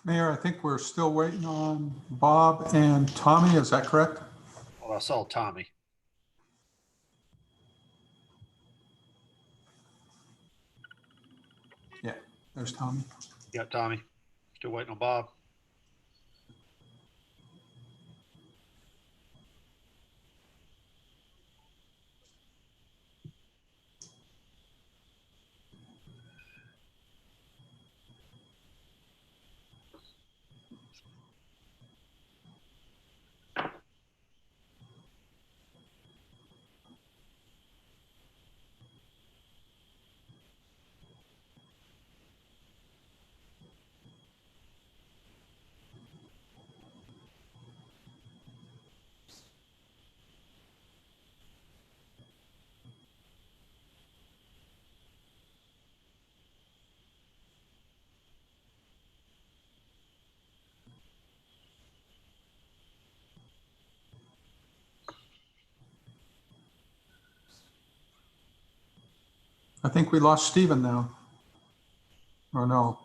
Mayor, I think we're still waiting on Bob and Tommy. Is that correct? Well, I saw Tommy. Yeah, there's Tommy. You got Tommy. Still waiting on Bob. I think we lost Stephen now. Or no?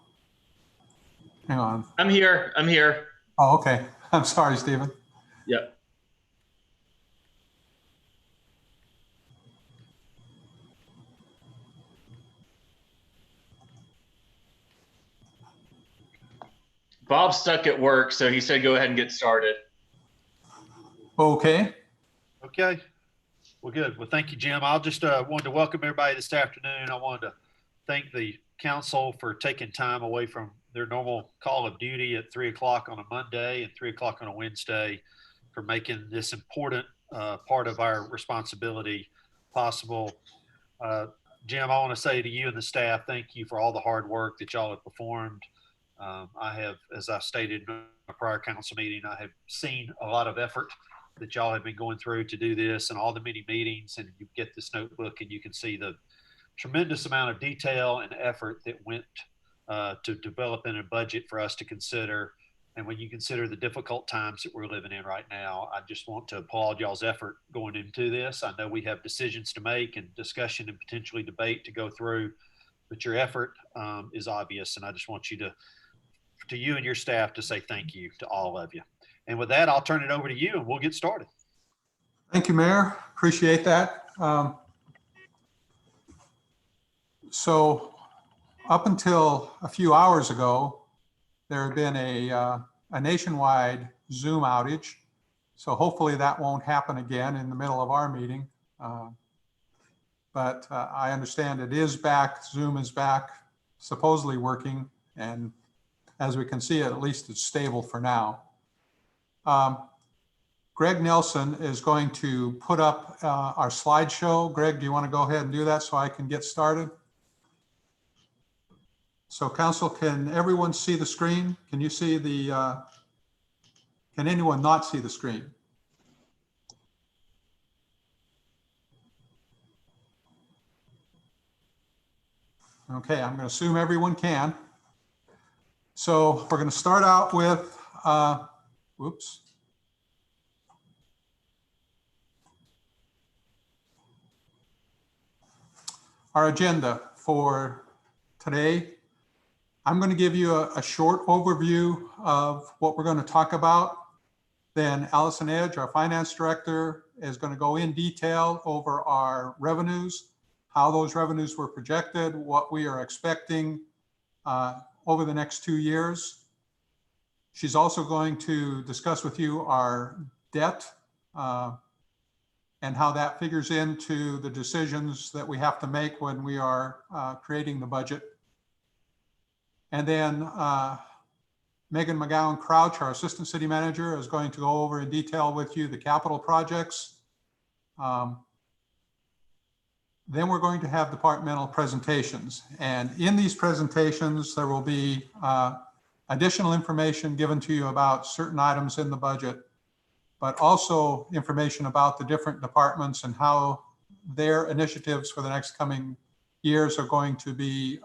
Hang on. I'm here. I'm here. Oh, okay. I'm sorry, Stephen. Yep. Bob's stuck at work, so he said go ahead and get started. Okay. Okay. Well, good. Well, thank you, Jim. I'll just wanted to welcome everybody this afternoon. I wanted to thank the council for taking time away from their normal call of duty at 3 o'clock on a Monday and 3 o'clock on a Wednesday for making this important part of our responsibility possible. Jim, I want to say to you and the staff, thank you for all the hard work that y'all have performed. I have, as I stated in a prior council meeting, I have seen a lot of effort that y'all have been going through to do this and all the many meetings, and you get this notebook and you can see the tremendous amount of detail and effort that went to developing a budget for us to consider. And when you consider the difficult times that we're living in right now, I just want to applaud y'all's effort going into this. I know we have decisions to make and discussion and potentially debate to go through, but your effort is obvious. And I just want you to you and your staff to say thank you to all of you. And with that, I'll turn it over to you and we'll get started. Thank you, Mayor. Appreciate that. So up until a few hours ago, there had been a nationwide Zoom outage. So hopefully that won't happen again in the middle of our meeting. But I understand it is back. Zoom is back, supposedly working. And as we can see, at least it's stable for now. Greg Nelson is going to put up our slideshow. Greg, do you want to go ahead and do that so I can get started? So council, can everyone see the screen? Can you see the, can anyone not see the screen? Okay, I'm going to assume everyone can. So we're going to start out with, whoops. Our agenda for today. I'm going to give you a short overview of what we're going to talk about. Then Allison Edge, our finance director, is going to go in detail over our revenues, how those revenues were projected, what we are expecting over the next 2 years. She's also going to discuss with you our debt and how that figures into the decisions that we have to make when we are creating the budget. And then Megan McGowan Crouch, our assistant city manager, is going to go over in detail with you the capital projects. Then we're going to have departmental presentations. And in these presentations, there will be additional information given to you about certain items in the budget, but also information about the different departments and how their initiatives for the next coming years are going to be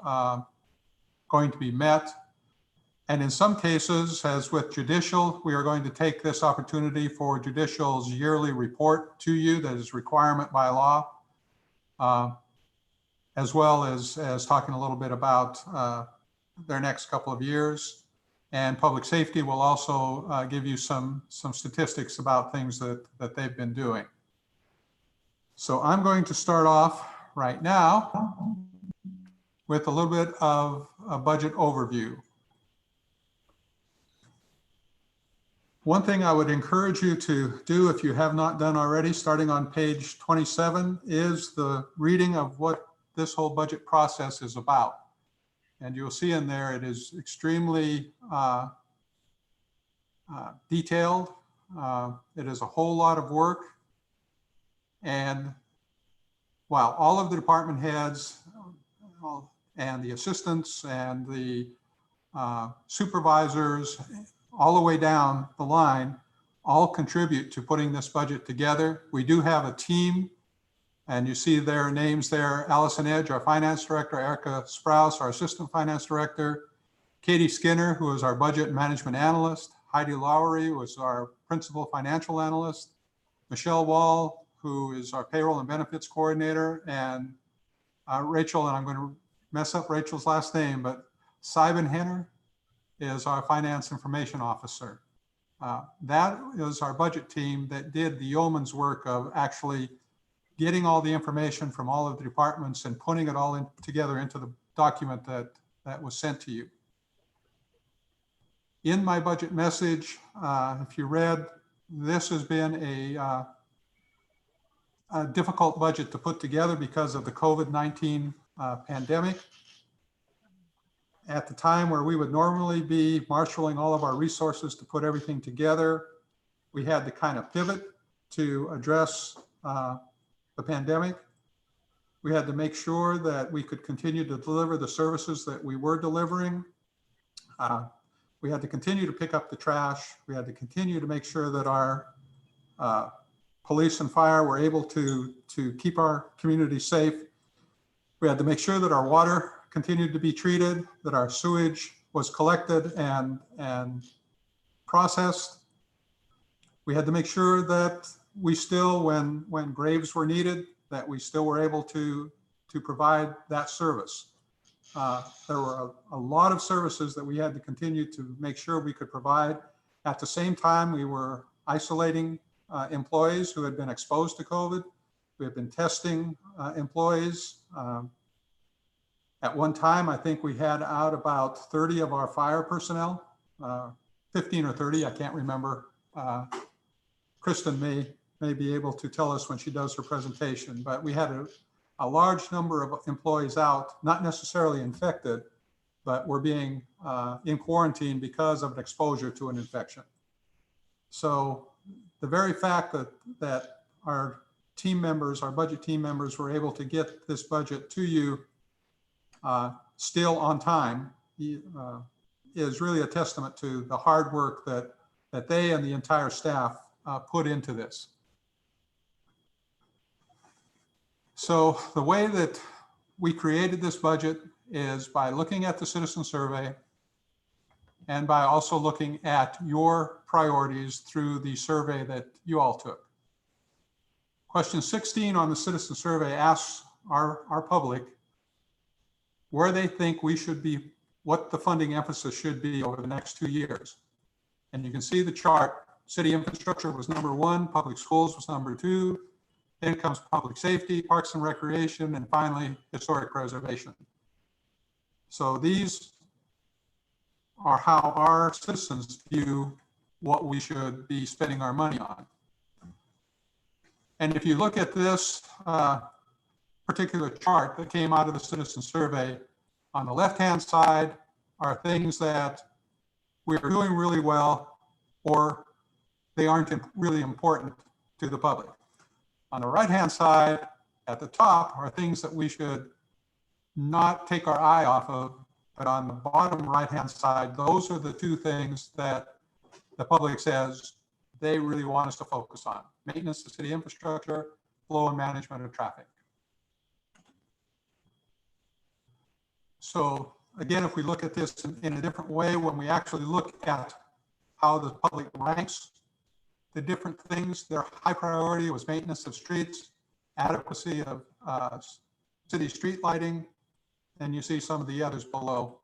met. And in some cases, as with judicial, we are going to take this opportunity for judicial's yearly report to you that is requirement by law, as well as talking a little bit about their next couple of years. And public safety will also give you some statistics about things that they've been doing. So I'm going to start off right now with a little bit of a budget overview. One thing I would encourage you to do, if you have not done already, starting on page 27, is the reading of what this whole budget process is about. And you'll see in there it is extremely detailed. It is a whole lot of work. And while all of the department heads and the assistants and the supervisors, all the way down the line, all contribute to putting this budget together. We do have a team, and you see their names there: Allison Edge, our finance director; Erica Sprouse, our assistant finance director; Katie Skinner, who is our budget management analyst; Heidi Lowery, who is our principal financial analyst; Michelle Wall, who is our payroll and benefits coordinator; and Rachel, and I'm going to mess up Rachel's last name, but Seibenhenner is our finance information officer. That is our budget team that did the yeoman's work of actually getting all the information from all of the departments and putting it all together into the document that was sent to you. In my budget message, if you read, this has been a difficult budget to put together because of the COVID-19 pandemic. At the time where we would normally be marshaling all of our resources to put everything together, we had to kind of pivot to address the pandemic. We had to make sure that we could continue to deliver the services that we were delivering. We had to continue to pick up the trash. We had to continue to make sure that our police and fire were able to keep our community safe. We had to make sure that our water continued to be treated, that our sewage was collected and processed. We had to make sure that we still, when graves were needed, that we still were able to provide that service. There were a lot of services that we had to continue to make sure we could provide. At the same time, we were isolating employees who had been exposed to COVID. We have been testing employees. At one time, I think we had out about 30 of our fire personnel, 15 or 30, I can't remember. Kristen may be able to tell us when she does her presentation, but we had a large number of employees out, not necessarily infected, but were being in quarantine because of an exposure to an infection. So the very fact that our team members, our budget team members, were able to get this budget to you still on time is really a testament to the hard work that they and the entire staff put into this. So the way that we created this budget is by looking at the citizen survey and by also looking at your priorities through the survey that you all took. Question 16 on the citizen survey asks our public where they think we should be, what the funding emphasis should be over the next 2 years. And you can see the chart. City infrastructure was number 1, public schools was number 2, then comes public safety, parks and recreation, and finally historic preservation. So these are how our citizens view what we should be spending our money on. And if you look at this particular chart that came out of the citizen survey, on the left-hand side are things that we're doing really well or they aren't really important to the public. On the right-hand side at the top are things that we should not take our eye off of, but on the bottom right-hand side, those are the 2 things that the public says they really want us to focus on: maintenance of city infrastructure, flow and management of traffic. So again, if we look at this in a different way, when we actually look at how the public ranks the different things, their high priority was maintenance of streets, adequacy of city street lighting, and you see some of the others below.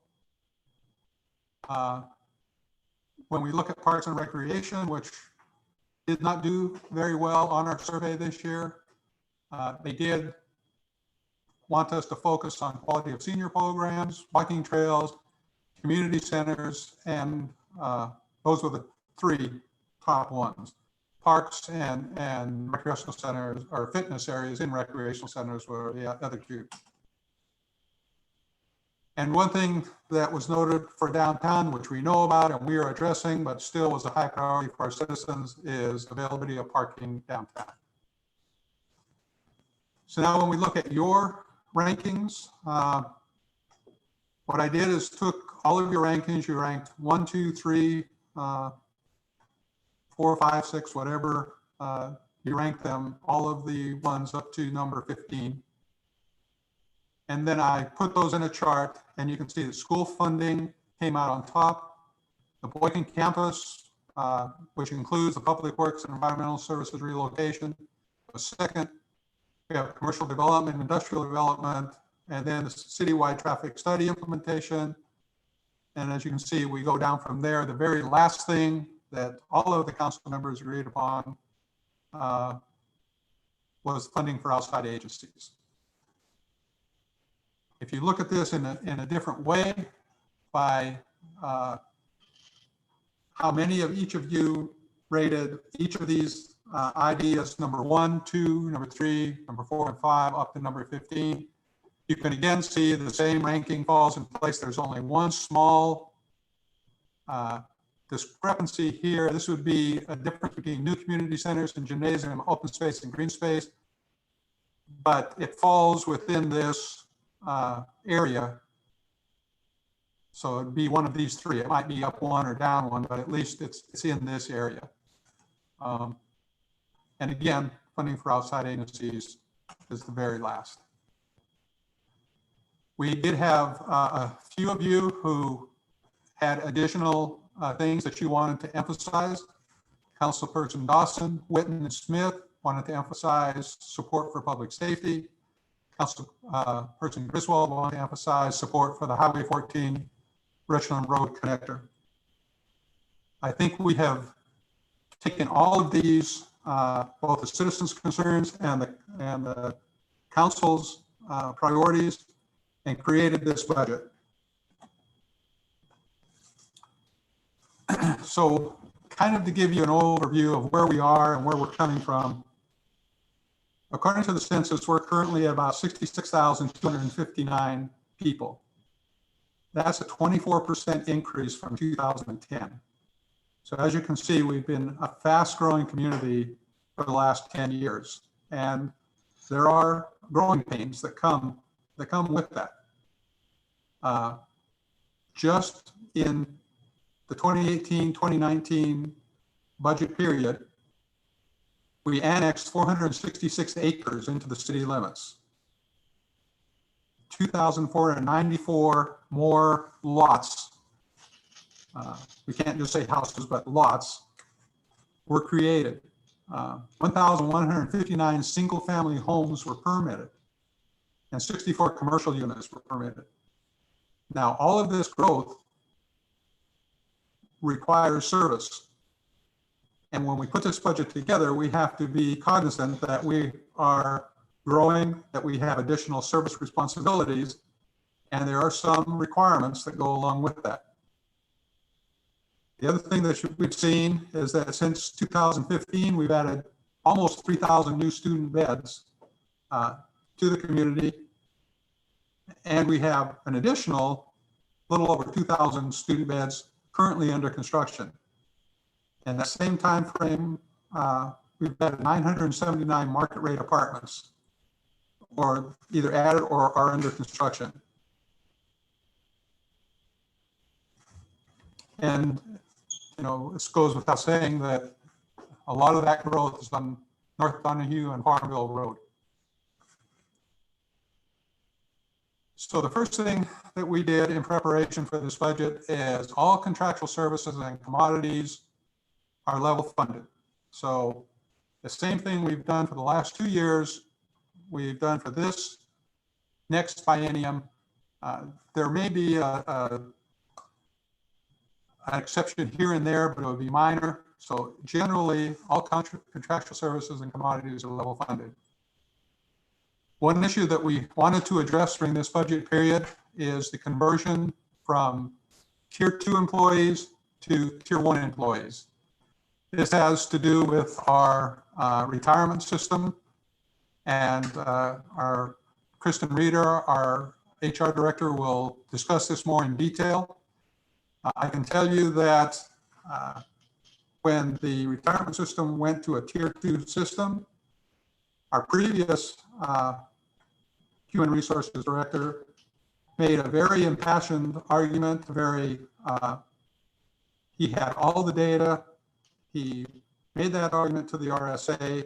when we look at Parks and Recreation, which did not do very well on our survey this year, they did want us to focus on quality of senior programs, walking trails, community centers, and those were the three top ones. Parks and recreational centers, or fitness areas in recreational centers, were the other two. And one thing that was noted for downtown, which we know about and we are addressing, but still was a high priority for our citizens, is availability of parking downtown. So now when we look at your rankings, what I did is took all of your rankings. You ranked 1, 2, 3, 4, 5, 6, whatever. You ranked them, all of the ones up to number 15. And then I put those in a chart, and you can see that school funding came out on top. The Boykin campus, which includes the Public Works and Environmental Services relocation, was second. We have commercial development, industrial development, and then the citywide traffic study implementation. And as you can see, we go down from there. The very last thing that all of the council members agreed upon was funding for outside agencies. If you look at this in a different way, by how many of each of you rated each of these ideas, number 1, 2, number 3, number 4, and 5, up to number 15, you can again see the same ranking falls in place. There's only one small discrepancy here. This would be a difference between new community centers and gymnasium, open space and green space, but it falls within this area. So it'd be one of these three. It might be up one or down one, but at least it's in this area. And again, funding for outside agencies is the very last. We did have a few of you who had additional things that you wanted to emphasize. Councilperson Dawson, Whitten, and Smith wanted to emphasize support for public safety. Councilperson Griswold wanted to emphasize support for the Highway 14 Richland Road connector. I think we have taken all of these, both the citizens' concerns and the council's priorities, and created this budget. So kind of to give you an overview of where we are and where we're coming from, according to the census, we're currently at about 66,259 people. That's a 24% increase from 2010. So as you can see, we've been a fast-growing community for the last 10 years. And there are growing pains that come with that. Just in the 2018-2019 budget period, we annexed 466 acres into the city limits. 2,494 more lots. We can't just say houses, but lots were created. 1,159 single-family homes were permitted, and 64 commercial units were permitted. Now, all of this growth requires service. And when we put this budget together, we have to be cognizant that we are growing, that we have additional service responsibilities, and there are some requirements that go along with that. The other thing that we've seen is that since 2015, we've added almost 3,000 new student beds to the community. And we have an additional little over 2,000 student beds currently under construction. In that same time frame, we've added 979 market rate apartments, or either added or are under construction. And you know, this goes without saying that a lot of that growth is on North Donahue and Farmville Road. So the first thing that we did in preparation for this budget is all contractual services and commodities are level funded. So the same thing we've done for the last 2 years, we've done for this next biennium. There may be a an exception here and there, but it would be minor. So generally, all contractual services and commodities are level funded. One issue that we wanted to address during this budget period is the conversion from Tier 2 employees to Tier 1 employees. This has to do with our retirement system, and our Kristen Reeder, our HR director, will discuss this more in detail. I can tell you that when the retirement system went to a Tier 2 system, our previous human resources director made a very impassioned argument, he had all the data. He made that argument to the RSA.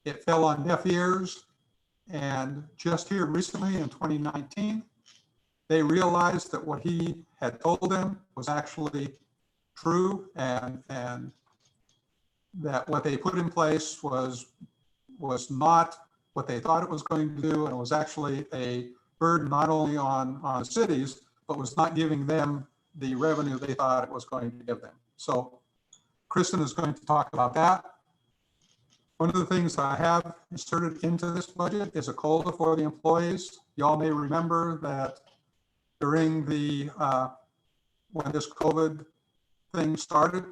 It fell on deaf ears. And just here recently in 2019, they realized that what he had told them was actually true, and that what they put in place was not what they thought it was going to do, and it was actually a burden not only on cities, but was not giving them the revenue they thought it was going to give them. So Kristen is going to talk about that. One of the things I have inserted into this budget is a COLA for the employees. Y'all may remember that during the when this COVID thing started,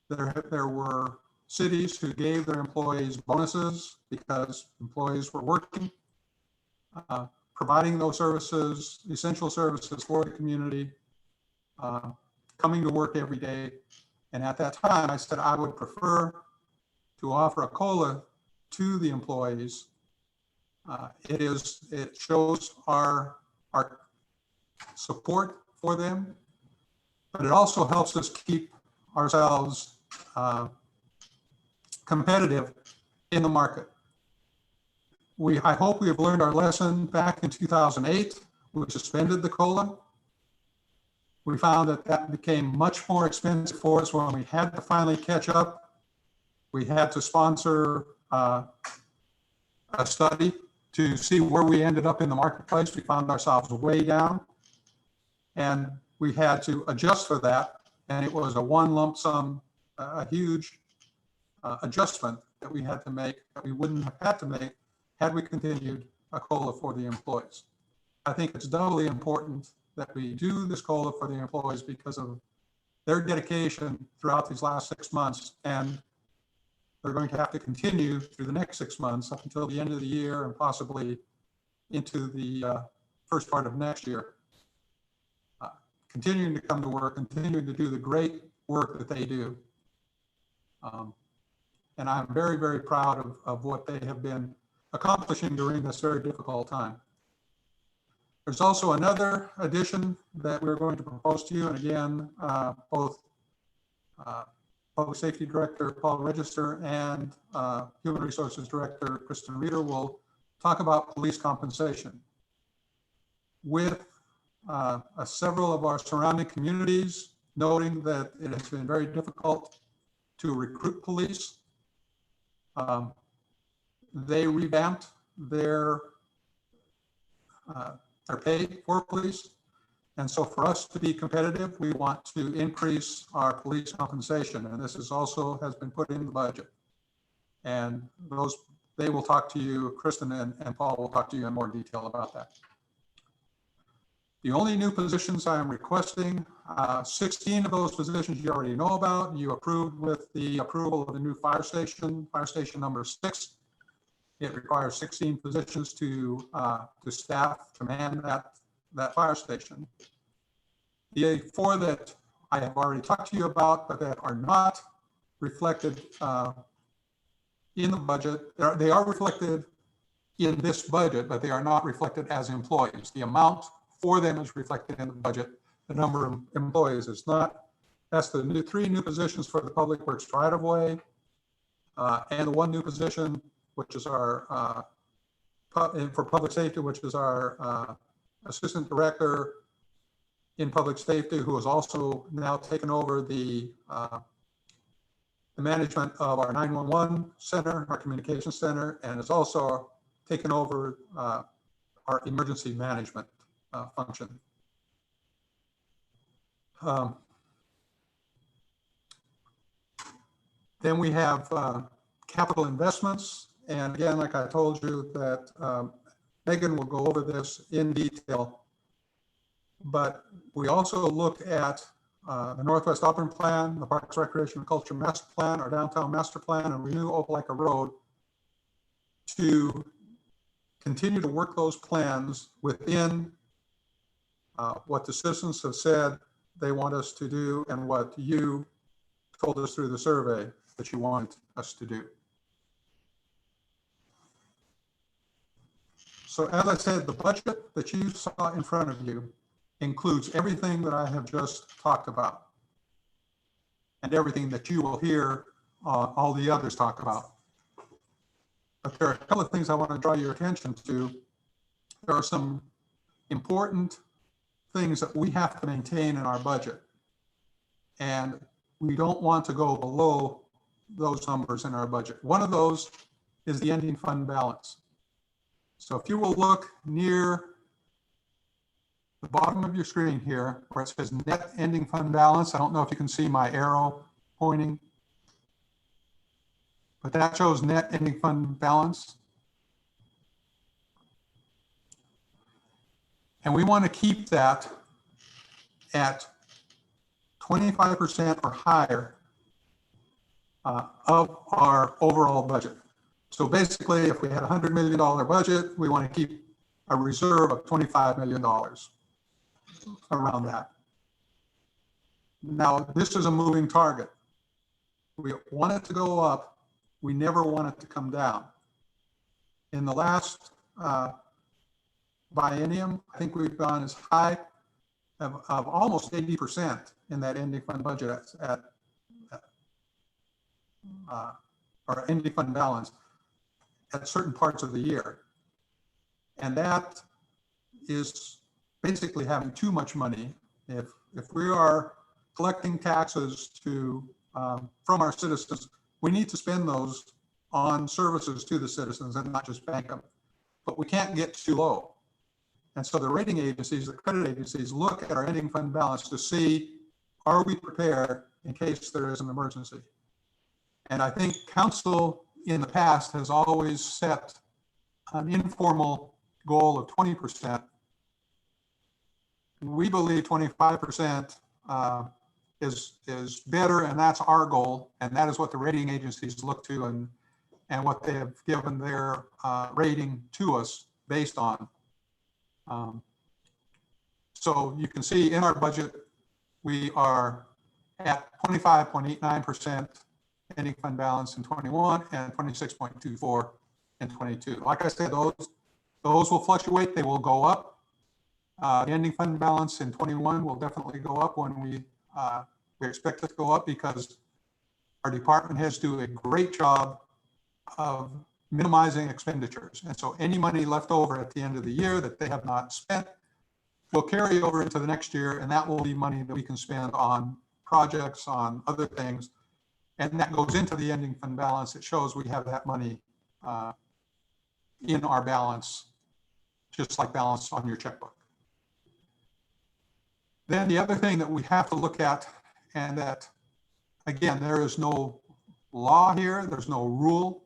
there were cities who gave their employees bonuses because employees were working, providing those services, essential services for the community, coming to work every day. And at that time, I said I would prefer to offer a COLA to the employees. It shows our support for them, but it also helps us keep ourselves competitive in the market. I hope we have learned our lesson back in 2008. We suspended the COLA. We found that became much more expensive for us when we had to finally catch up. We had to sponsor a study to see where we ended up in the marketplace. We found ourselves way down, and we had to adjust for that. And it was a one lump sum, a huge adjustment that we had to make, that we wouldn't have had to make had we continued a COLA for the employees. I think it's doubly important that we do this COLA for the employees because of their dedication throughout these last 6 months, and they're going to have to continue through the next 6 months up until the end of the year and possibly into the first part of next year. Continuing to come to work, continuing to do the great work that they do. And I'm very, very proud of what they have been accomplishing during this very difficult time. There's also another addition that we're going to propose to you. And again, both Public Safety Director Paul Register and Human Resources Director Kristen Reeder will talk about police compensation. With several of our surrounding communities noting that it has been very difficult to recruit police, they revamped their pay for police. And so for us to be competitive, we want to increase our police compensation. And this is also has been put in the budget. And they will talk to you, Kristen and Paul will talk to you in more detail about that. The only new positions I am requesting, 16 of those positions you already know about. You approved with the approval of the new fire station number 6. It requires 16 positions to staff to man that fire station. The 4 that I have already talked to you about, but that are not reflected in the budget, they are reflected in this budget, but they are not reflected as employees. The amount for them is reflected in the budget. The number of employees is not. That's the 3 new positions for the Public Works right-of-way, and the 1 new position, which is our for public safety, which is our assistant director in public safety, who has also now taken over the management of our 911 center, our communications center, and has also taken over our emergency management function. Then we have capital investments. And again, like I told you, that Megan will go over this in detail. But we also look at the Northwest Auburn Plan, the Parks, Recreation, and Culture Master Plan, our Downtown Master Plan, and Renew Opelika Road to continue to work those plans within what the citizens have said they want us to do and what you told us through the survey that you want us to do. So as I said, the budget that you saw in front of you includes everything that I have just talked about and everything that you will hear all the others talk about. But there are a couple of things I want to draw your attention to. There are some important things that we have to maintain in our budget. And we don't want to go below those numbers in our budget. One of those is the ending fund balance. So if you will look near the bottom of your screen here, where it says net ending fund balance, I don't know if you can see my arrow pointing, but that shows net ending fund balance. And we want to keep that at 25% or higher of our overall budget. So basically, if we had a $100 million budget, we want to keep a reserve of $25 million around that. Now, this is a moving target. We want it to go up. We never want it to come down. In the last biennium, I think we've gone as high of almost 80% in that ending fund budget or ending fund balance at certain parts of the year. And that is basically having too much money. If we are collecting taxes from our citizens, we need to spend those on services to the citizens and not just bank them. But we can't get too low. And so the rating agencies, the credit agencies, look at our ending fund balance to see, are we prepared in case there is an emergency? And I think council in the past has always set an informal goal of 20%. We believe 25% is better, and that's our goal, and that is what the rating agencies look to and what they have given their rating to us based on. So you can see in our budget, we are at 25.89% ending fund balance in 21 and 26.24 in 22. Like I said, those will fluctuate. They will go up. The ending fund balance in 21 will definitely go up when we expect it to go up because our department heads do a great job of minimizing expenditures. And so any money left over at the end of the year that they have not spent will carry over into the next year, and that will be money that we can spend on projects, on other things. And that goes into the ending fund balance. It shows we have that money in our balance, just like balance on your checkbook. Then the other thing that we have to look at, and that, again, there is no law here, there's no rule,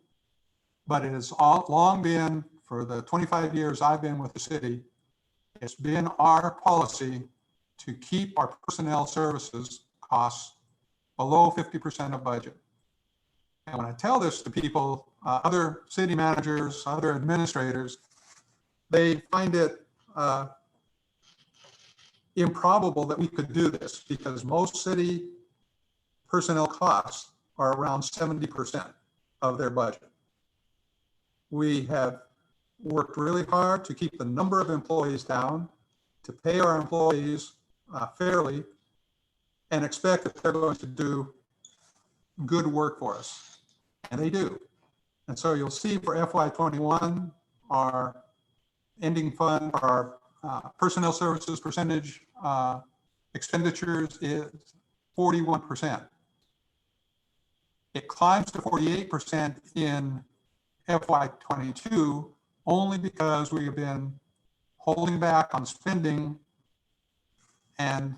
but it has long been, for the 25 years I've been with the city, it's been our policy to keep our personnel services costs below 50% of budget. And when I tell this to people, other city managers, other administrators, they find it improbable that we could do this because most city personnel costs are around 70% of their budget. We have worked really hard to keep the number of employees down, to pay our employees fairly, and expect that they're going to do good work for us. And they do. And so you'll see for FY21, our ending fund, our personnel services percentage expenditures is 41%. It climbs to 48% in FY22 only because we have been holding back on spending and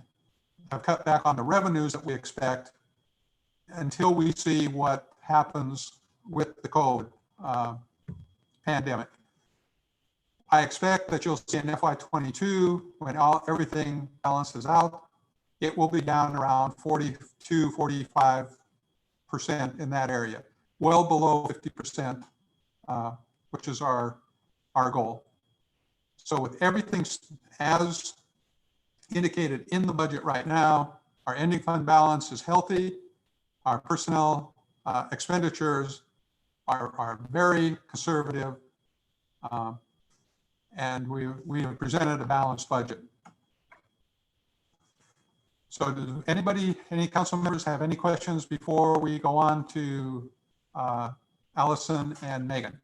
have cut back on the revenues that we expect until we see what happens with the COVID pandemic. I expect that you'll see in FY22, when everything balances out, it will be down around 42, 45% in that area, well below 50%, which is our goal. So with everything as indicated in the budget right now, our ending fund balance is healthy. Our personnel expenditures are very conservative, and we have presented a balanced budget. So does any council members have any questions before we go on to Allison and Megan?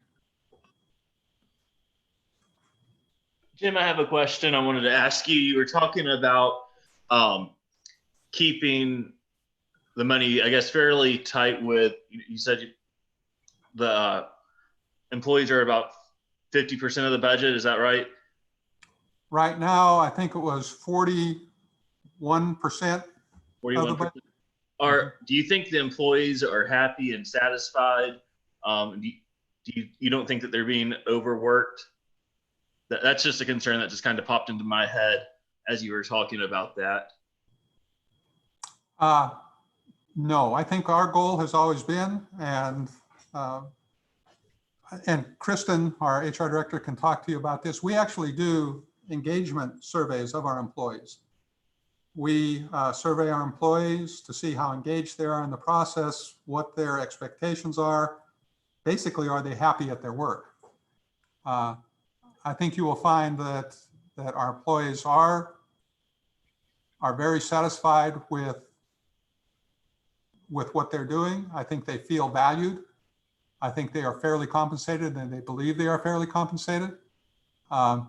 Jim, I have a question I wanted to ask you. You were talking about keeping the money, I guess, fairly tight with, you said the employees are about 50% of the budget. Is that right? Right now, I think it was 41%. 41%. Do you think the employees are happy and satisfied? You don't think that they're being overworked? That's just a concern that just kind of popped into my head as you were talking about that. No, I think our goal has always been, and Kristen, our HR director, can talk to you about this. We actually do engagement surveys of our employees. We survey our employees to see how engaged they are in the process, what their expectations are. Basically, are they happy at their work? I think you will find that our employees are very satisfied with what they're doing. I think they feel valued. I think they are fairly compensated, and they believe they are fairly compensated. You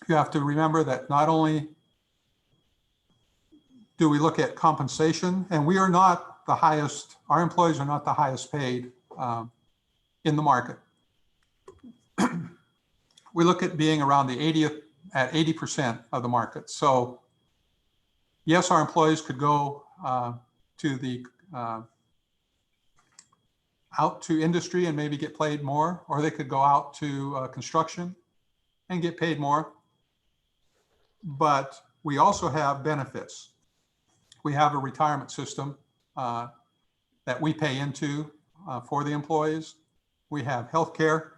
have to remember that not only do we look at compensation, and we are not the highest, our employees are not the highest paid in the market. We look at being around the 80% of the market. So yes, our employees could go out to industry and maybe get paid more, or they could go out to construction and get paid more. But we also have benefits. We have a retirement system that we pay into for the employees. We have health care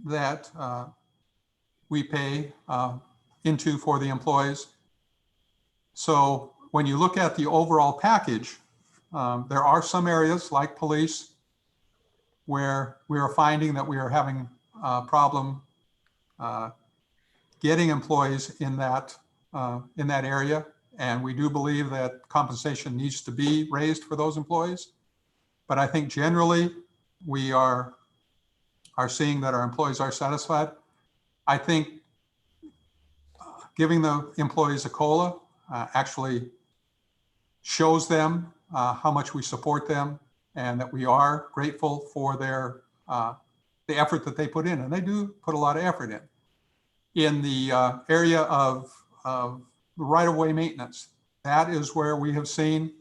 that we pay into for the employees. So when you look at the overall package, there are some areas like police where we are finding that we are having a problem getting employees in that area. And we do believe that compensation needs to be raised for those employees. But I think generally we are seeing that our employees are satisfied. I think giving the employees a COLA actually shows them how much we support them and that we are grateful for the effort that they put in. And they do put a lot of effort in. In the area of right-of-way maintenance, that is where we have seen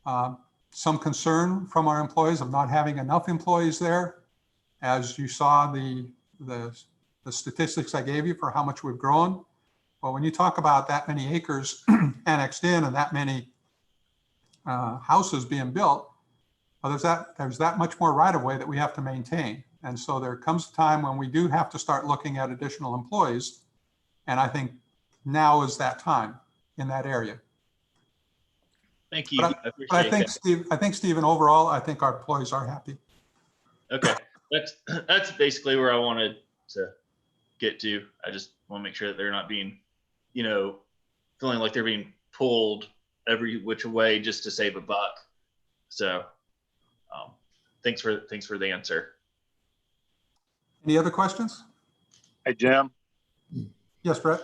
some concern from our employees of not having enough employees there. As you saw the statistics I gave you for how much we've grown. Well, when you talk about that many acres annexed in and that many houses being built, well, there's that much more right-of-way that we have to maintain. And so there comes a time when we do have to start looking at additional employees. And I think now is that time in that area. Thank you. But I think, Stephen, overall, I think our employees are happy. Okay, that's basically where I wanted to get to. I just want to make sure that they're not being, feeling like they're being pulled every which way just to save a buck. So, thanks for the answer. Any other questions? Hey, Jim. Yes, Brett.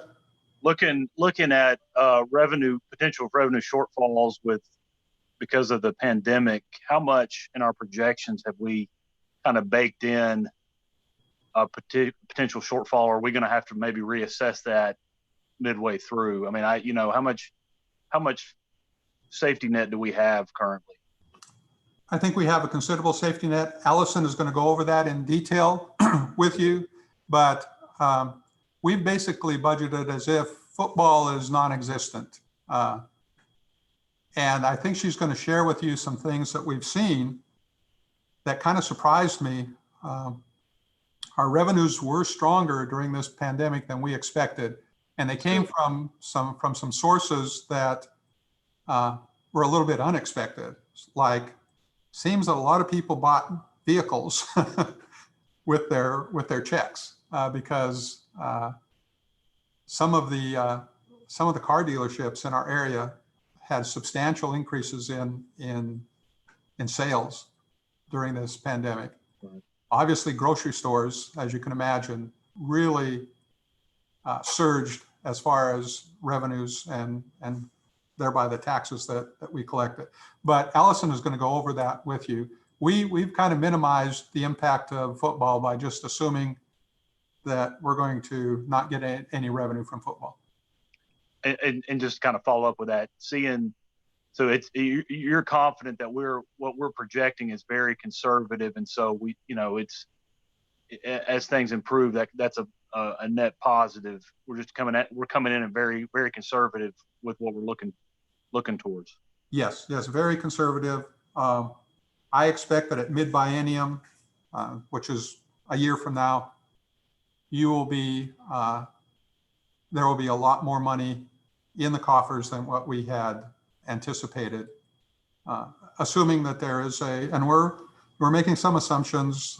Looking at potential revenue shortfalls because of the pandemic, how much in our projections have we kind of baked in a potential shortfall? Or are we going to have to maybe reassess that midway through? I mean, how much safety net do we have currently? I think we have a considerable safety net. Allison is going to go over that in detail with you, but we've basically budgeted as if football is non-existent. And I think she's going to share with you some things that we've seen that kind of surprised me. Our revenues were stronger during this pandemic than we expected, and they came from some sources that were a little bit unexpected. Like, seems that a lot of people bought vehicles with their checks because some of the car dealerships in our area had substantial increases in sales during this pandemic. Right. Obviously, grocery stores, as you can imagine, really surged as far as revenues and thereby the taxes that we collected. But Allison is going to go over that with you. We've kind of minimized the impact of football by just assuming that we're going to not get any revenue from football. And just kind of follow up with that, so you're confident that what we're projecting is very conservative, and so as things improve, that's a net positive. We're coming in and very, very conservative with what we're looking towards. Yes, very conservative. I expect that at mid-biennium, which is a year from now, there will be a lot more money in the coffers than what we had anticipated, assuming that there is and we're making some assumptions.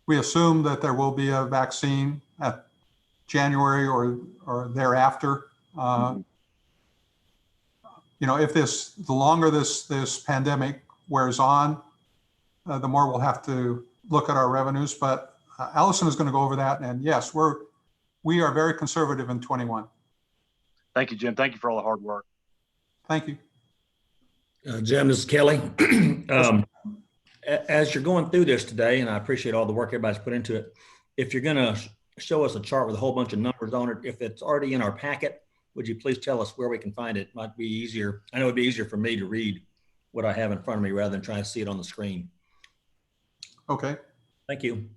We assume that there will be a vaccine at January or thereafter. If the longer this pandemic wears on, the more we'll have to look at our revenues. But Allison is going to go over that. And yes, we are very conservative in 21. Thank you, Jim. Thank you for all the hard work. Thank you. Jim, this is Kelly. As you're going through this today, and I appreciate all the work everybody's put into it, if you're going to show us a chart with a whole bunch of numbers on it, if it's already in our packet, would you please tell us where we can find it? Might be easier. I know it'd be easier for me to read what I have in front of me rather than trying to see it on the screen. Okay. Thank you.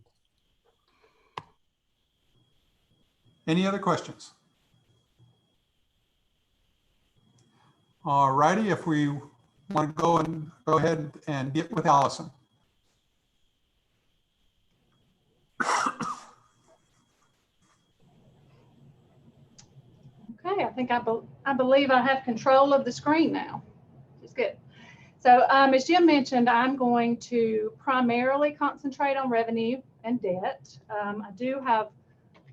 Any other questions? All righty, if we want to go ahead and get with Allison. Okay, I think I believe I have control of the screen now. It's good. So as Jim mentioned, I'm going to primarily concentrate on revenue and debt. I do have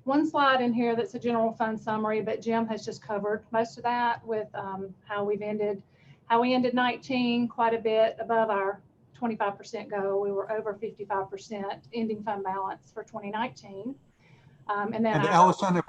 one slide in here that's a general fund summary, but Jim has just covered most of that with how we ended 19 quite a bit above our 25% goal. We were over 55% ending fund balance for 2019. And Allison,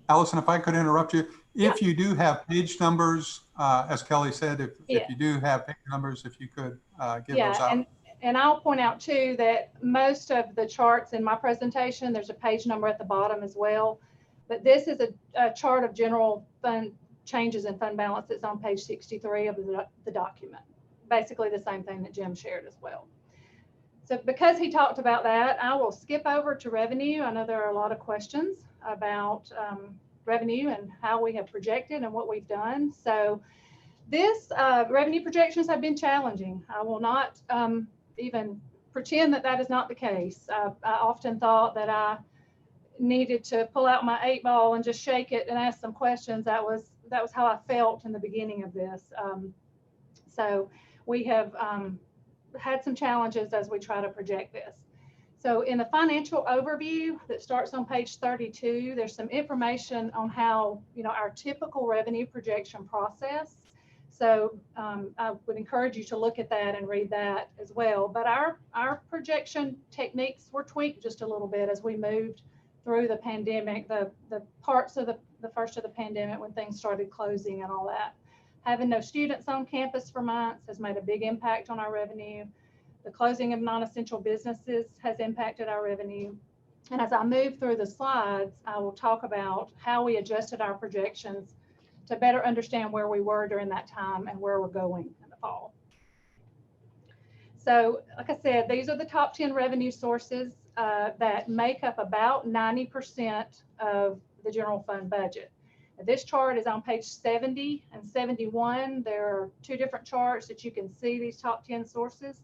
Allison, if I could interrupt you, if you do have page numbers, as Kelly said, if you do have page numbers, if you could give those out. And I'll point out too that most of the charts in my presentation, there's a page number at the bottom as well. But this is a chart of general fund changes in fund balance that's on page 63 of the document. Basically the same thing that Jim shared as well. So because he talked about that, I will skip over to revenue. I know there are a lot of questions about revenue and how we have projected and what we've done. So this revenue projections have been challenging. I will not even pretend that is not the case. I often thought that I needed to pull out my 8-ball and just shake it and ask some questions. That was how I felt in the beginning of this. So we have had some challenges as we try to project this. So in the financial overview that starts on page 32, there's some information on how, our typical revenue projection process. So I would encourage you to look at that and read that as well. But our projection techniques were tweaked just a little bit as we moved through the pandemic, the parts of the first of the pandemic when things started closing and all that. Having no students on campus for months has made a big impact on our revenue. The closing of non-essential businesses has impacted our revenue. And as I move through the slides, I will talk about how we adjusted our projections to better understand where we were during that time and where we're going in the fall. So like I said, these are the top 10 revenue sources that make up about 90% of the general fund budget. This chart is on page 70 and 71. There are two different charts that you can see these top 10 sources.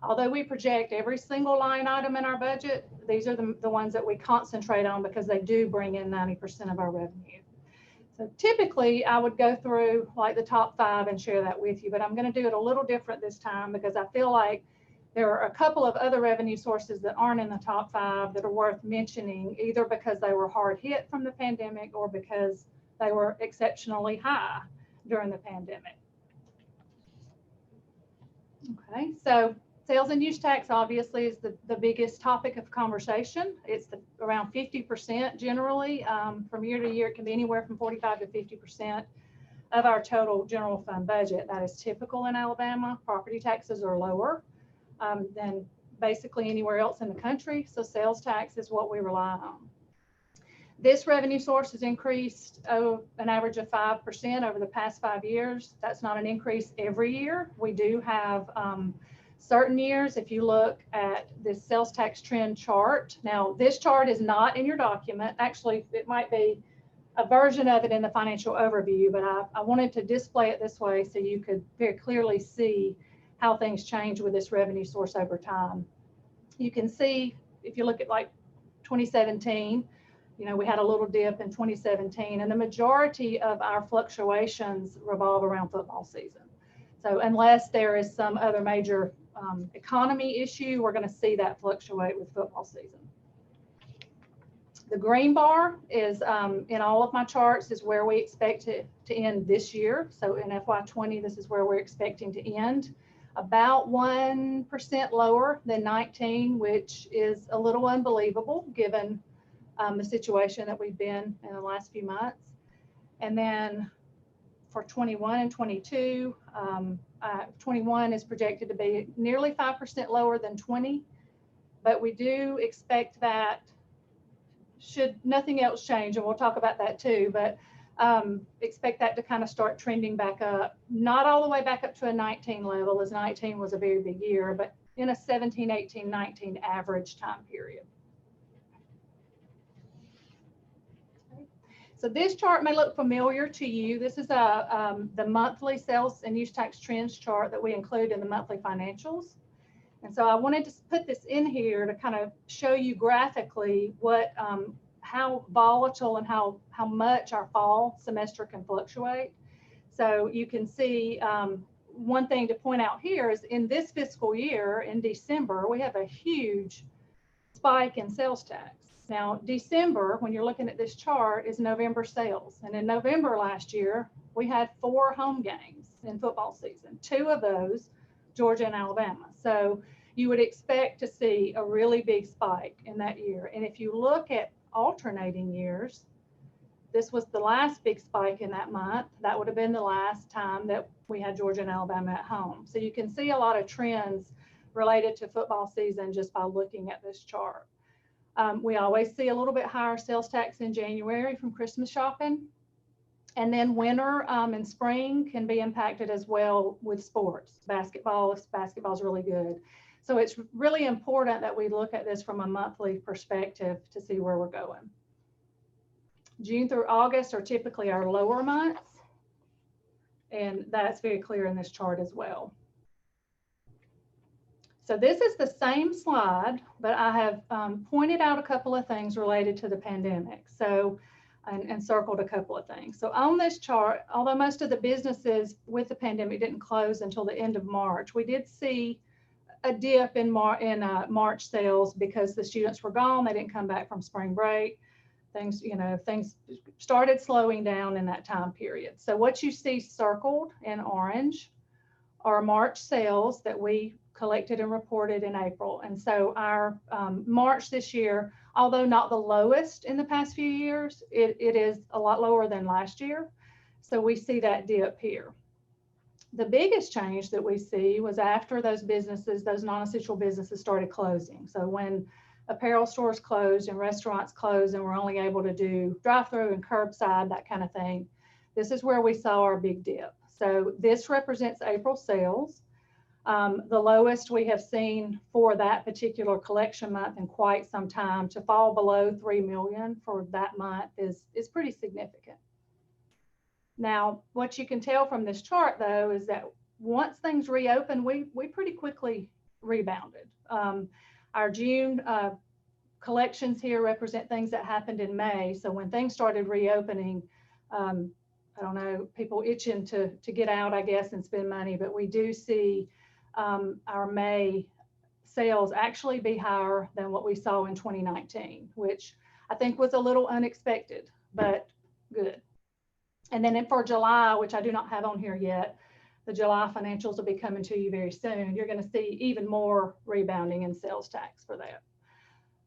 Although we project every single line item in our budget, these are the ones that we concentrate on because they do bring in 90% of our revenue. So typically I would go through like the top 5 and share that with you, but I'm going to do it a little different this time because I feel like there are a couple of other revenue sources that aren't in the top 5 that are worth mentioning, either because they were hard hit from the pandemic or because they were exceptionally high during the pandemic. Okay, so sales and use tax obviously is the biggest topic of conversation. It's around 50% generally. From year to year, it can be anywhere from 45 to 50% of our total general fund budget. That is typical in Alabama. Property taxes are lower than basically anywhere else in the country. So sales tax is what we rely on. This revenue source has increased an average of 5% over the past 5 years. That's not an increase every year. We do have certain years, if you look at this sales tax trend chart. Now, this chart is not in your document. Actually, it might be a version of it in the financial overview, but I wanted to display it this way so you could very clearly see how things change with this revenue source over time. You can see, if you look at like 2017, you know, we had a little dip in 2017, and the majority of our fluctuations revolve around football season. So unless there is some other major economy issue, we're going to see that fluctuate with football season. The green bar is in all of my charts is where we expect to end this year. So in FY20, this is where we're expecting to end. About 1% lower than 19, which is a little unbelievable given the situation that we've been in the last few months. And then for 21 and 22, 21 is projected to be nearly 5% lower than 20, but we do expect that should nothing else change, and we'll talk about that too, but expect that to kind of start trending back up, not all the way back up to a 19 level, as 19 was a very big year, but in a 17, 18, 19 average time period. So this chart may look familiar to you. This is the monthly sales and use tax trends chart that we include in the monthly financials. And so I wanted to put this in here to kind of show you graphically what, how volatile and how much our fall semester can fluctuate. So you can see one thing to point out here is in this fiscal year, in December, we have a huge spike in sales tax. Now, December, when you're looking at this chart, is November sales. And in November last year, we had 4 home games in football season, 2 of those, Georgia and Alabama. So you would expect to see a really big spike in that year. And if you look at alternating years, this was the last big spike in that month. That would have been the last time that we had Georgia and Alabama at home. So you can see a lot of trends related to football season just by looking at this chart. We always see a little bit higher sales tax in January from Christmas shopping. And then winter and spring can be impacted as well with sports. Basketball's really good. So it's really important that we look at this from a monthly perspective to see where we're going. June through August are typically our lower months. And that's very clear in this chart as well. So this is the same slide, but I have pointed out a couple of things related to the pandemic. So, and circled a couple of things. So on this chart, although most of the businesses with the pandemic didn't close until the end of March, we did see a dip in March sales because the students were gone. They didn't come back from spring break. Things started slowing down in that time period. So what you see circled in orange are March sales that we collected and reported in April. And so our March this year, although not the lowest in the past few years, it is a lot lower than last year. So we see that dip here. The biggest change that we see was after those businesses, those non-essential businesses started closing. So when apparel stores closed and restaurants closed and we're only able to do drive-through and curbside, that kind of thing, this is where we saw our big dip. So this represents April sales. The lowest we have seen for that particular collection month in quite some time. To fall below 3 million for that month is pretty significant. Now, what you can tell from this chart, though, is that once things reopened, we pretty quickly rebounded. Our June collections here represent things that happened in May. So when things started reopening, I don't know, people itching to get out, I guess, and spend money, but we do see our May sales actually be higher than what we saw in 2019, which I think was a little unexpected, but good. And then for July, which I do not have on here yet, the July financials will be coming to you very soon. You're going to see even more rebounding in sales tax for that.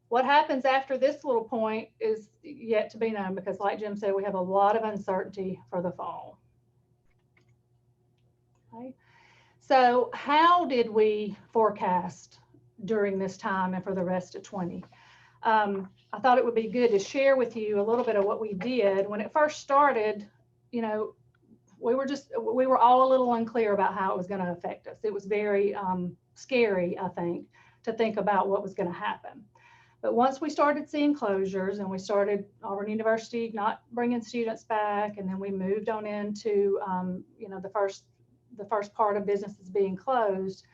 What happens after this little point is yet to be known, because like Jim said, we have a lot of uncertainty for the fall. Okay. So how did we forecast during this time and for the rest of 20? I thought it would be good to share with you a little bit of what we did. When it first started, you know, we were all a little unclear about how it was going to affect us. It was very scary, I think, to think about what was going to happen. But once we started seeing closures and we started Auburn University not bringing students back, and then we moved on into, you know, the first part of businesses being closed,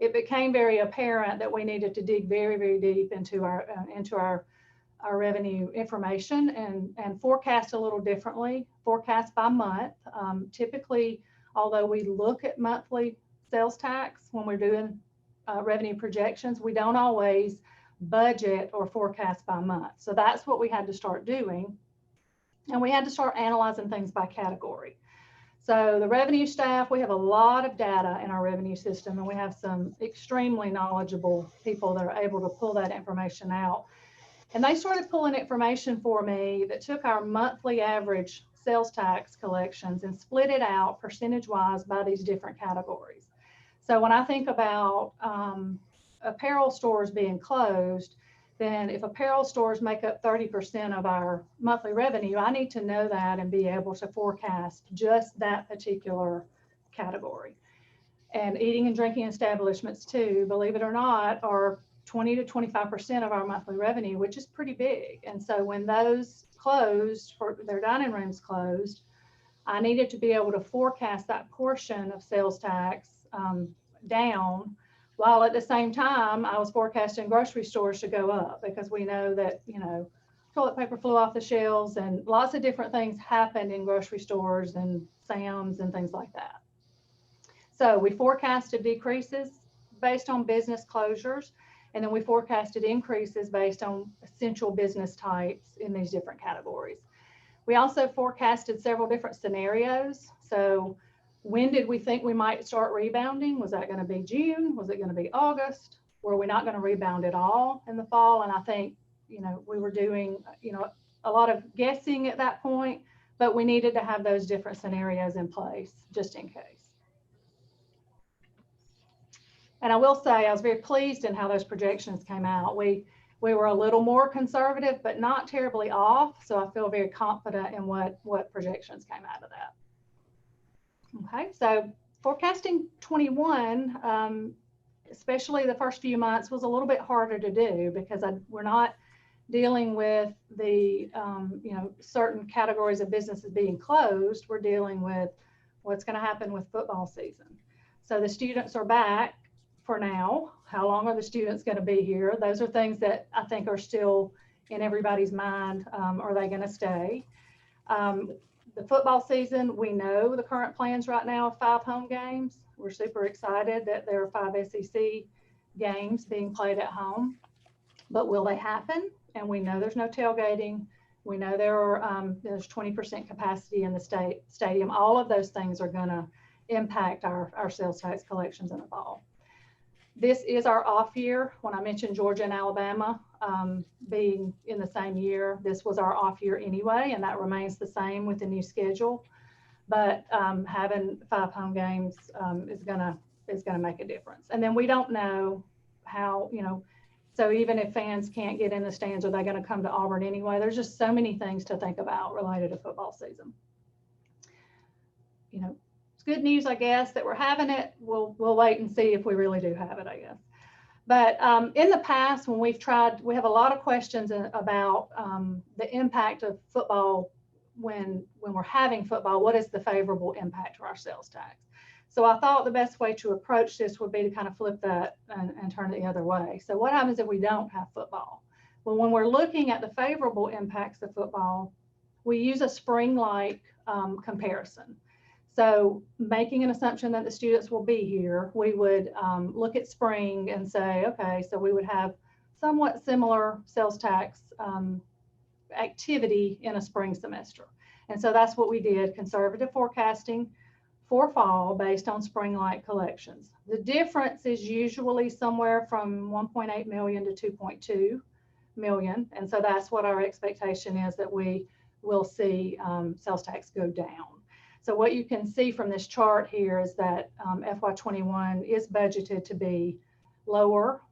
it became very apparent that we needed to dig very, very deep into our revenue information and forecast a little differently, forecast by month. Typically, although we look at monthly sales tax when we're doing revenue projections, we don't always budget or forecast by month. So that's what we had to start doing. And we had to start analyzing things by category. So the revenue staff, we have a lot of data in our revenue system, and we have some extremely knowledgeable people that are able to pull that information out. And they started pulling information for me that took our monthly average sales tax collections and split it out percentage-wise by these different categories. So when I think about apparel stores being closed, then if apparel stores make up 30% of our monthly revenue, I need to know that and be able to forecast just that particular category. And eating and drinking establishments too, believe it or not, are 20 to 25% of our monthly revenue, which is pretty big. And so when those closed, for their dining rooms closed, I needed to be able to forecast that portion of sales tax down, while at the same time I was forecasting grocery stores to go up, because we know that, you know, toilet paper flew off the shelves and lots of different things happened in grocery stores and Sam's and things like that. So we forecasted decreases based on business closures, and then we forecasted increases based on essential business types in these different categories. We also forecasted several different scenarios. So when did we think we might start rebounding? Was that going to be June? Was it going to be August? Were we not going to rebound at all in the fall? And I think, you know, we were doing, you know, a lot of guessing at that point, but we needed to have those different scenarios in place just in case. And I will say I was very pleased in how those projections came out. We were a little more conservative, but not terribly off. So I feel very confident in what projections came out of that. Okay, so forecasting 21, especially the first few months, was a little bit harder to do because we're not dealing with the you know, certain categories of businesses being closed. We're dealing with what's going to happen with football season. So the students are back for now. How long are the students going to be here? Those are things that I think are still in everybody's mind. Are they going to stay? The football season, we know the current plans right now of 5 home games. We're super excited that there are 5 SEC games being played at home, but will they happen? And we know there's no tailgating. We know there's 20% capacity in the stadium. All of those things are going to impact our sales tax collections in the fall. This is our off year. When I mentioned Georgia and Alabama being in the same year, this was our off year anyway, and that remains the same with the new schedule. But having 5 home games is gonna make a difference. And then we don't know how, you know, so even if fans can't get in the stands, are they going to come to Auburn anyway? There's just so many things to think about related to football season. You know, it's good news, I guess, that we're having it. We'll wait and see if we really do have it, I guess. But in the past, when we've tried, we have a lot of questions about the impact of football when we're having football. What is the favorable impact to our sales tax? So I thought the best way to approach this would be to kind of flip that and turn it the other way. So what happens if we don't have football? Well, when we're looking at the favorable impacts of football, we use a spring-like comparison. So making an assumption that the students will be here, we would look at spring and say, okay, so we would have somewhat similar sales tax activity in a spring semester. And so that's what we did, conservative forecasting for fall based on spring-like collections. The difference is usually somewhere from 1.8 million to 2.2 million. And so that's what our expectation is, that we will see sales tax go down. So what you can see from this chart here is that FY21 is budgeted to be lower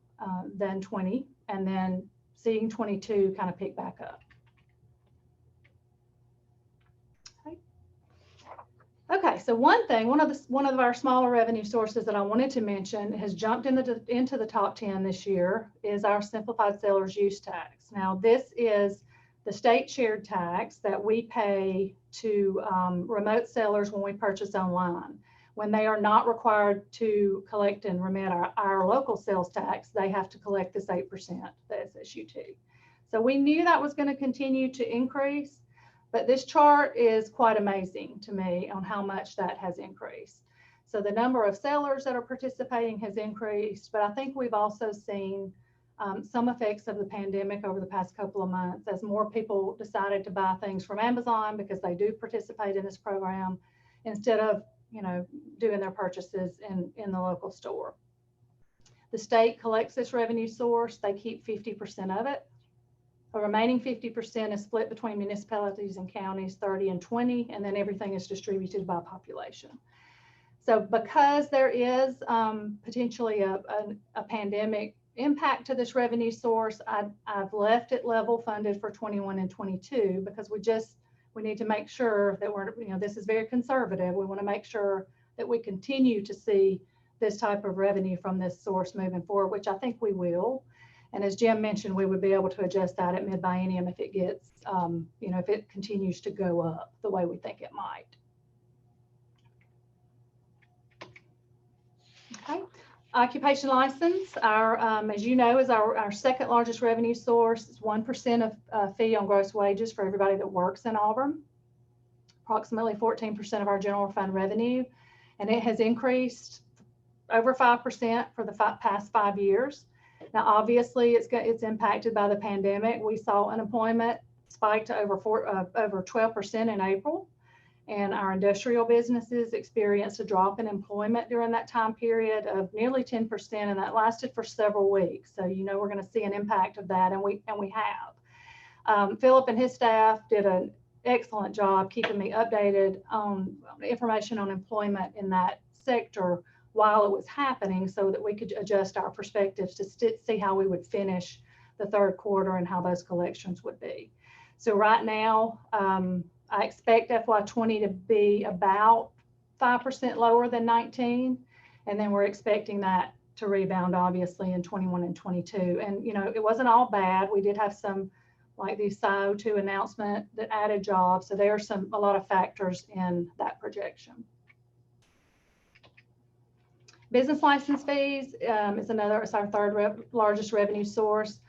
than 20, and then seeing 22 kind of pick back up. Okay, so one thing, one of our smaller revenue sources that I wanted to mention has jumped into the top 10 this year is our simplified seller's use tax. Now, this is the state shared tax that we pay to remote sellers when we purchase online. When they are not required to collect and remit our local sales tax, they have to collect this 8%, the SSUT. So we knew that was going to continue to increase, but this chart is quite amazing to me on how much that has increased. So the number of sellers that are participating has increased, but I think we've also seen some effects of the pandemic over the past couple of months as more people decided to buy things from Amazon because they do participate in this program instead of, doing their purchases in the local store. The state collects this revenue source. They keep 50% of it. The remaining 50% is split between municipalities and counties, 30 and 20, and then everything is distributed by population. So because there is potentially a pandemic impact to this revenue source, I've left it level funded for 21 and 22 because we need to make sure that this is very conservative. We want to make sure that we continue to see this type of revenue from this source moving forward, which I think we will. And as Jim mentioned, we would be able to adjust that at mid-biennium if it gets, if it continues to go up the way we think it might. Okay. Occupation license, as you know, is our second largest revenue source. It's 1% of fee on gross wages for everybody that works in Auburn, approximately 14% of our general fund revenue, and it has increased over 5% for the past 5 years. Now, obviously, it's impacted by the pandemic. We saw unemployment spike to over 12% in April. And our industrial businesses experienced a drop in employment during that time period of nearly 10%, and that lasted for several weeks. So, we're going to see an impact of that, and we have. Philip and his staff did an excellent job keeping me updated on information on employment in that sector while it was happening so that we could adjust our perspectives to see how we would finish the third quarter and how those collections would be. So right now, I expect FY20 to be about 5% lower than 19. And then we're expecting that to rebound, obviously, in 21 and 22. And, it wasn't all bad. We did have some, like the SIO2 announcement that added jobs. So there are a lot of factors in that projection. Business license fees is our third largest revenue source.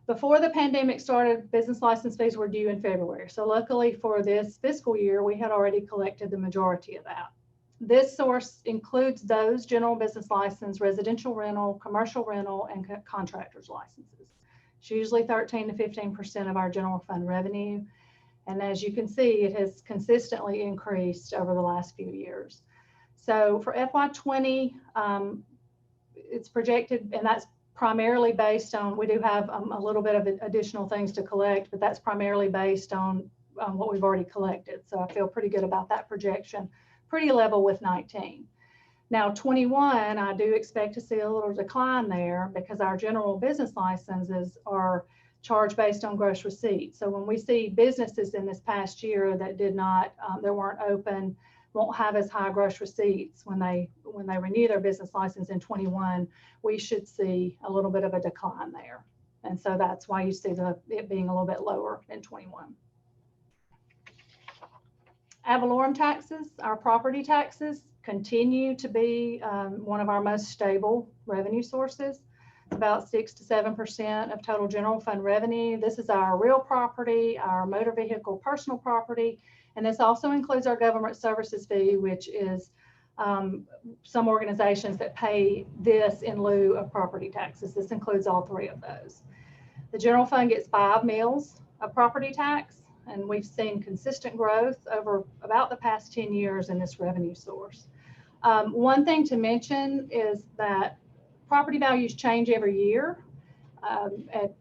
Before the pandemic started, business license fees were due in February. So luckily for this fiscal year, we had already collected the majority of that. This source includes those general business license, residential rental, commercial rental, and contractors licenses. It's usually 13 to 15% of our general fund revenue. And as you can see, it has consistently increased over the last few years. So for FY20, it's projected, and that's primarily based on, we do have a little bit of additional things to collect, but that's primarily based on what we've already collected. So I feel pretty good about that projection, pretty level with 19. Now 21, I do expect to see a little decline there because our general business licenses are charged based on gross receipts. So when we see businesses in this past year that did not, that weren't open, won't have as high gross receipts when they renew their business license in 21. We should see a little bit of a decline there. And so that's why you see it being a little bit lower in 21. Ad valorem taxes, our property taxes, continue to be one of our most stable revenue sources. It's about 6 to 7% of total general fund revenue. This is our real property, our motor vehicle personal property, and this also includes our government services fee, which is some organizations that pay this in lieu of property taxes. This includes all three of those. The general fund gets 5 mills of property tax, and we've seen consistent growth over about the past 10 years in this revenue source. One thing to mention is that property values change every year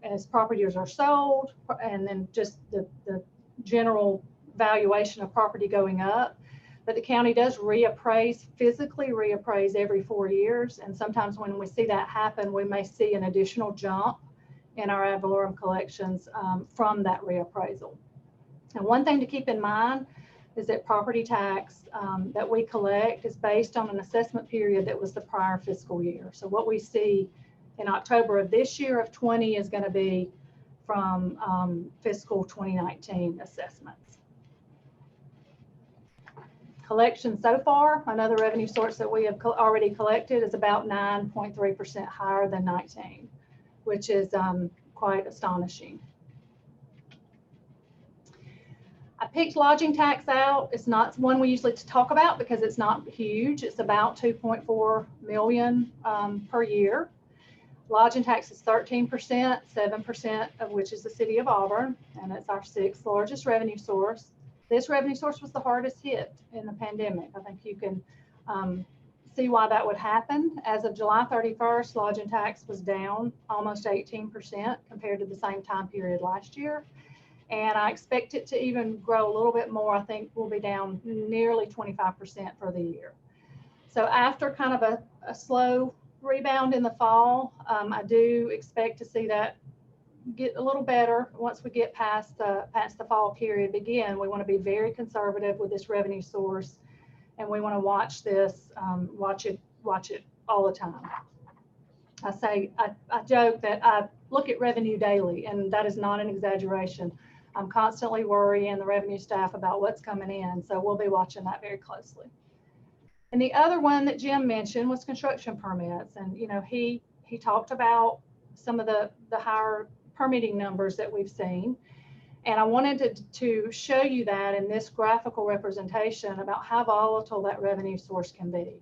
as properties are sold, and then just the general valuation of property going up. But the county does physically reappraise every 4 years. And sometimes when we see that happen, we may see an additional jump in our ad valorem collections from that reappraisal. And one thing to keep in mind is that property tax that we collect is based on an assessment period that was the prior fiscal year. So what we see in October of this year of 20 is going to be from fiscal 2019 assessments. Collection so far, another revenue source that we have already collected, is about 9.3% higher than 19, which is quite astonishing. I picked lodging tax out. It's not one we usually talk about because it's not huge. It's about 2.4 million per year. Lodging tax is 13%, 7% of which is the city of Auburn, and it's our 6th largest revenue source. This revenue source was the hardest hit in the pandemic. I think you can see why that would happen. As of July 31st, lodging tax was down almost 18% compared to the same time period last year. And I expect it to even grow a little bit more. I think we'll be down nearly 25% for the year. So after kind of a slow rebound in the fall, I do expect to see that get a little better once we get past the fall period. Again, we want to be very conservative with this revenue source, and we want to watch this, watch it all the time. I joke that I look at revenue daily, and that is not an exaggeration. I'm constantly worrying the revenue staff about what's coming in, so we'll be watching that very closely. And the other one that Jim mentioned was construction permits, and he talked about some of the higher permitting numbers that we've seen, and I wanted to show you that in this graphical representation about how volatile that revenue source can be.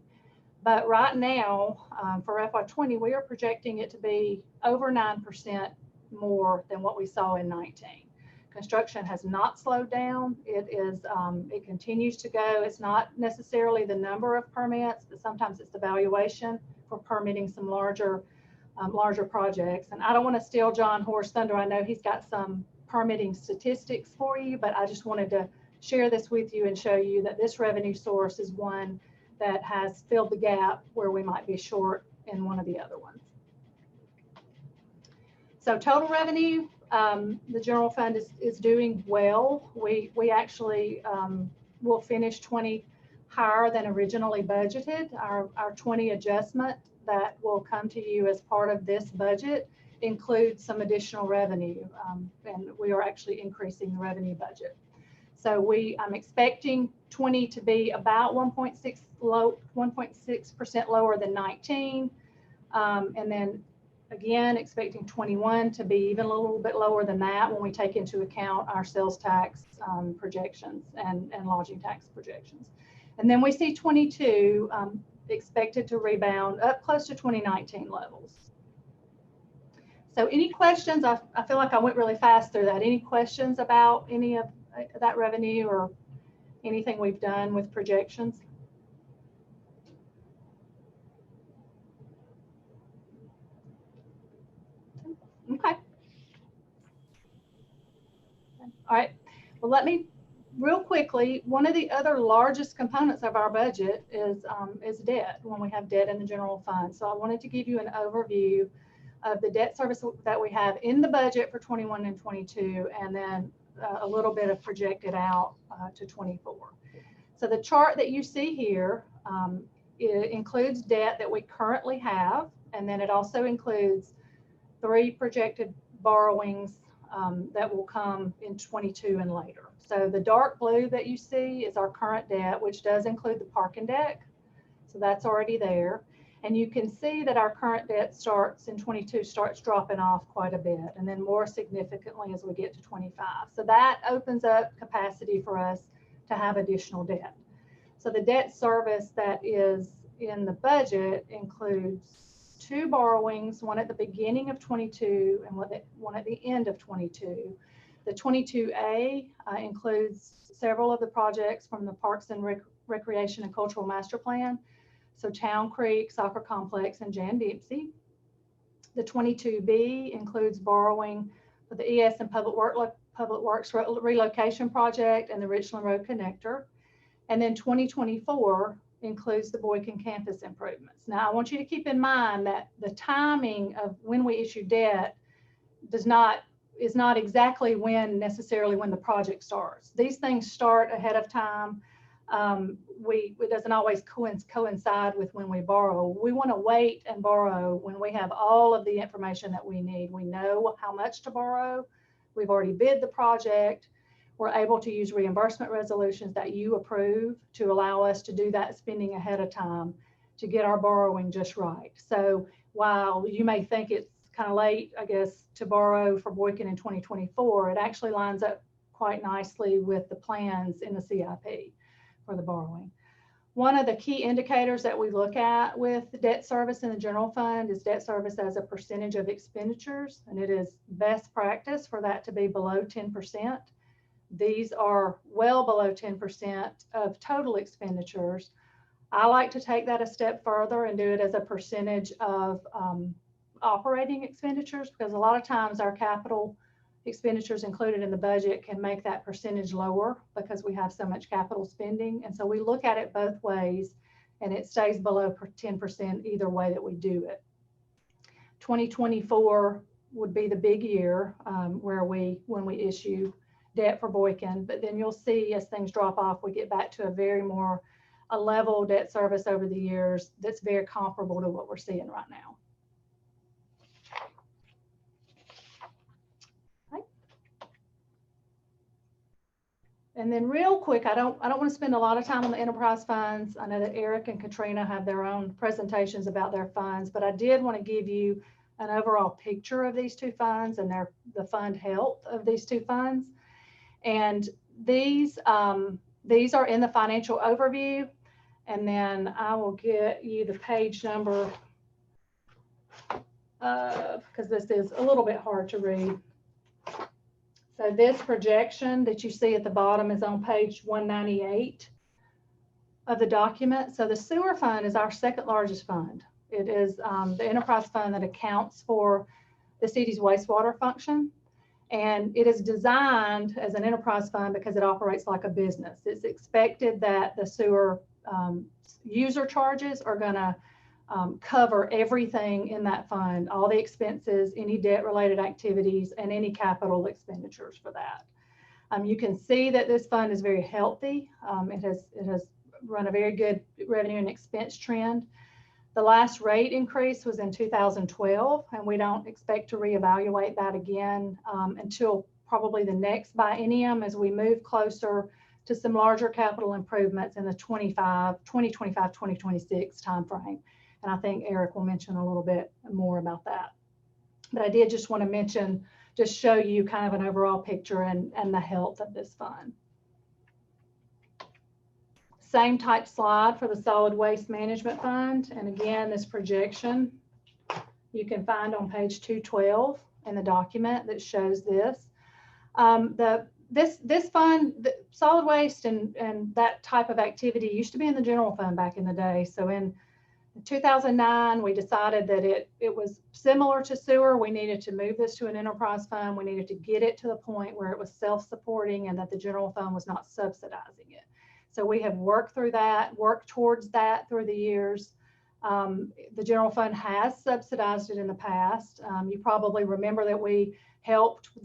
But right now, for FY20, we are projecting it to be over 9% more than what we saw in 19. Construction has not slowed down. It continues to go. It's not necessarily the number of permits, but sometimes it's the valuation for permitting some larger projects. And I don't want to steal John Hoar's thunder. I know he's got some permitting statistics for you, but I just wanted to share this with you and show you that this revenue source is one that has filled the gap where we might be short in one of the other ones. So total revenue, the general fund is doing well. We actually will finish 20 higher than originally budgeted. Our 20 adjustment that will come to you as part of this budget includes some additional revenue, and we are actually increasing the revenue budget. So I'm expecting 20 to be about 1.6% lower than 19, and then again expecting 21 to be even a little bit lower than that when we take into account our sales tax projections and lodging tax projections. And then we see 22 expected to rebound up close to 2019 levels. So any questions? I feel like I went really fast through that. Any questions about any of that revenue or anything we've done with projections? Okay. All right. Well, let me real quickly. One of the other largest components of our budget is debt. When we have debt in the general fund, so I wanted to give you an overview of the debt service that we have in the budget for 21 and 22, and then a little bit of projected out to 24. So the chart that you see here, it includes debt that we currently have, and then it also includes 3 projected borrowings that will come in 22 and later. So the dark blue that you see is our current debt, which does include the parking deck. So that's already there. And you can see that our current debt starts in 22, starts dropping off quite a bit, and then more significantly as we get to 25. So that opens up capacity for us to have additional debt. So the debt service that is in the budget includes 2 borrowings, one at the beginning of 22 and one at the end of 22. The 22A includes several of the projects from the Parks and Recreation and Cultural Master Plan. So Town Creek, Soccer Complex, and Jan Dempsey. The 22B includes borrowing for the ES and Public Works relocation project and the Richland Road Connector. And then 2024 includes the Boykin campus improvements. Now, I want you to keep in mind that the timing of when we issue debt is not exactly necessarily when the project starts. These things start ahead of time. It doesn't always coincide with when we borrow. We want to wait and borrow when we have all of the information that we need. We know how much to borrow. We've already bid the project. We're able to use reimbursement resolutions that you approve to allow us to do that spending ahead of time to get our borrowing just right. So while you may think it's kind of late, I guess, to borrow for Boykin in 2024, it actually lines up quite nicely with the plans in the CIP for the borrowing. One of the key indicators that we look at with the debt service in the general fund is debt service as a percentage of expenditures, and it is best practice for that to be below 10%. These are well below 10% of total expenditures. I like to take that a step further and do it as a percentage of operating expenditures, because a lot of times our capital expenditures included in the budget can make that percentage lower because we have so much capital spending. And so we look at it both ways, and it stays below 10% either way that we do it. 2024 would be the big year when we issue debt for Boykin, but then you'll see as things drop off, we get back to a level debt service over the years that's very comparable to what we're seeing right now. And then real quick, I don't want to spend a lot of time on the enterprise funds. I know that Eric and Katrina have their own presentations about their funds, but I did want to give you an overall picture of these 2 funds and the fund health of these 2 funds. And these are in the financial overview. And then I will get you the page number because this is a little bit hard to read. So this projection that you see at the bottom is on page 198 of the document. So the sewer fund is our 2nd largest fund. It is the enterprise fund that accounts for the city's wastewater function. And it is designed as an enterprise fund because it operates like a business. It's expected that the sewer user charges are going to cover everything in that fund, all the expenses, any debt related activities, and any capital expenditures for that. You can see that this fund is very healthy. It has run a very good revenue and expense trend. The last rate increase was in 2012, and we don't expect to reevaluate that again until probably the next biennium as we move closer to some larger capital improvements in the 2025-2026 timeframe. And I think Eric will mention a little bit more about that. But I did just want to just show you kind of an overall picture and the health of this fund. Same type slide for the Solid Waste Management Fund. And again, this projection you can find on page 212 in the document that shows this. This fund, the solid waste and that type of activity used to be in the general fund back in the day. So in 2009, we decided that it was similar to sewer. We needed to move this to an enterprise fund. We needed to get it to the point where it was self-supporting and that the general fund was not subsidizing it. So we have worked towards that through the years. The general fund has subsidized it in the past. You probably remember that the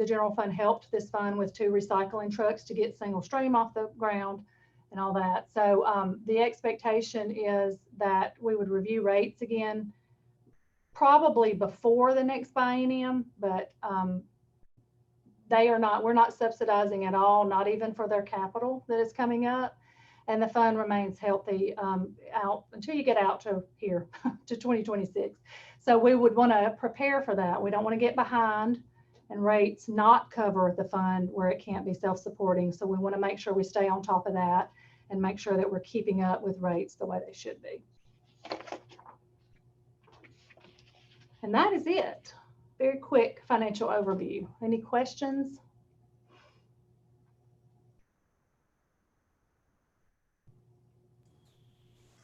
general fund helped this fund with 2 recycling trucks to get single stream off the ground. and all that. So the expectation is that we would review rates again, probably before the next biennium, but we're not subsidizing at all, not even for their capital that is coming up. And the fund remains healthy out until you get out to here to 2026. So we would want to prepare for that. We don't want to get behind and rates not cover the fund where it can't be self-supporting. So we want to make sure we stay on top of that and make sure that we're keeping up with rates the way they should be. And that is it. Very quick financial overview. Any questions?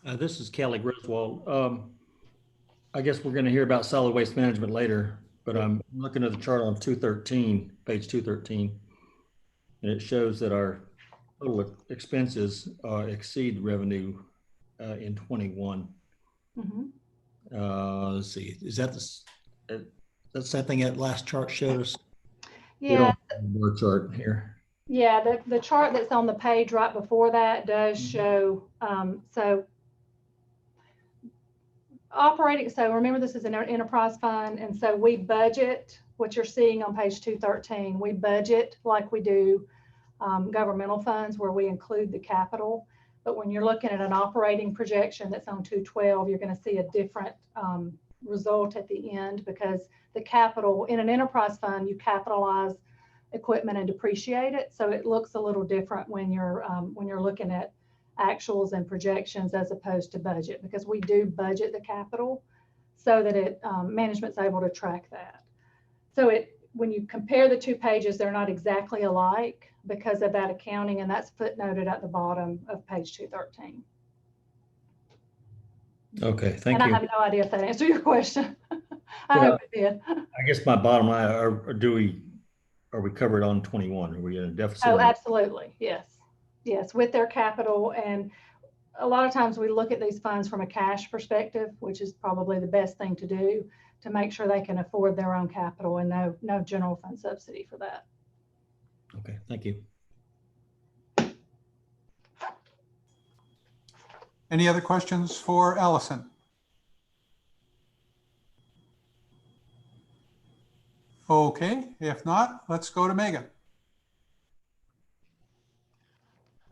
This is Kelly Griswold. I guess we're going to hear about solid waste management later, but I'm looking at the chart on 213, page 213, and it shows that our total expenses exceed revenue in 21. Mm-hmm. Let's see, is that that's that thing that last chart showed us? Yeah. More chart here. Yeah, the chart that's on the page right before that does show, so operating, so remember this is an enterprise fund, and so we budget what you're seeing on page 213. We budget like we do governmental funds where we include the capital. But when you're looking at an operating projection that's on 212, you're going to see a different result at the end, because the capital in an enterprise fund, you capitalize equipment and depreciate it. So it looks a little different when you're looking at actuals and projections as opposed to budget, because we do budget the capital so that it management's able to track that. So when you compare the two pages, they're not exactly alike because of that accounting, and that's footnoted at the bottom of page 213. Okay, thank you. And I have no idea if that answered your question. I hope it did. I guess my bottom line, are we covered on 21? Are we in a deficit? Oh, absolutely. Yes. Yes, with their capital. And a lot of times we look at these funds from a cash perspective, which is probably the best thing to do to make sure they can afford their own capital, and no general fund subsidy for that. Okay, thank you. Any other questions for Allison? Okay, if not, let's go to Megan.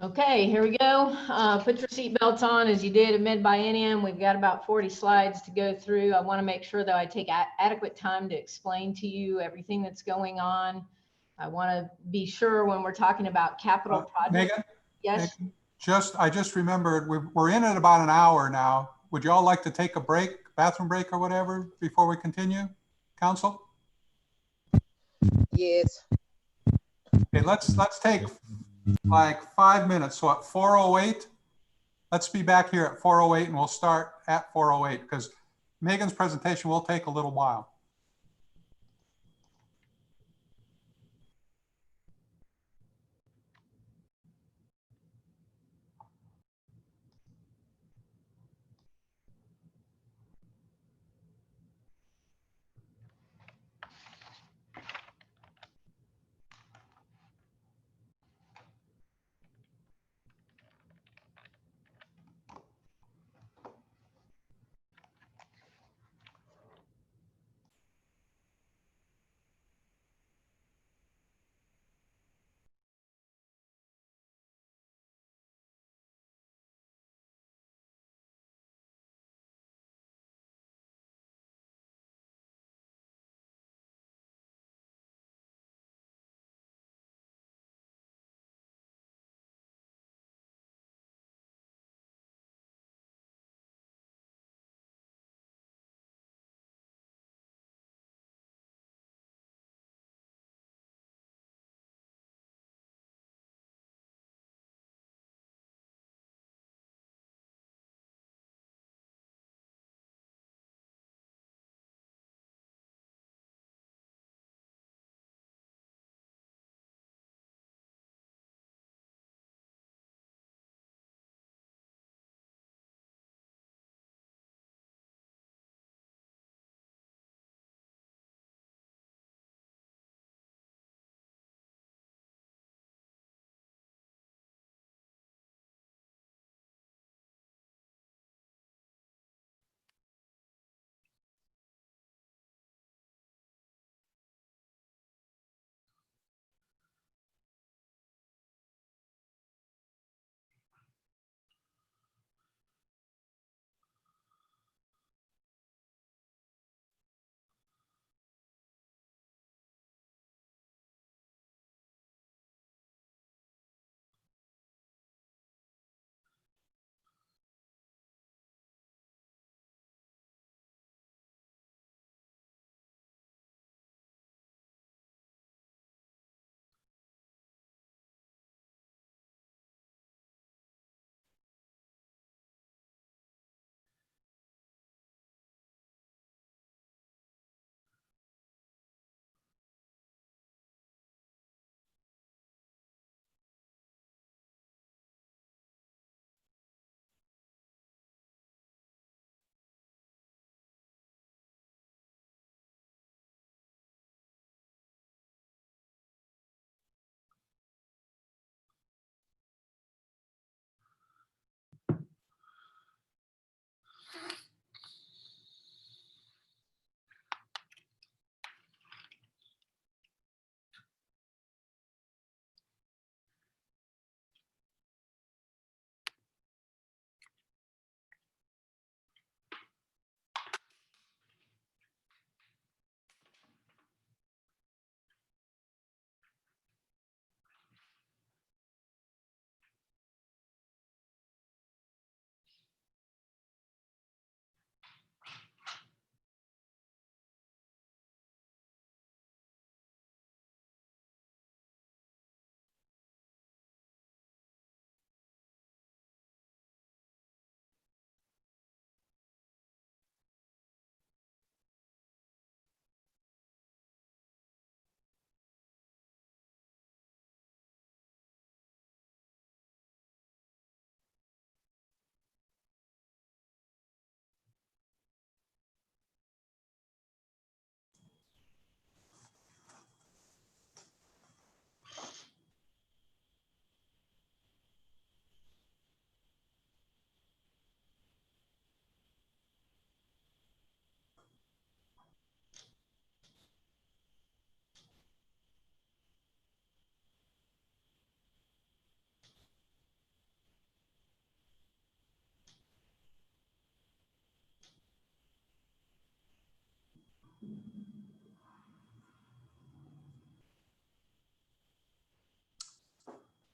Okay, here we go. Put your seatbelts on as you did at mid-biennium. We've got about 40 slides to go through. I want to make sure that I take adequate time to explain to you everything that's going on. I want to be sure when we're talking about capital projects. Megan? Yes. Megan, I just remembered we're in at about an hour now. Would you all like to take a break, bathroom break or whatever before we continue, council? Yes. Okay, let's take like 5 minutes. So at 4:08, let's be back here at 4:08, and we'll start at 4:08 because Megan's presentation will take a little while.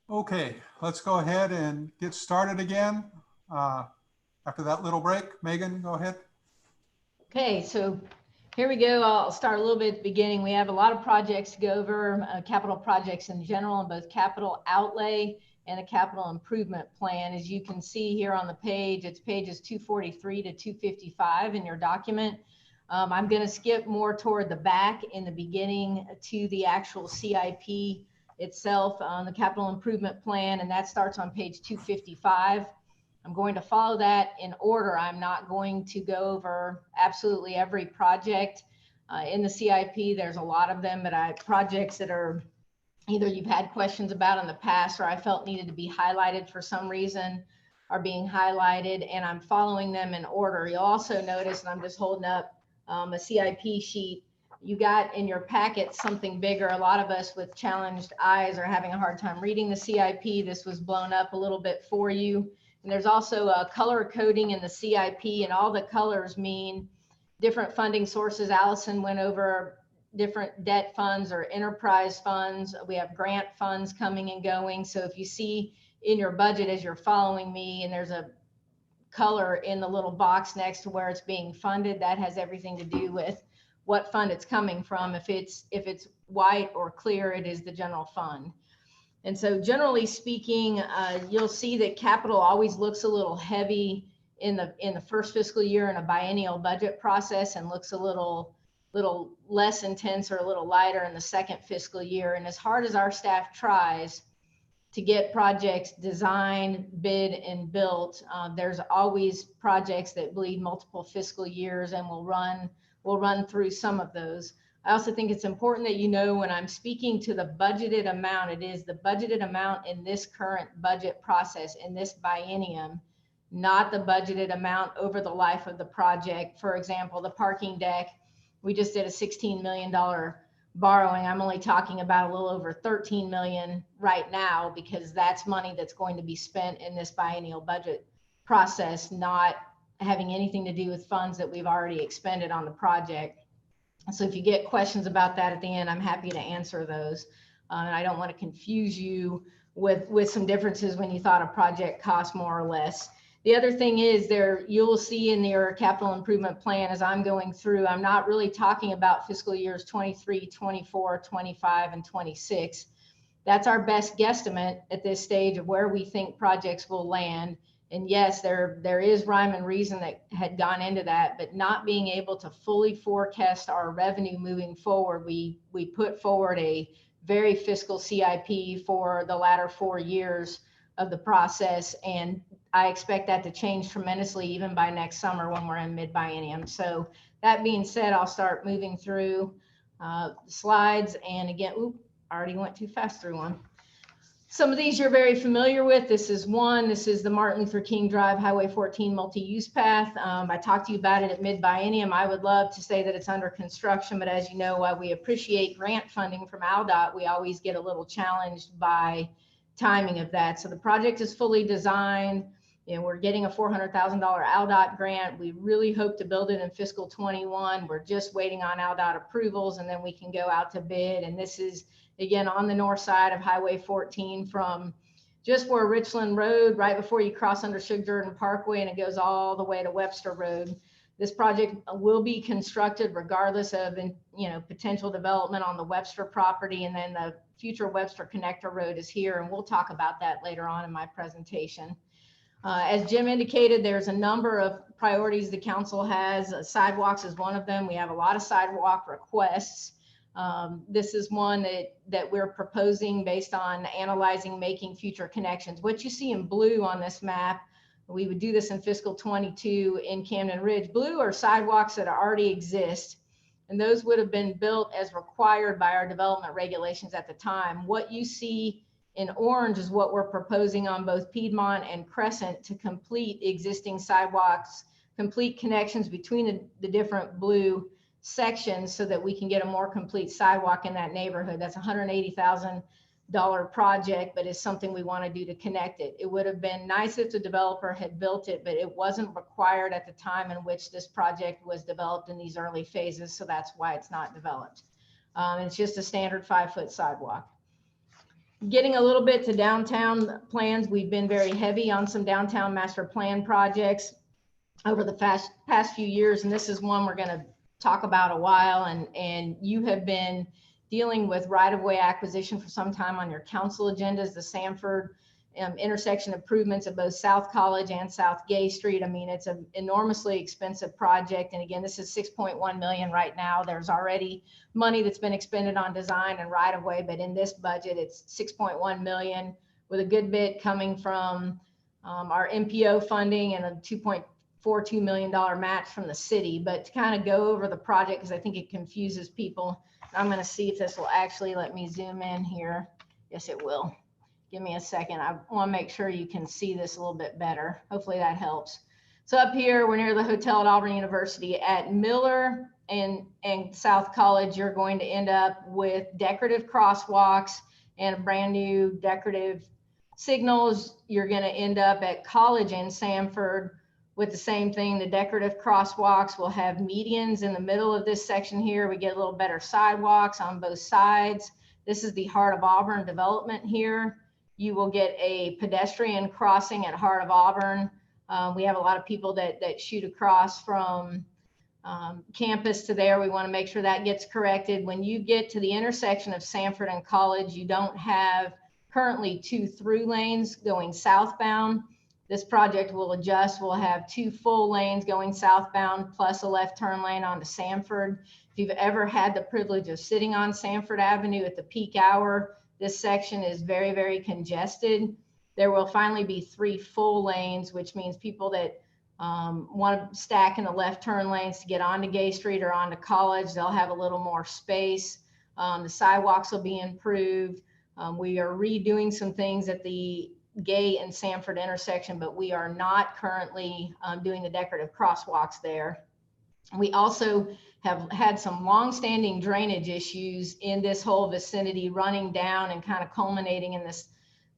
Okay, let's go ahead and get started again. After that little break, Megan, go ahead. Okay, so here we go. I'll start a little bit at the beginning. We have a lot of projects to go over, capital projects in general, and both capital outlay and a capital improvement plan. As you can see here on the page, it's pages 243 to 255 in your document. I'm going to skip more toward the back in the beginning to the actual CIP itself on the capital improvement plan, and that starts on page 255. I'm going to follow that in order. I'm not going to go over absolutely every project in the CIP. There's a lot of them, but projects that are either you've had questions about in the past or I felt needed to be highlighted for some reason are being highlighted, and I'm following them in order. You'll also notice, and I'm just holding up a CIP sheet. You got in your packet something bigger. A lot of us with challenged eyes are having a hard time reading the CIP. This was blown up a little bit for you. And there's also a color coding in the CIP, and all the colors mean different funding sources. Allison went over different debt funds or enterprise funds. We have grant funds coming and going. So if you see in your budget as you're following me, and there's a color in the little box next to where it's being funded, that has everything to do with what fund it's coming from. If it's white or clear, it is the general fund. And so generally speaking, you'll see that capital always looks a little heavy in the first fiscal year in a biennial budget process, and looks a little less intense or a little lighter in the second fiscal year. And as hard as our staff tries to get projects designed, bid, and built, there's always projects that bleed multiple fiscal years, and we'll run through some of those. I also think it's important that you know when I'm speaking to the budgeted amount, it is the budgeted amount in this current budget process, in this biennium, not the budgeted amount over the life of the project. For example, the parking deck, we just did a $16 million borrowing. I'm only talking about a little over 13 million right now, because that's money that's going to be spent in this biennial budget process, not having anything to do with funds that we've already expended on the project. So if you get questions about that at the end, I'm happy to answer those. And I don't want to confuse you with some differences when you thought a project cost more or less. The other thing is you'll see in your capital improvement plan, as I'm going through, I'm not really talking about fiscal years 23, 24, 25, and 26. That's our best guesstimate at this stage of where we think projects will land. And yes, there is rhyme and reason that had gone into that, but not being able to fully forecast our revenue moving forward, we put forward a very fiscal CIP for the latter 4 years of the process. And I expect that to change tremendously even by next summer when we're in mid-biennium. So that being said, I'll start moving through slides. And again, I already went too fast through one. Some of these you're very familiar with. This is the Martin Luther King Drive Highway 14 multi-use path. I talked to you about it at mid-biennium. I would love to say that it's under construction, but as you know, while we appreciate grant funding from ALDOT, we always get a little challenged by timing of that. So the project is fully designed. We're getting a $400,000 ALDOT grant. We really hope to build it in fiscal 21. We're just waiting on ALDOT approvals, and then we can go out to bid. And this is, again, on the north side of Highway 14 from just where Richland Road, right before you cross under Sugar Jordan Parkway, and it goes all the way to Webster Road. This project will be constructed regardless of, potential development on the Webster property, and then the future Webster Connector Road is here, and we'll talk about that later on in my presentation. As Jim indicated, there's a number of priorities the council has. Sidewalks is one of them. We have a lot of sidewalk requests. This is one that we're proposing based on analyzing making future connections. What you see in blue on this map, we would do this in fiscal 22 in Camden Ridge. Blue are sidewalks that already exist, and those would have been built as required by our development regulations at the time. What you see in orange is what we're proposing on both Piedmont and Crescent to complete existing sidewalks, complete connections between the different blue sections so that we can get a more complete sidewalk in that neighborhood. That's a $180,000 project, but it's something we want to do to connect it. It would have been nice if the developer had built it, but it wasn't required at the time in which this project was developed in these early phases. So that's why it's not developed. It's just a standard 5-foot sidewalk. Getting a little bit to downtown plans, we've been very heavy on some downtown master plan projects over the past few years, and this is one we're going to talk about a while. And you have been dealing with right-of-way acquisition for some time on your council agendas, the Sanford intersection improvements of both South College and South Gay Street. I mean, it's an enormously expensive project. And again, this is 6.1 million right now. There's already money that's been expended on design and right of way, but in this budget, it's 6.1 million with a good bit coming from our MPO funding and a $2.42 million match from the city. But to kind of go over the project, because I think it confuses people, I'm going to see if this will actually let me zoom in here. Yes, it will. Give me a second. I want to make sure you can see this a little bit better. Hopefully that helps. So up here, we're near the hotel at Auburn University. At Miller and South College, you're going to end up with decorative crosswalks and brand new decorative signals. You're going to end up at College and Sanford with the same thing. The decorative crosswalks will have medians in the middle of this section here. We get a little better sidewalks on both sides. This is the Heart of Auburn development here. You will get a pedestrian crossing at Heart of Auburn. We have a lot of people that shoot across from campus to there. We want to make sure that gets corrected. When you get to the intersection of Sanford and College, you don't have currently 2 through lanes going southbound. This project will adjust. We'll have 2 full lanes going southbound plus a left turn lane onto Sanford. If you've ever had the privilege of sitting on Sanford Avenue at the peak hour, this section is very, very congested. There will finally be 3 full lanes, which means people that want to stack in the left turn lanes to get onto Gay Street or onto College, they'll have a little more space. The sidewalks will be improved. We are redoing some things at the Gay and Sanford intersection, but we are not currently doing the decorative crosswalks there. We also have had some long-standing drainage issues in this whole vicinity, running down and kind of culminating in this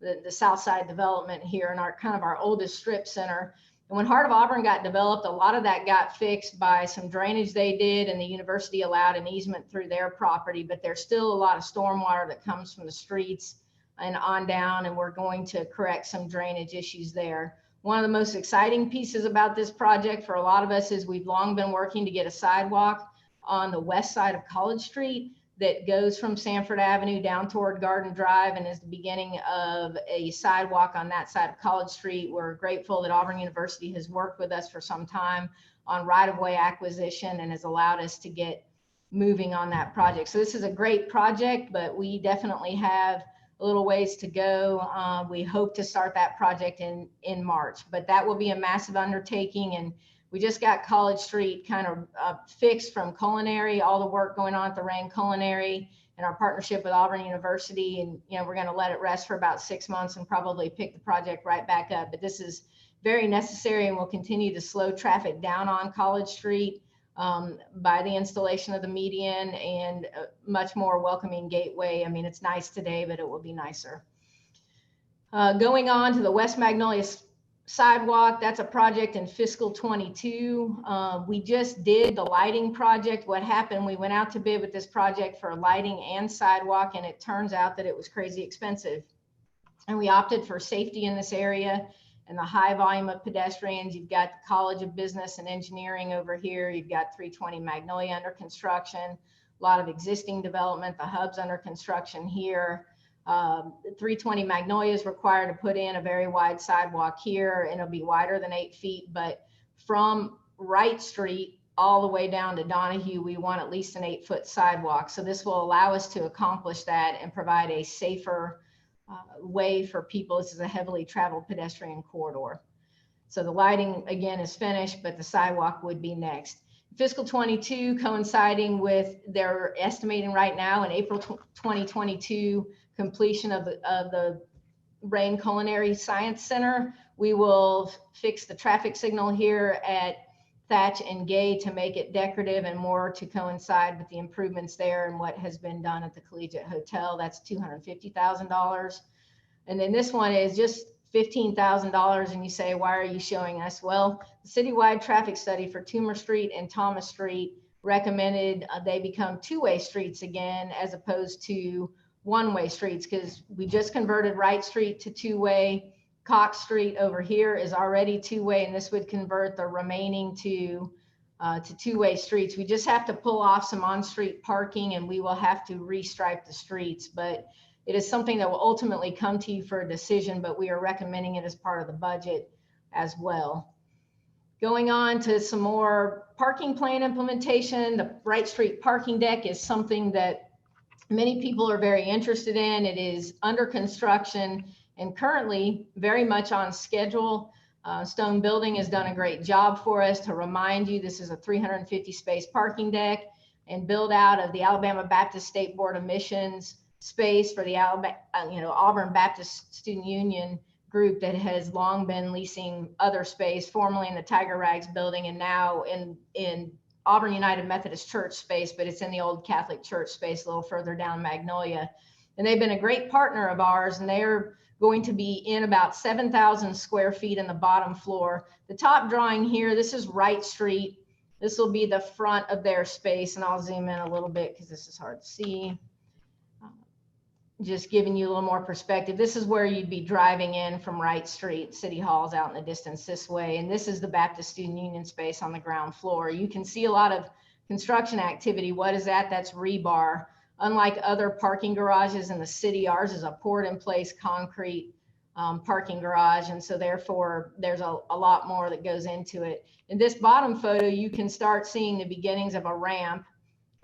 the south side development here in our oldest strip center. And when Heart of Auburn got developed, a lot of that got fixed by some drainage they did, and the university allowed an easement through their property, but there's still a lot of stormwater that comes from the streets and on down, and we're going to correct some drainage issues there. One of the most exciting pieces about this project for a lot of us is we've long been working to get a sidewalk on the west side of College Street that goes from Sanford Avenue down toward Garden Drive and is the beginning of a sidewalk on that side of College Street. We're grateful that Auburn University has worked with us for some time on right-of-way acquisition and has allowed us to get moving on that project. So this is a great project, but we definitely have a little ways to go. We hope to start that project in March, but that will be a massive undertaking. And we just got College Street kind of fixed from culinary, all the work going on at the Rain Culinary and our partnership with Auburn University. And, we're going to let it rest for about 6 months and probably pick the project right back up. But this is very necessary and will continue to slow traffic down on College Street by the installation of the median and a much more welcoming gateway. I mean, it's nice today, but it will be nicer. Going on to the West Magnolia sidewalk, that's a project in fiscal 22. We just did the lighting project. What happened, we went out to bid with this project for lighting and sidewalk, and it turns out that it was crazy expensive. And we opted for safety in this area and the high volume of pedestrians. You've got the College of Business and Engineering over here. You've got 320 Magnolia under construction, a lot of existing development, the hub's under construction here. 320 Magnolia is required to put in a very wide sidewalk here, and it'll be wider than 8 feet, but from Wright Street all the way down to Donahue, we want at least an 8-foot sidewalk. So this will allow us to accomplish that and provide a safer way for people. This is a heavily traveled pedestrian corridor. So the lighting again is finished, but the sidewalk would be next. Fiscal 22 coinciding with their estimating right now in April 2022 completion of the Rain Culinary Science Center. We will fix the traffic signal here at Thatch and Gay to make it decorative and more to coincide with the improvements there and what has been done at the Collegiate Hotel. That's $250,000. And then this one is just $15,000. And you say, why are you showing us? Well, the citywide traffic study for Toomer Street and Thomas Street recommended they become 2-way streets again, as opposed to one-way streets, because we just converted Wright Street to two-way. Cox Street over here is already two-way, and this would convert the remaining to two-way streets. We just have to pull off some on-street parking, and we will have to restripe the streets, but it is something that will ultimately come to you for a decision, but we are recommending it as part of the budget as well. Going on to some more parking plan implementation, the Wright Street parking deck is something that many people are very interested in. It is under construction and currently very much on schedule. Stone Building has done a great job for us. To remind you, this is a 350 space parking deck and build out of the Alabama Baptist State Board of Missions space for the Auburn Baptist Student Union group that has long been leasing other space, formerly in the Tiger Rags building and now in Auburn United Methodist Church space, but it's in the old Catholic Church space a little further down Magnolia. And they've been a great partner of ours, and they're going to be in about 7,000 square feet in the bottom floor. The top drawing here, this is Wright Street. This will be the front of their space, and I'll zoom in a little bit because this is hard to see. Just giving you a little more perspective. This is where you'd be driving in from Wright Street. City Hall's out in the distance this way. And this is the Baptist Student Union space on the ground floor. You can see a lot of construction activity. What is that? That's rebar. Unlike other parking garages in the city, ours is a poured in place concrete parking garage. And so therefore there's a lot more that goes into it. In this bottom photo, you can start seeing the beginnings of a ramp.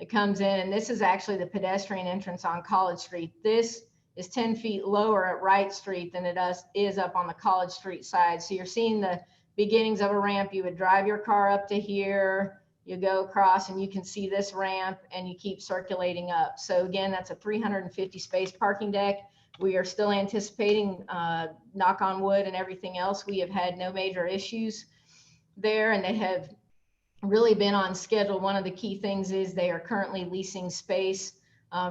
It comes in, and this is actually the pedestrian entrance on College Street. This is 10 feet lower at Wright Street than it is up on the College Street side. So you're seeing the beginnings of a ramp. You would drive your car up to here, you go across, and you can see this ramp, and you keep circulating up. So again, that's a 350 space parking deck. We are still anticipating, knock on wood and everything else, we have had no major issues there, and they have really been on schedule. One of the key things is they are currently leasing space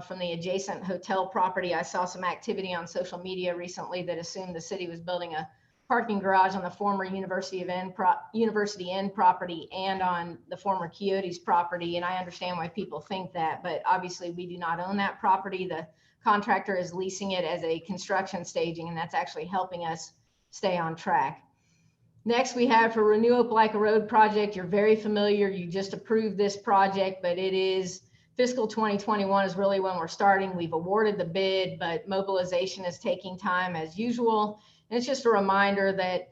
from the adjacent hotel property. I saw some activity on social media recently that assumed the city was building a parking garage on the former University Inn property and on the former Coyotes property. And I understand why people think that, but obviously we do not own that property. The contractor is leasing it as a construction staging, and that's actually helping us stay on track. Next, we have for Renew Opelika Road project. You're very familiar. You just approved this project, but it is fiscal 2021 is really when we're starting. We've awarded the bid, but mobilization is taking time as usual. And it's just a reminder that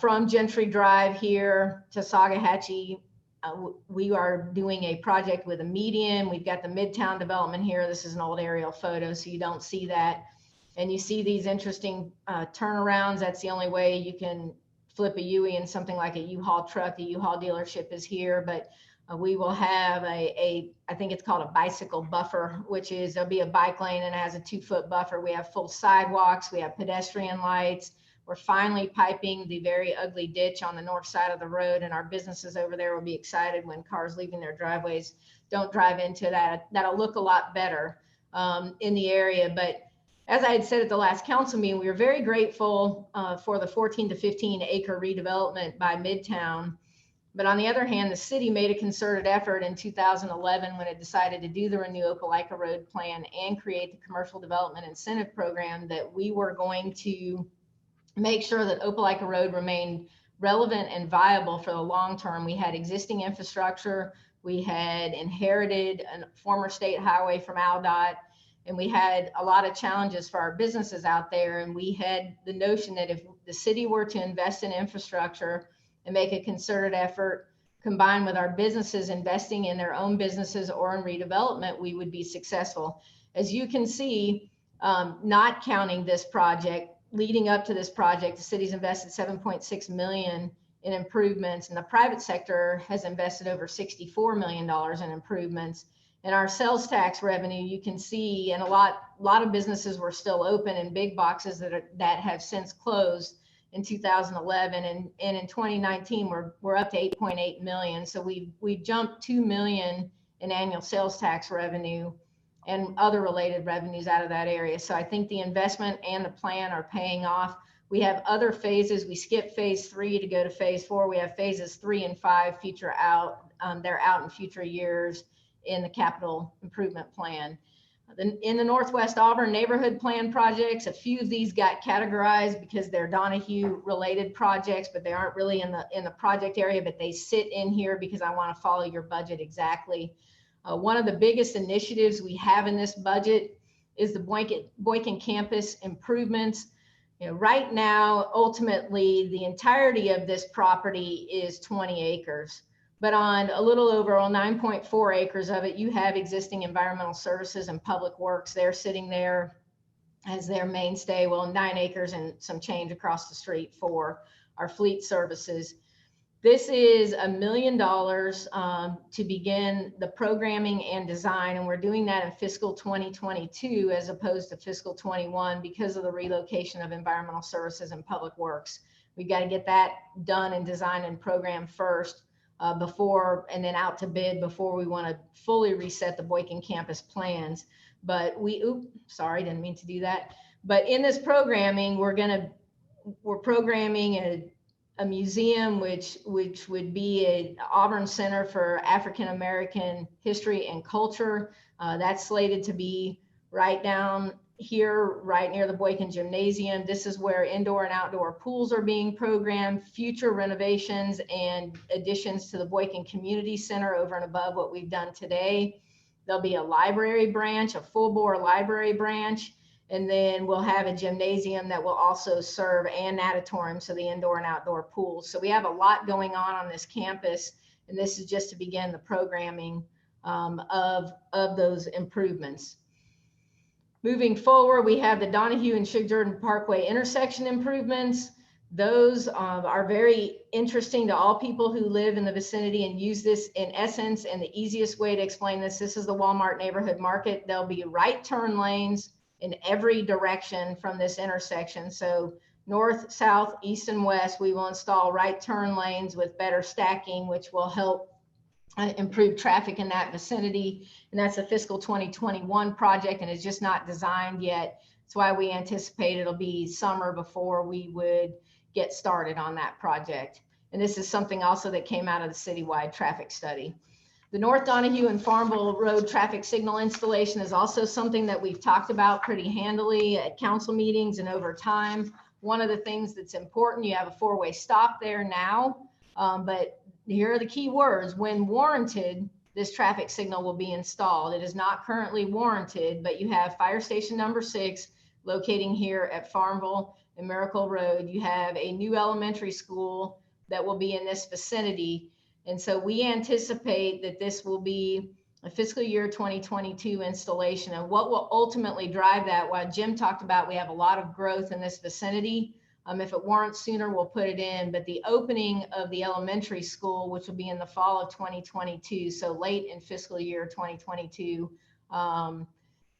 from Gentry Drive here to Sagahatchee, we are doing a project with a median. We've got the Midtown development here. This is an old aerial photo, so you don't see that. And you see these interesting turnarounds. That's the only way you can flip a Yui in something like a U-Haul truck. The U-Haul dealership is here, but we will have I think it's called a bicycle buffer, which is there'll be a bike lane and it has a 2-foot buffer. We have full sidewalks, we have pedestrian lights. We're finally piping the very ugly ditch on the north side of the road, and our businesses over there will be excited when cars leaving their driveways don't drive into that. That'll look a lot better in the area. But as I had said at the last council meeting, we were very grateful for the 14 to 15 acre redevelopment by Midtown. But on the other hand, the city made a concerted effort in 2011 when it decided to do the Renew Opelika Road plan and create the commercial development incentive program that we were going to make sure that Opelika Road remained relevant and viable for the long term. We had existing infrastructure. We had inherited a former state highway from AlDOT. And we had a lot of challenges for our businesses out there. And we had the notion that if the city were to invest in infrastructure and make a concerted effort, combined with our businesses investing in their own businesses or in redevelopment, we would be successful. As you can see, not counting this project, leading up to this project, the city's invested $7.6 million in improvements, and the private sector has invested over $64 million in improvements. And our sales tax revenue, you can see, and a lot of businesses were still open, and big boxes that have since closed in 2011, and in 2019 we're up to 8.8 million. So we've jumped 2 million in annual sales tax revenue and other related revenues out of that area. So I think the investment and the plan are paying off. We have other phases. We skipped phase 3 to go to phase 4. We have phases 3 and 5 future out. They're out in future years in the capital improvement plan. In the Northwest Auburn neighborhood plan projects, a few of these got categorized because they're Donahue related projects, but they aren't really in the project area, but they sit in here because I want to follow your budget exactly. One of the biggest initiatives we have in this budget is the Boykin campus improvements. You know, right now, ultimately, the entirety of this property is 20 acres. But on a little over 9.4 acres of it, you have existing environmental services and public works. They're sitting there as their mainstay. Well, 9 acres and some change across the street for our fleet services. This is $1 million to begin the programming and design, and we're doing that in fiscal 2022 as opposed to fiscal 21 because of the relocation of environmental services and public works. We've got to get that done and designed and programmed first. Before and then out to bid before we want to fully reset the Boykin campus plans. But sorry, didn't mean to do that. But in this programming, we're programming a museum, which would be an Auburn Center for African American History and Culture. That's slated to be right down here, right near the Boykin Gymnasium. This is where indoor and outdoor pools are being programmed, future renovations and additions to the Boykin Community Center over and above what we've done today. There'll be a library branch, a full bore library branch, and then we'll have a gymnasium that will also serve an natatorium, so the indoor and outdoor pools. So we have a lot going on this campus, and this is just to begin the programming of those improvements. Moving forward, we have the Donahue and Shug Jordan Parkway intersection improvements. Those are very interesting to all people who live in the vicinity and use this in essence. And the easiest way to explain this is the Walmart neighborhood market. There'll be right turn lanes in every direction from this intersection. So north, south, east, and west, we will install right turn lanes with better stacking, which will help improve traffic in that vicinity. And that's a fiscal 2021 project, and it's just not designed yet. That's why we anticipate it'll be summer before we would get started on that project. And this is something also that came out of the citywide traffic study. The North Donahue and Farmville Road traffic signal installation is also something that we've talked about pretty handily at council meetings and over time. One of the things that's important, you have a four-way stop there now, but here are the key words. When warranted, this traffic signal will be installed. It is not currently warranted, but you have fire station number 6 locating here at Farmville and Miracle Road. You have a new elementary school that will be in this vicinity. And so we anticipate that this will be a fiscal year 2022 installation. And what will ultimately drive that, while Jim talked about, we have a lot of growth in this vicinity. If it warrants sooner, we'll put it in, but the opening of the elementary school, which will be in the fall of 2022, so late in fiscal year 2022,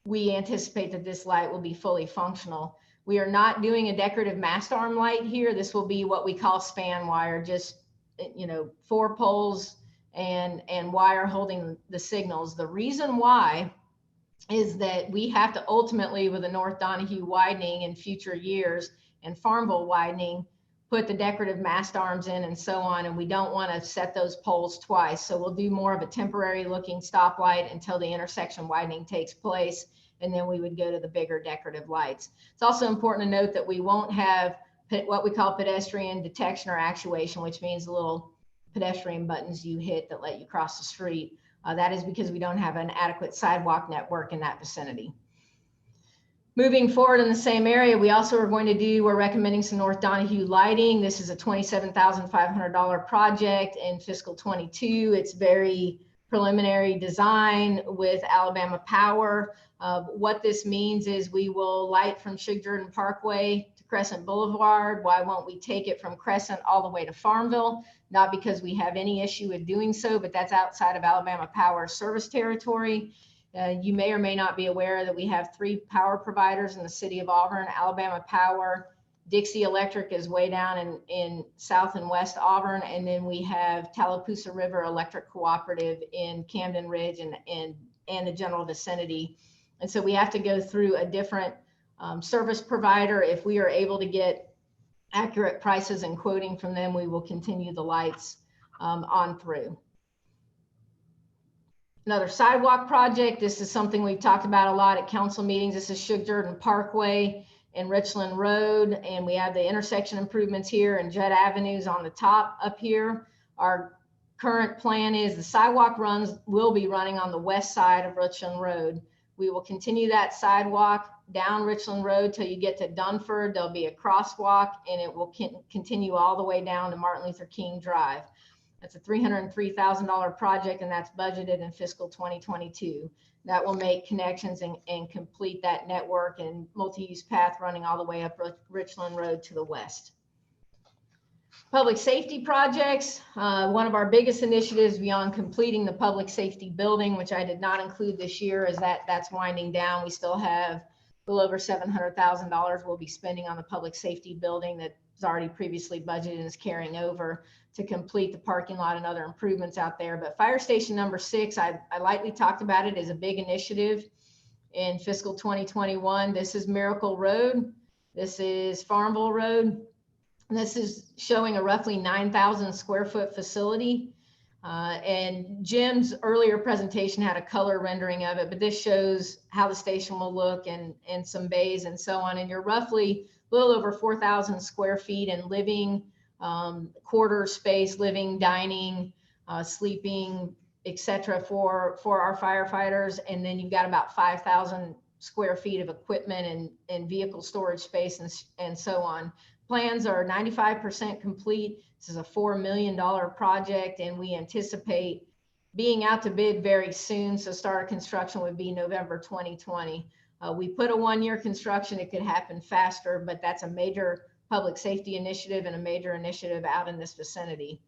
we anticipate that this light will be fully functional. We are not doing a decorative mast arm light here. This will be what we call span wire, just 4 poles and wire holding the signals. The reason why is that we have to ultimately, with the North Donahue widening in future years and Farmville widening, put the decorative mast arms in and so on, and we don't want to set those poles twice. So we'll do more of a temporary looking stoplight until the intersection widening takes place, and then we would go to the bigger decorative lights. It's also important to note that we won't have what we call pedestrian detection or actuation, which means the little pedestrian buttons you hit that let you cross the street. That is because we don't have an adequate sidewalk network in that vicinity. Moving forward in the same area, we also are going to do, we're recommending some North Donahue lighting. This is a $27,500 project in fiscal 22. It's very preliminary design with Alabama Power. What this means is we will light from Shug Jordan Parkway to Crescent Boulevard. Why won't we take it from Crescent all the way to Farmville? Not because we have any issue with doing so, but that's outside of Alabama Power service territory. You may or may not be aware that we have 3 power providers in the city of Auburn: Alabama Power, Dixie Electric is way down in South and West Auburn, and then we have Tallapoosa River Electric Cooperative in Camden Ridge and the general vicinity. And so we have to go through a different service provider. If we are able to get accurate prices and quoting from them, we will continue the lights on through. Another sidewalk project. This is something we've talked about a lot at council meetings. This is Shug Jordan Parkway and Richland Road. And we have the intersection improvements here and Judd Avenues on the top up here. Our current plan is the sidewalk will be running on the west side of Richland Road. We will continue that sidewalk down Richland Road till you get to Dunford. There'll be a crosswalk and it will continue all the way down to Martin Luther King Drive. That's a $303,000 project, and that's budgeted in fiscal 2022. That will make connections and complete that network and multi-use path running all the way up Richland Road to the west. Public safety projects. One of our biggest initiatives beyond completing the public safety building, which I did not include this year, is that's winding down. We still have a little over $700,000 we'll be spending on the public safety building that's already previously budgeted and is carrying over to complete the parking lot and other improvements out there. But fire station number 6, I lightly talked about it as a big initiative in fiscal 2021. This is Miracle Road. This is Farmville Road. And this is showing a roughly 9,000 square foot facility. And Jim's earlier presentation had a color rendering of it, but this shows how the station will look and some bays and so on. And you're roughly a little over 4,000 square feet in living, quarter space, living, dining, sleeping, etc. for our firefighters. And then you've got about 5,000 square feet of equipment and vehicle storage space and so on. Plans are 95% complete. This is a $4 million project, and we anticipate being out to bid very soon. So start of construction would be November 2020. We put a 1-year construction. It could happen faster, but that's a major public safety initiative and a major initiative out in this vicinity.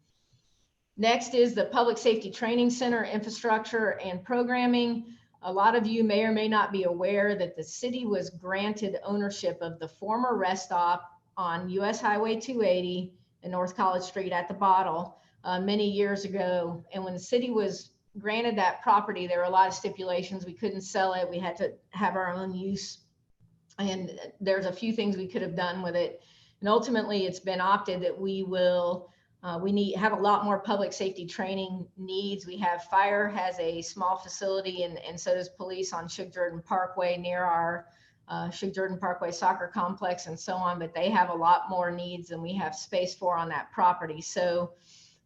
Next is the Public Safety Training Center infrastructure and programming. A lot of you may or may not be aware that the city was granted ownership of the former rest stop on US Highway 280 and North College Street at the Bottle many years ago. And when the city was granted that property, there were a lot of stipulations. We couldn't sell it. We had to have our own use. And there's a few things we could have done with it. And ultimately, it's been opted that we will, have a lot more public safety training needs. We have fire has a small facility, and so does police on Shug Jordan Parkway near our Shug Jordan Parkway soccer complex and so on, but they have a lot more needs than we have space for on that property. So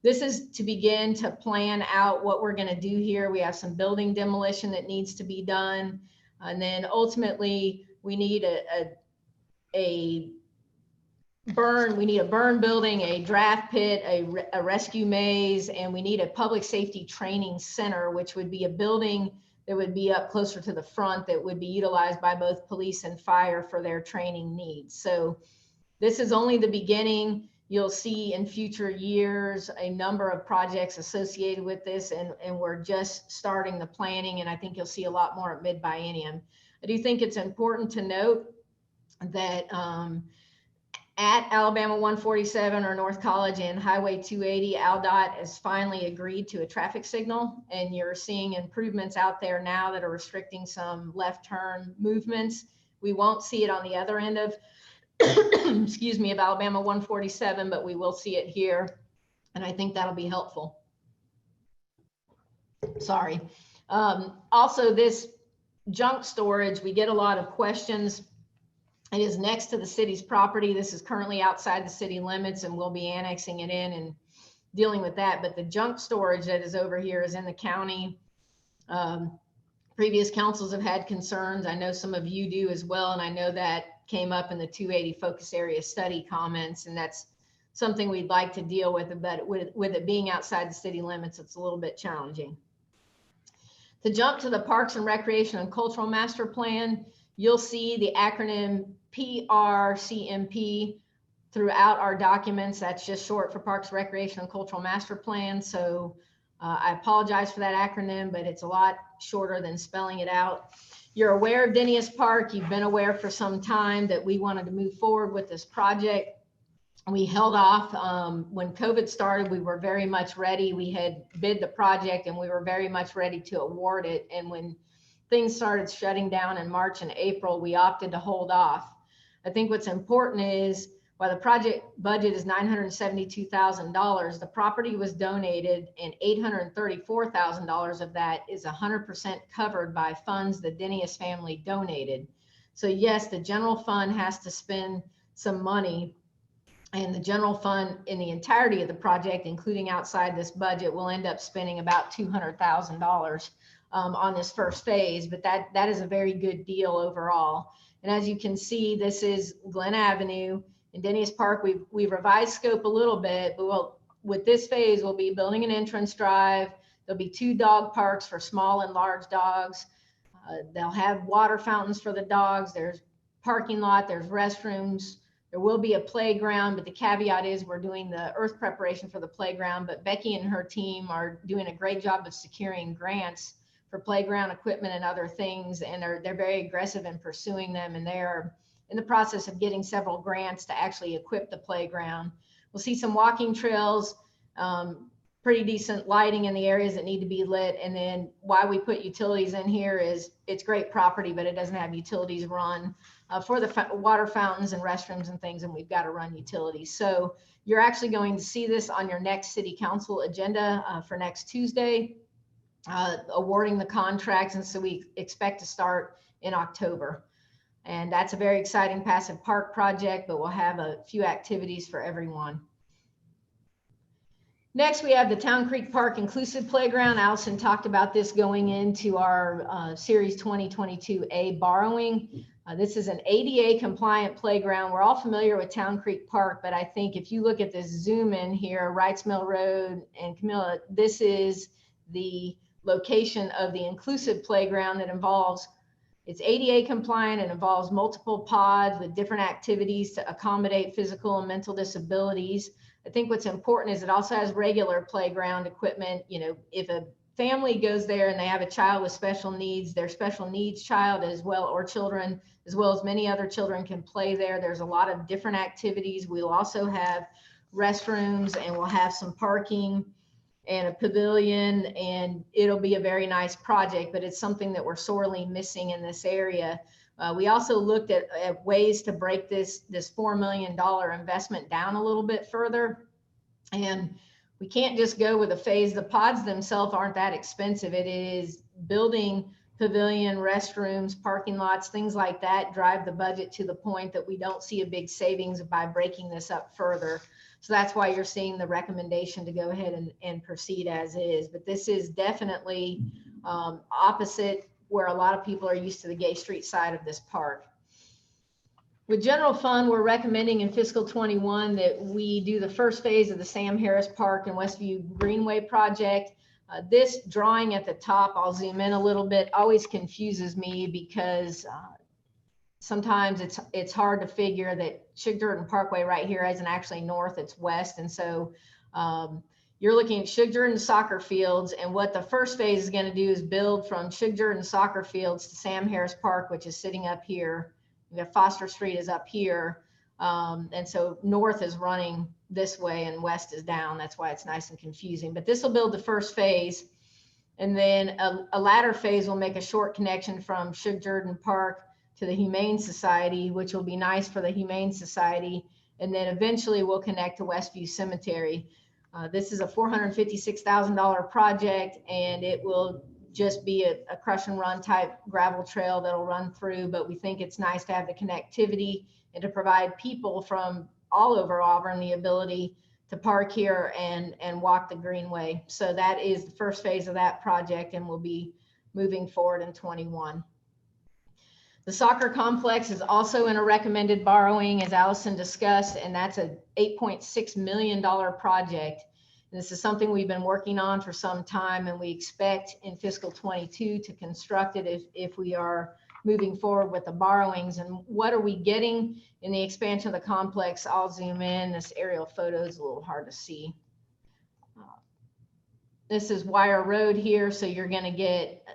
this is to begin to plan out what we're going to do here. We have some building demolition that needs to be done. And then ultimately we need a burn building, a draft pit, a rescue maze, and we need a public safety training center, which would be a building that would be up closer to the front that would be utilized by both police and fire for their training needs. So this is only the beginning. You'll see in future years a number of projects associated with this, and we're just starting the planning, and I think you'll see a lot more at mid-biennium. I do think it's important to note that at Alabama 147 or North College and Highway 280, ALDOT has finally agreed to a traffic signal, and you're seeing improvements out there now that are restricting some left turn movements. We won't see it on the other end of, excuse me, of Alabama 147, but we will see it here, and I think that'll be helpful. Sorry. Also, this junk storage, we get a lot of questions. It is next to the city's property. This is currently outside the city limits, and we'll be annexing it in and dealing with that. But the junk storage that is over here is in the county. Previous councils have had concerns. I know some of you do as well. And I know that came up in the 280 focus area study comments, and that's something we'd like to deal with, but with it being outside the city limits, it's a little bit challenging. To jump to the Parks and Recreation and Cultural Master Plan, you'll see the acronym PRCMP throughout our documents. That's just short for Parks, Recreation, and Cultural Master Plan. So I apologize for that acronym, but it's a lot shorter than spelling it out. You're aware of Dennius Park. You've been aware for some time that we wanted to move forward with this project. We held off when COVID started. We were very much ready. We had bid the project and we were very much ready to award it. And when things started shutting down in March and April, we opted to hold off. I think what's important is While the project budget is $972,000, the property was donated and $834,000 of that is 100% covered by funds the Dennius family donated. So yes, the general fund has to spend some money, and the general fund in the entirety of the project, including outside this budget, will end up spending about $200,000 on this first phase, but that is a very good deal overall. And as you can see, this is Glen Avenue. In Dennius Park, we've revised scope a little bit, but with this phase, we'll be building an entrance drive. There'll be 2 dog parks for small and large dogs. They'll have water fountains for the dogs. There's parking lot, there's restrooms. There will be a playground, but the caveat is we're doing the earth preparation for the playground, but Becky and her team are doing a great job of securing grants for playground equipment and other things, and they're very aggressive in pursuing them, and they're in the process of getting several grants to actually equip the playground. We'll see some walking trails, pretty decent lighting in the areas that need to be lit. And then why we put utilities in here is it's great property, but it doesn't have utilities run for the water fountains and restrooms and things, and we've got to run utilities. So you're actually going to see this on your next city council agenda for next Tuesday, awarding the contracts. And so we expect to start in October. And that's a very exciting passive park project, but we'll have a few activities for everyone. Next, we have the Town Creek Park Inclusive Playground. Allison talked about this going into our Series 2022A borrowing. This is an ADA compliant playground. We're all familiar with Town Creek Park, but I think if you look at this zoom in here, Wrights Mill Road and Camilla, this is the location of the inclusive playground that involves, it's ADA compliant and involves multiple pods with different activities to accommodate physical and mental disabilities. I think what's important is it also has regular playground equipment. You know, if a family goes there and they have a child with special needs, their special needs child as well, or children, as well as many other children can play there. There's a lot of different activities. We'll also have restrooms, and we'll have some parking and a pavilion, and it'll be a very nice project, but it's something that we're sorely missing in this area. We also looked at ways to break this $4 million investment down a little bit further. And we can't just go with a phase. The pods themselves aren't that expensive. It is building pavilion, restrooms, parking lots, things like that drive the budget to the point that we don't see a big savings by breaking this up further. So that's why you're seeing the recommendation to go ahead and proceed as is. But this is definitely opposite where a lot of people are used to the Gay Street side of this park. With general fund, we're recommending in fiscal 21 that we do the first phase of the Sam Harris Park and Westview Greenway project. This drawing at the top, I'll zoom in a little bit, always confuses me because sometimes it's hard to figure that Shug-Jordan Parkway right here isn't actually north, it's west. And so you're looking at Shug-Jordan soccer fields, and what the first phase is going to do is build from Shug-Jordan soccer fields to Sam Harris Park, which is sitting up here. We have Foster Street is up here. And so north is running this way and west is down. That's why it's nice and confusing. But this will build the first phase. And then a latter phase will make a short connection from Shug-Jordan Park to the Humane Society, which will be nice for the Humane Society. And then eventually we'll connect to Westview Cemetery. This is a $456,000 project, and it will just be a crush and run type gravel trail that'll run through, but we think it's nice to have the connectivity and to provide people from all over Auburn the ability to park here and walk the Greenway. So that is the first phase of that project, and we'll be moving forward in 21. The soccer complex is also in a recommended borrowing, as Allison discussed, and that's a $8.6 million project. And this is something we've been working on for some time, and we expect in fiscal 22 to construct it if we are moving forward with the borrowings. And what are we getting in the expansion of the complex? I'll zoom in. This aerial photo is a little hard to see. This is Wire Road here, so you're going to get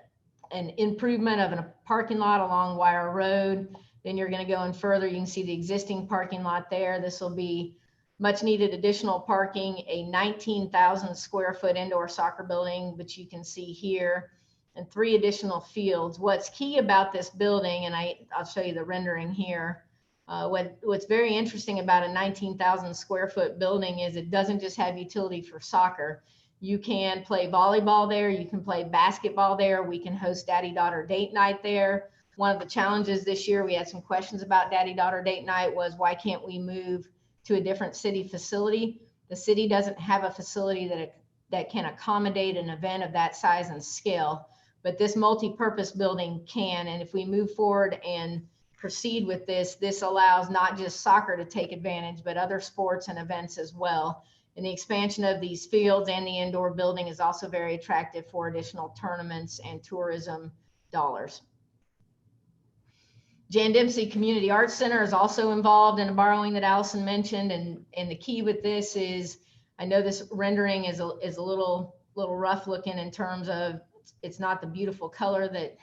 an improvement of a parking lot along Wire Road. Then you're going to go in further. You can see the existing parking lot there. This will be much needed additional parking, a 19,000 square foot indoor soccer building, which you can see here, and 3 additional fields. What's key about this building, and I'll show you the rendering here. What's very interesting about a 19,000 square foot building is it doesn't just have utility for soccer. You can play volleyball there. You can play basketball there. We can host daddy-daughter date night there. One of the challenges this year, we had some questions about daddy-daughter date night, was why can't we move to a different city facility? The city doesn't have a facility that can accommodate an event of that size and scale, but this multi-purpose building can. And if we move forward and proceed with this, this allows not just soccer to take advantage, but other sports and events as well. And the expansion of these fields and the indoor building is also very attractive for additional tournaments and tourism dollars. Jan Dempsey Community Arts Center is also involved in the borrowing that Allison mentioned. And the key with this is, I know this rendering is a little rough looking in terms of it's not the beautiful color that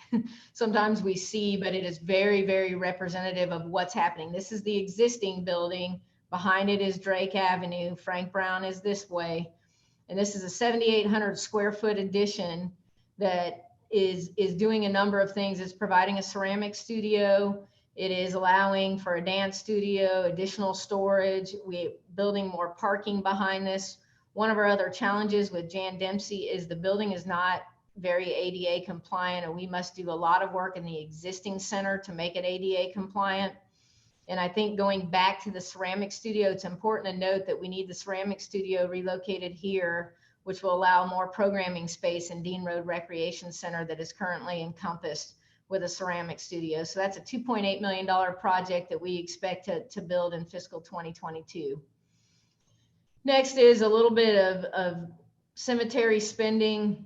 sometimes we see, but it is very, very representative of what's happening. This is the existing building. Behind it is Drake Avenue. Frank Brown is this way. And this is a 7,800 square foot addition that is doing a number of things. It's providing a ceramic studio. It is allowing for a dance studio, additional storage. We're building more parking behind this. One of our other challenges with Jan Dempsey is the building is not very ADA compliant, and we must do a lot of work in the existing center to make it ADA compliant. And I think going back to the ceramic studio, it's important to note that we need the ceramic studio relocated here, which will allow more programming space in Dean Road Recreation Center that is currently encompassed with a ceramic studio. So that's a $2.8 million project that we expect to build in fiscal 2022. Next is a little bit of cemetery spending.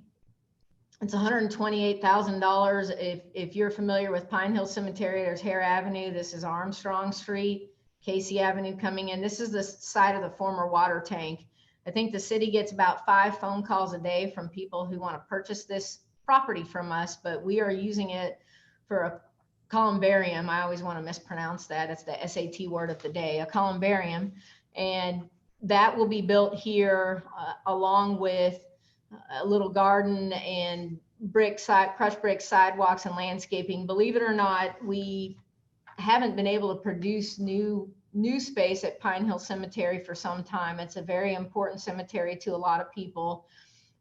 It's $128,000. If you're familiar with Pine Hill Cemetery, there's Hare Avenue. This is Armstrong Street, Casey Avenue coming in. This is the site of the former water tank. I think the city gets about 5 phone calls a day from people who want to purchase this property from us, but we are using it for a columbarium. I always want to mispronounce that. It's the SAT word of the day, a columbarium. And that will be built here along with a little garden and crushed brick sidewalks and landscaping. Believe it or not, we haven't been able to produce new space at Pine Hill Cemetery for some time. It's a very important cemetery to a lot of people.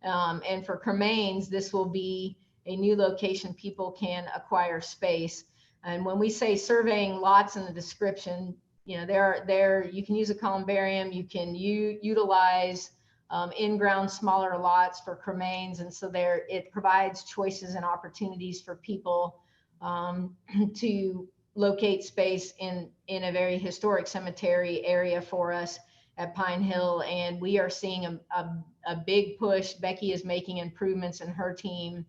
And for cremains, this will be a new location people can acquire space. And when we say surveying lots in the description, you know, you can use a columbarium, you can utilize in-ground smaller lots for cremains. And so it provides choices and opportunities for people to locate space in a very historic cemetery area for us at Pine Hill. And we are seeing a big push. Becky is making improvements in her team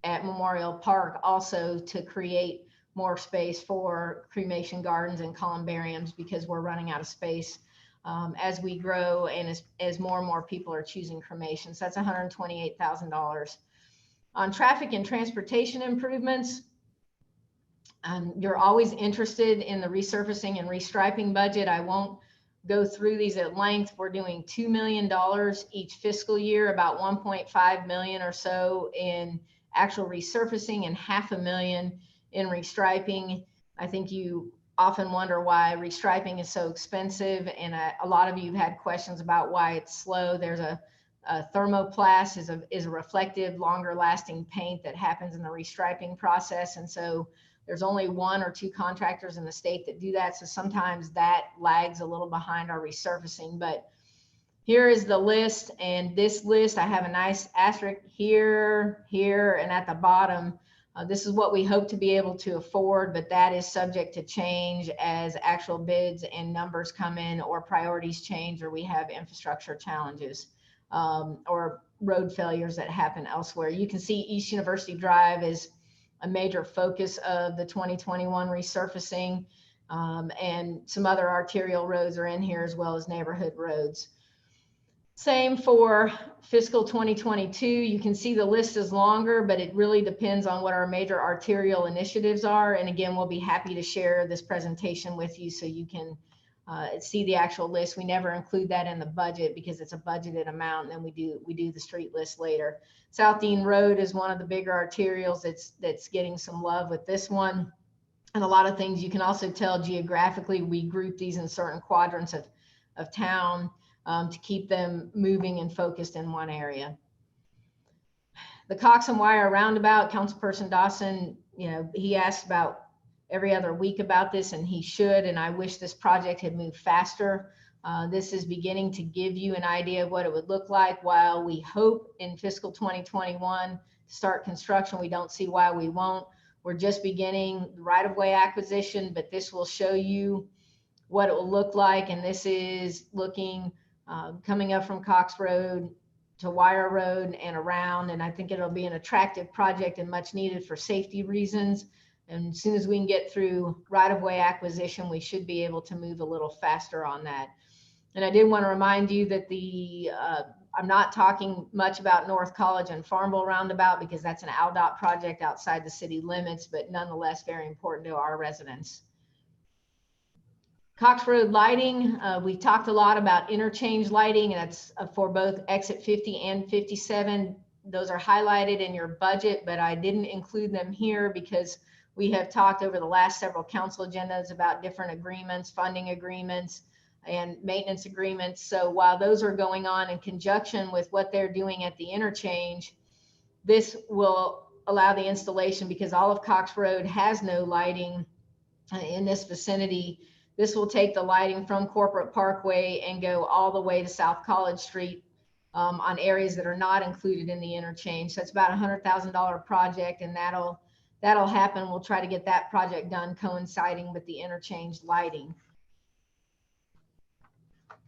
at Memorial Park also to create more space for cremation gardens and columbariums, because we're running out of space as we grow and as more and more people are choosing cremation. So that's $128,000. On traffic and transportation improvements, you're always interested in the resurfacing and restriping budget. I won't go through these at length. We're doing $2 million each fiscal year, about 1.5 million or so in actual resurfacing and $500,000 in restriping. I think you often wonder why restriping is so expensive, and a lot of you have had questions about why it's slow. There's a thermoplast is a reflective, longer lasting paint that happens in the restriping process, and so there's only 1 or 2 contractors in the state that do that. So sometimes that lags a little behind our resurfacing. But here is the list, and this list, I have a nice asterisk here, and at the bottom. This is what we hope to be able to afford, but that is subject to change as actual bids and numbers come in, or priorities change, or we have infrastructure challenges or road failures that happen elsewhere. You can see East University Drive is a major focus of the 2021 resurfacing, and some other arterial roads are in here as well as neighborhood roads. Same for fiscal 2022. You can see the list is longer, but it really depends on what our major arterial initiatives are. And again, we'll be happy to share this presentation with you so you can see the actual list. We never include that in the budget because it's a budgeted amount, and then we do the street list later. South Dean Road is one of the bigger arterials that's getting some love with this one. and a lot of things. You can also tell geographically, we group these in certain quadrants of town to keep them moving and focused in one area. The Cox and Wire roundabout, Councilperson Dawson, he asked about every other week about this, and he should, and I wish this project had moved faster. This is beginning to give you an idea of what it would look like. While we hope in fiscal 2021 to start construction, we don't see why we won't. We're just beginning right-of-way acquisition, but this will show you what it will look like. And this is looking, coming up from Cox Road to Wire Road and around. And I think it'll be an attractive project and much needed for safety reasons. And as soon as we can get through right-of-way acquisition, we should be able to move a little faster on that. And I did want to remind you that I'm not talking much about North College and Farmville Roundabout because that's an ALDOT project outside the city limits, but nonetheless very important to our residents. Cox Road lighting, we talked a lot about interchange lighting, and that's for both exit 50 and 57. Those are highlighted in your budget, but I didn't include them here because we have talked over the last several council agendas about different agreements, funding agreements, and maintenance agreements. So while those are going on in conjunction with what they're doing at the interchange, this will allow the installation, because all of Cox Road has no lighting in this vicinity. This will take the lighting from Corporate Parkway and go all the way to South College Street on areas that are not included in the interchange. So it's about $100,000 project, and that'll happen. We'll try to get that project done coinciding with the interchange lighting.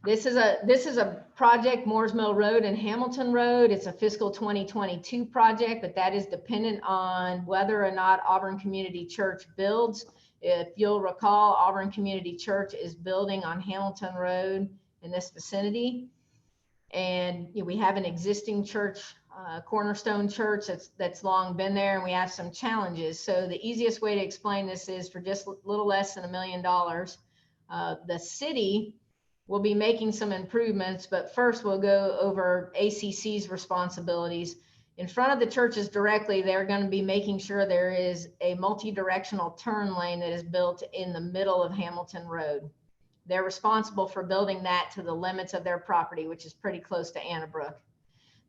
This is a project, Moores Mill Road and Hamilton Road. It's a fiscal 2022 project, but that is dependent on whether or not Auburn Community Church builds. If you'll recall, Auburn Community Church is building on Hamilton Road in this vicinity. And we have an existing church, Cornerstone Church, that's long been there, and we have some challenges. So the easiest way to explain this is for just a little less than $1 million, the city will be making some improvements, but first we'll go over ACC's responsibilities. In front of the churches directly, they're going to be making sure there is a multi-directional turn lane that is built in the middle of Hamilton Road. They're responsible for building that to the limits of their property, which is pretty close to Annabrook.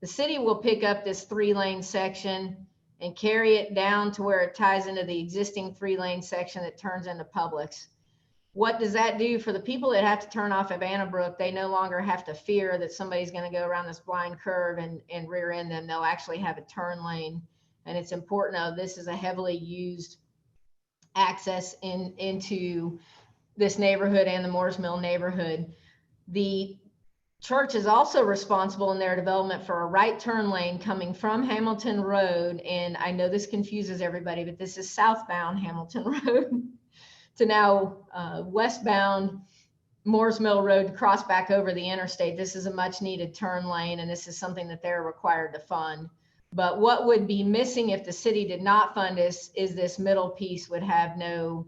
The city will pick up this 3-lane section and carry it down to where it ties into the existing 3-lane section that turns into Publix. What does that do for the people that have to turn off of Annabrook? They no longer have to fear that somebody's going to go around this blind curve and rear end them. They'll actually have a turn lane. And it's important though, this is a heavily used access into this neighborhood and the Moores Mill neighborhood. The church is also responsible in their development for a right turn lane coming from Hamilton Road. And I know this confuses everybody, but this is southbound Hamilton Road to now westbound Moores Mill Road to cross back over the interstate. This is a much needed turn lane, and this is something that they're required to fund. But what would be missing if the city did not fund this is this middle piece would have no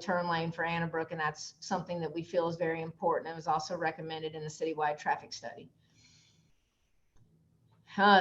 turn lane for Annabrook, and that's something that we feel is very important. It was also recommended in the citywide traffic study.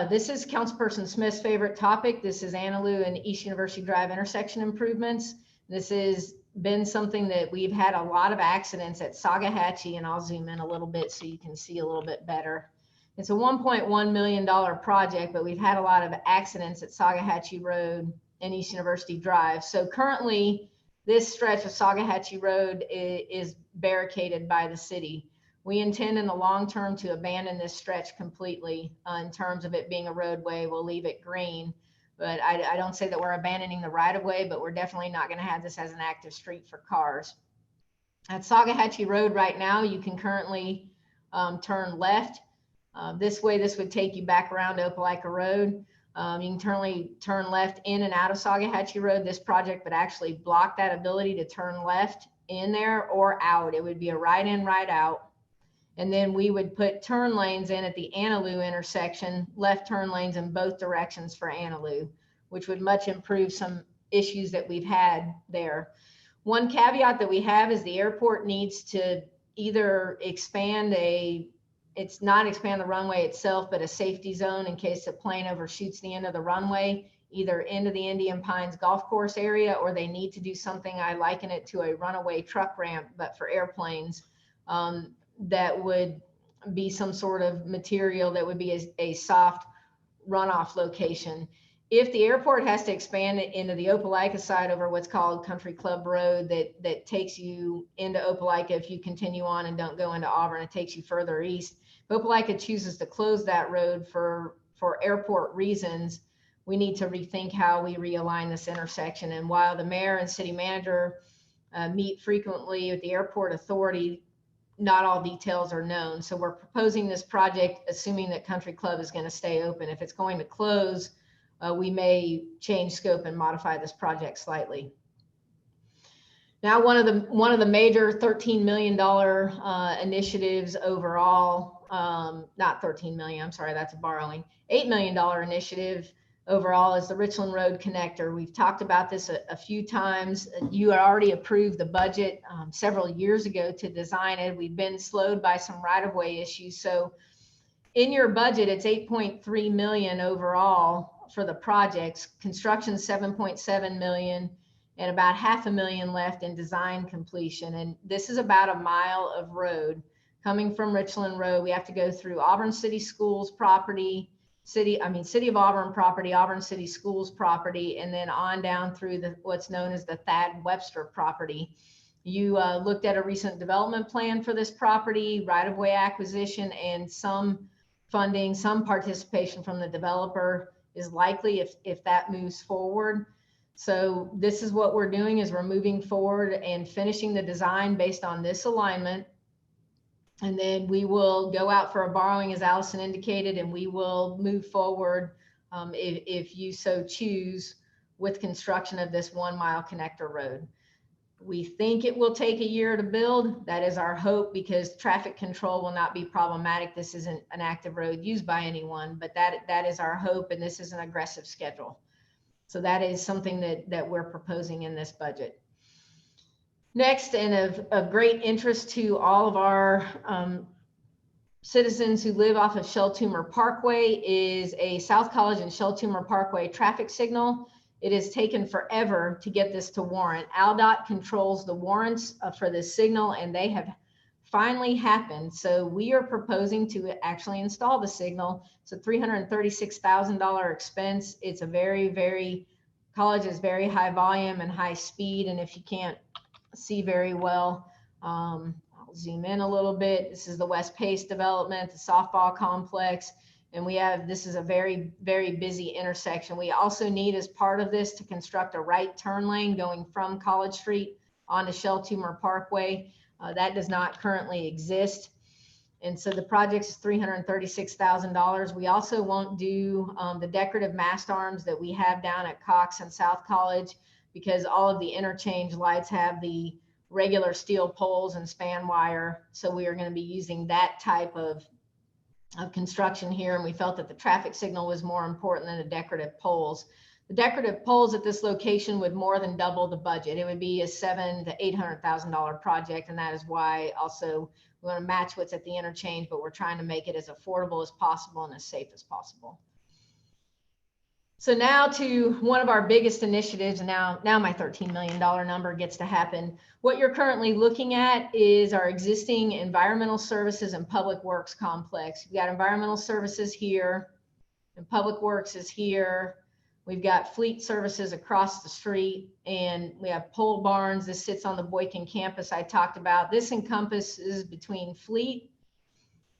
This is Councilperson Smith's favorite topic. This is Annaloo and East University Drive intersection improvements. This has been something that we've had a lot of accidents at Sagahatchee, and I'll zoom in a little bit so you can see a little bit better. It's a $1.1 million project, but we've had a lot of accidents at Sagahatchee Road and East University Drive. So currently, this stretch of Sagahatchee Road is barricaded by the city. We intend in the long term to abandon this stretch completely in terms of it being a roadway. We'll leave it green. But I don't say that we're abandoning the right of way, but we're definitely not going to have this as an active street for cars. At Sagahatchee Road right now, you can currently turn left. This way, this would take you back around to Opelika Road. You can turn left in and out of Sagahatchee Road. This project would actually block that ability to turn left in there or out. It would be a right in, right out. And then we would put turn lanes in at the Annaloo intersection, left turn lanes in both directions for Annaloo, which would much improve some issues that we've had there. One caveat that we have is the airport needs to either expand it's not expand the runway itself, but a safety zone in case the plane overshoots the end of the runway. either into the Indian Pines golf course area, or they need to do something, I liken it to a runaway truck ramp, but for airplanes, that would be some sort of material that would be a soft runoff location. If the airport has to expand it into the Opelika side over what's called Country Club Road, that takes you into Opelika, if you continue on and don't go into Auburn, it takes you further east. If Opelika chooses to close that road for airport reasons, we need to rethink how we realign this intersection. And while the mayor and city manager meet frequently with the airport authority, not all details are known. So we're proposing this project assuming that Country Club is going to stay open. If it's going to close, we may change scope and modify this project slightly. Now, one of the major $13 million initiatives overall, not 13 million, I'm sorry, that's a borrowing, $8 million initiative overall is the Richland Road Connector. We've talked about this a few times. You had already approved the budget several years ago to design it. We've been slowed by some right-of-way issues. So in your budget, it's 8.3 million overall for the projects. Construction 7.7 million, and about $500,000 left in design completion. And this is about a mile of road coming from Richland Road. We have to go through Auburn City Schools property, City of Auburn property, Auburn City Schools property, and then on down through what's known as the Thad Webster property. You looked at a recent development plan for this property, right-of-way acquisition, and some funding, some participation from the developer is likely if that moves forward. So this is what we're doing, is we're moving forward and finishing the design based on this alignment. And then we will go out for a borrowing, as Allison indicated, and we will move forward if you so choose with construction of this 1 mile connector road. We think it will take a year to build. That is our hope, because traffic control will not be problematic. This isn't an active road used by anyone, but that is our hope, and this is an aggressive schedule. So that is something that we're proposing in this budget. Next, and of great interest to all of our citizens who live off of Shell Toomer Parkway, is a South College and Shell Toomer Parkway traffic signal. It has taken forever to get this to warrant. ALDOT controls the warrants for this signal, and they have finally happened. So we are proposing to actually install the signal. It's a $336,000 expense. It's a college is very high volume and high speed. And if you can't see very well, I'll zoom in a little bit. This is the West Pace development, the softball complex. And this is a very, very busy intersection. We also need, as part of this, to construct a right turn lane going from College Street onto Shell Toomer Parkway. That does not currently exist. And so the project is $336,000. We also won't do the decorative mast arms that we have down at Cox and South College, because all of the interchange lights have the regular steel poles and span wire. So we are going to be using that type of construction here, and we felt that the traffic signal was more important than the decorative poles. The decorative poles at this location would more than double the budget. It would be a $700,000 to $800,000 project, and that is why also we want to match what's at the interchange, but we're trying to make it as affordable as possible and as safe as possible. So now to one of our biggest initiatives, and now my $13 million number gets to happen. What you're currently looking at is our existing environmental services and public works complex. We've got environmental services here, and public works is here. We've got fleet services across the street, and we have pole barns. This sits on the Boykin campus I talked about. This encompasses between fleet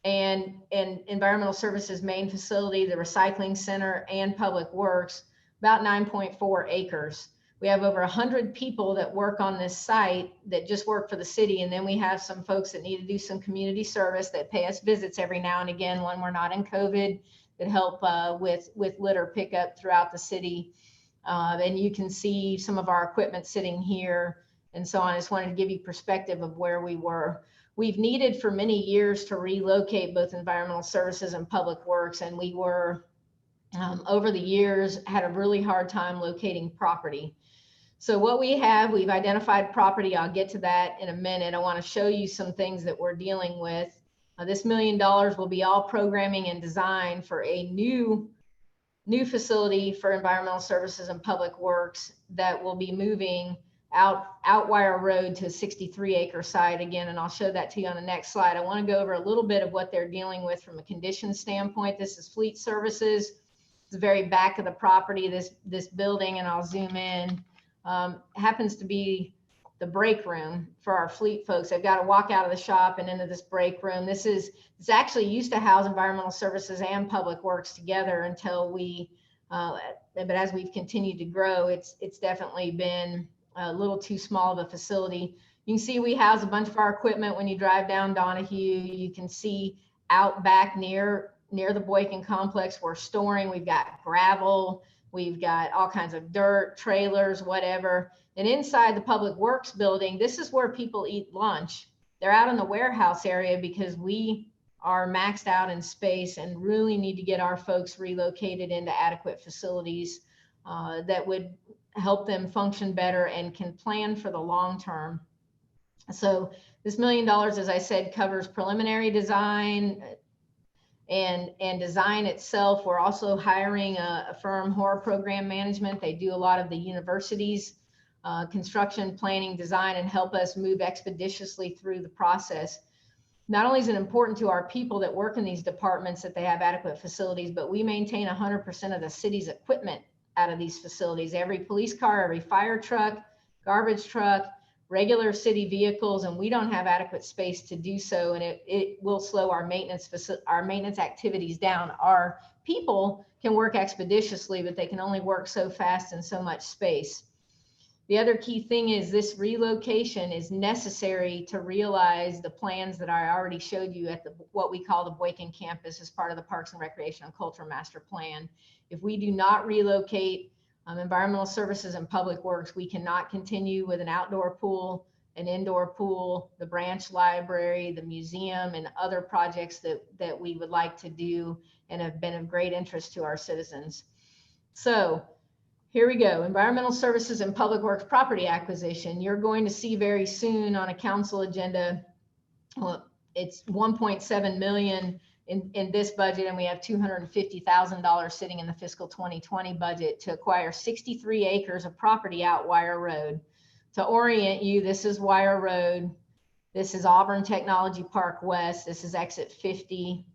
and environmental services main facility, the recycling center, and public works, about 9.4 acres. We have over 100 people that work on this site that just work for the city. And then we have some folks that need to do some community service that pay us visits every now and again when we're not in COVID, that help with litter pickup throughout the city. And you can see some of our equipment sitting here and so on. I just wanted to give you perspective of where we were. We've needed for many years to relocate both environmental services and public works, and we were, over the years, had a really hard time locating property. So what we've identified property. I'll get to that in a minute. I want to show you some things that we're dealing with. This $1 million will be all programming and design for a new new facility for environmental services and public works that will be moving out Wire Road to a 63-acre site again, and I'll show that to you on the next slide. I want to go over a little bit of what they're dealing with from a condition standpoint. This is fleet services. It's the very back of the property, this building, and I'll zoom in. Happens to be the break room for our fleet folks. They've got to walk out of the shop and into this break room. It's actually used to house environmental services and public works together until we, but as we've continued to grow, it's definitely been a little too small of a facility. You can see we house a bunch of our equipment when you drive down Donahue. You can see out back near the Boykin complex, we're storing. We've got gravel, we've got all kinds of dirt, trailers, whatever. And inside the public works building, this is where people eat lunch. They're out in the warehouse area because we are maxed out in space and really need to get our folks relocated into adequate facilities that would help them function better and can plan for the long term. So this $1 million, as I said, covers preliminary design and design itself. We're also hiring a firm, Horror Program Management. They do a lot of the university's construction, planning, design, and help us move expeditiously through the process. Not only is it important to our people that work in these departments that they have adequate facilities, but we maintain 100% of the city's equipment out of these facilities. Every police car, every fire truck, garbage truck, regular city vehicles, and we don't have adequate space to do so, and it will slow our maintenance activities down. Our people can work expeditiously, but they can only work so fast in so much space. The other key thing is this relocation is necessary to realize the plans that I already showed you at what we call the Boykin campus as part of the Parks and Recreation and Culture Master Plan. If we do not relocate environmental services and public works, we cannot continue with an outdoor pool, an indoor pool, the branch library, the museum, and other projects that we would like to do and have been of great interest to our citizens. So here we go. Environmental services and public works property acquisition. You're going to see very soon on a council agenda, well, it's 1.7 million in this budget, and we have $250,000 sitting in the fiscal 2020 budget to acquire 63 acres of property out Wire Road. To orient you, this is Wire Road. This is Auburn Technology Park West. This is exit 50,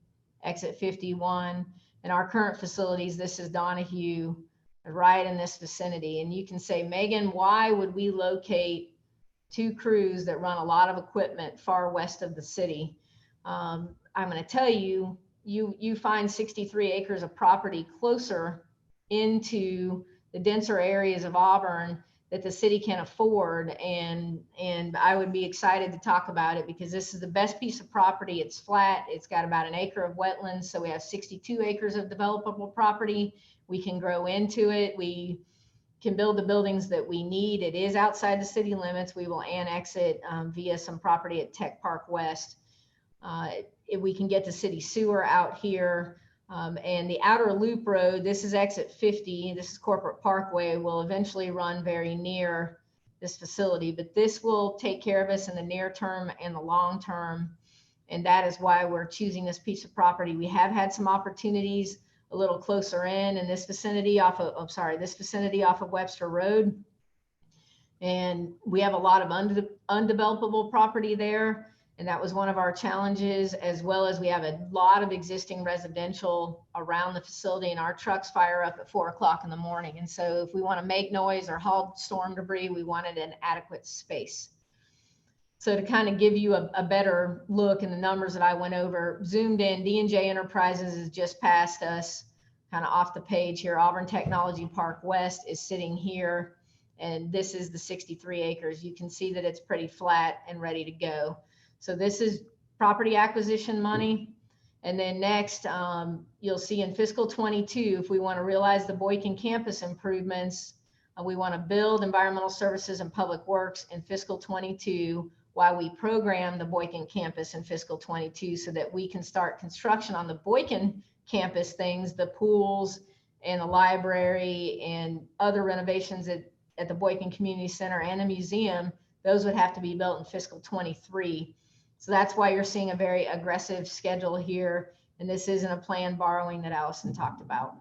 exit 51. And our current facilities, this is Donahue, right in this vicinity. And you can say, Megan, why would we locate two crews that run a lot of equipment far west of the city? I'm going to tell you, you find 63 acres of property closer into the denser areas of Auburn that the city can afford. And I would be excited to talk about it because this is the best piece of property. It's flat. It's got about an acre of wetlands. So we have 62 acres of developable property. We can grow into it. We can build the buildings that we need. It is outside the city limits. We will annex it via some property at Tech Park West. If we can get the city sewer out here, and the outer loop road, this is exit 50, this is Corporate Parkway, will eventually run very near this facility, but this will take care of us in the near term and the long term. And that is why we're choosing this piece of property. We have had some opportunities a little closer in this vicinity off of Webster Road. And we have a lot of undevelopable property there. And that was one of our challenges, as well as we have a lot of existing residential around the facility, and our trucks fire up at 4 o'clock in the morning. And so if we want to make noise or haul storm debris, we wanted an adequate space. So to kind of give you a better look in the numbers that I went over, zoomed in, D&J Enterprises is just past us, kind of off the page here. Auburn Technology Park West is sitting here, and this is the 63 acres. You can see that it's pretty flat and ready to go. So this is property acquisition money. And then next, you'll see in fiscal 22, if we want to realize the Boykin campus improvements, we want to build environmental services and public works in fiscal 22 while we program the Boykin campus in fiscal 22 so that we can start construction on the Boykin campus things, the pools and the library and other renovations at the Boykin Community Center and the museum. Those would have to be built in fiscal 23. So that's why you're seeing a very aggressive schedule here. And this isn't a planned borrowing that Allison talked about.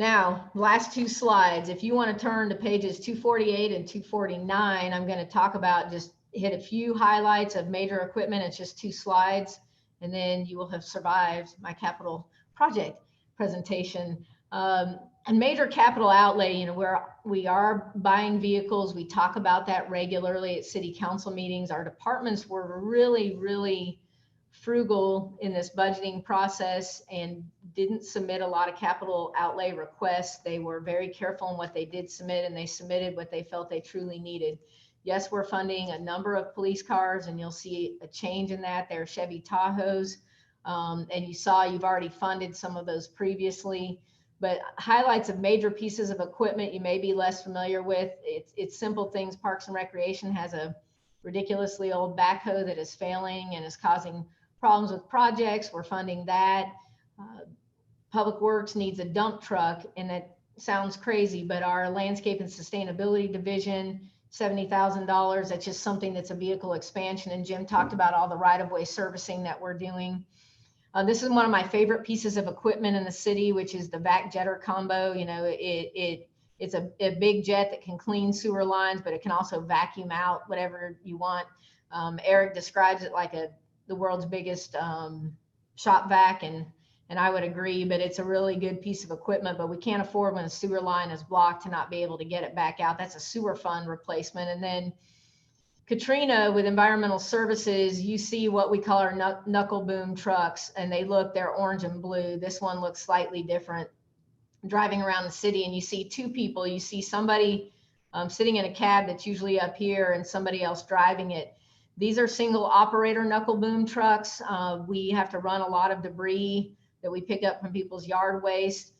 Now, last two slides, if you want to turn to pages 248 and 249, I'm going to talk about, just hit a few highlights of major equipment. It's just 2 slides, and then you will have survived my capital project presentation. And major capital outlay, you know, where we are buying vehicles, we talk about that regularly at city council meetings. Our departments were really frugal in this budgeting process and didn't submit a lot of capital outlay requests. They were very careful in what they did submit, and they submitted what they felt they truly needed. Yes, we're funding a number of police cars, and you'll see a change in that. They're Chevy Tahoes. And you saw you've already funded some of those previously. But highlights of major pieces of equipment you may be less familiar with. It's simple things. Parks and Recreation has a ridiculously old backhoe that is failing and is causing problems with projects. We're funding that. Public Works needs a dump truck, and that sounds crazy, but our Landscape and Sustainability Division, $70,000. That's just something that's a vehicle expansion. And Jim talked about all the right-of-way servicing that we're doing. This is one of my favorite pieces of equipment in the city, which is the vac jetter combo. You know, it's a big jet that can clean sewer lines, but it can also vacuum out whatever you want. Eric describes it like the world's biggest shop vac, and I would agree, but it's a really good piece of equipment. But we can't afford, when a sewer line is blocked, to not be able to get it back out. That's a sewer fund replacement. And then Katrina with Environmental Services, you see what we call our knuckle boom trucks, and they're orange and blue. This one looks slightly different. Driving around the city, and you see 2 people. You see somebody sitting in a cab that's usually up here, and somebody else driving it. These are single operator knuckle boom trucks. We have to run a lot of debris that we pick up from people's yard waste.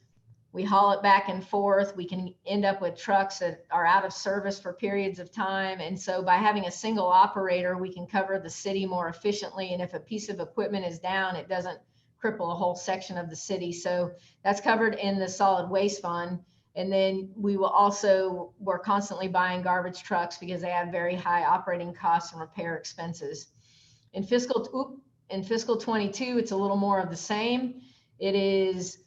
We haul it back and forth. We can end up with trucks that are out of service for periods of time. And so by having a single operator, we can cover the city more efficiently. And if a piece of equipment is down, it doesn't cripple a whole section of the city. So that's covered in the solid waste fund. And then we're constantly buying garbage trucks because they have very high operating costs and repair expenses. In fiscal 22, it's a little more of the same. It is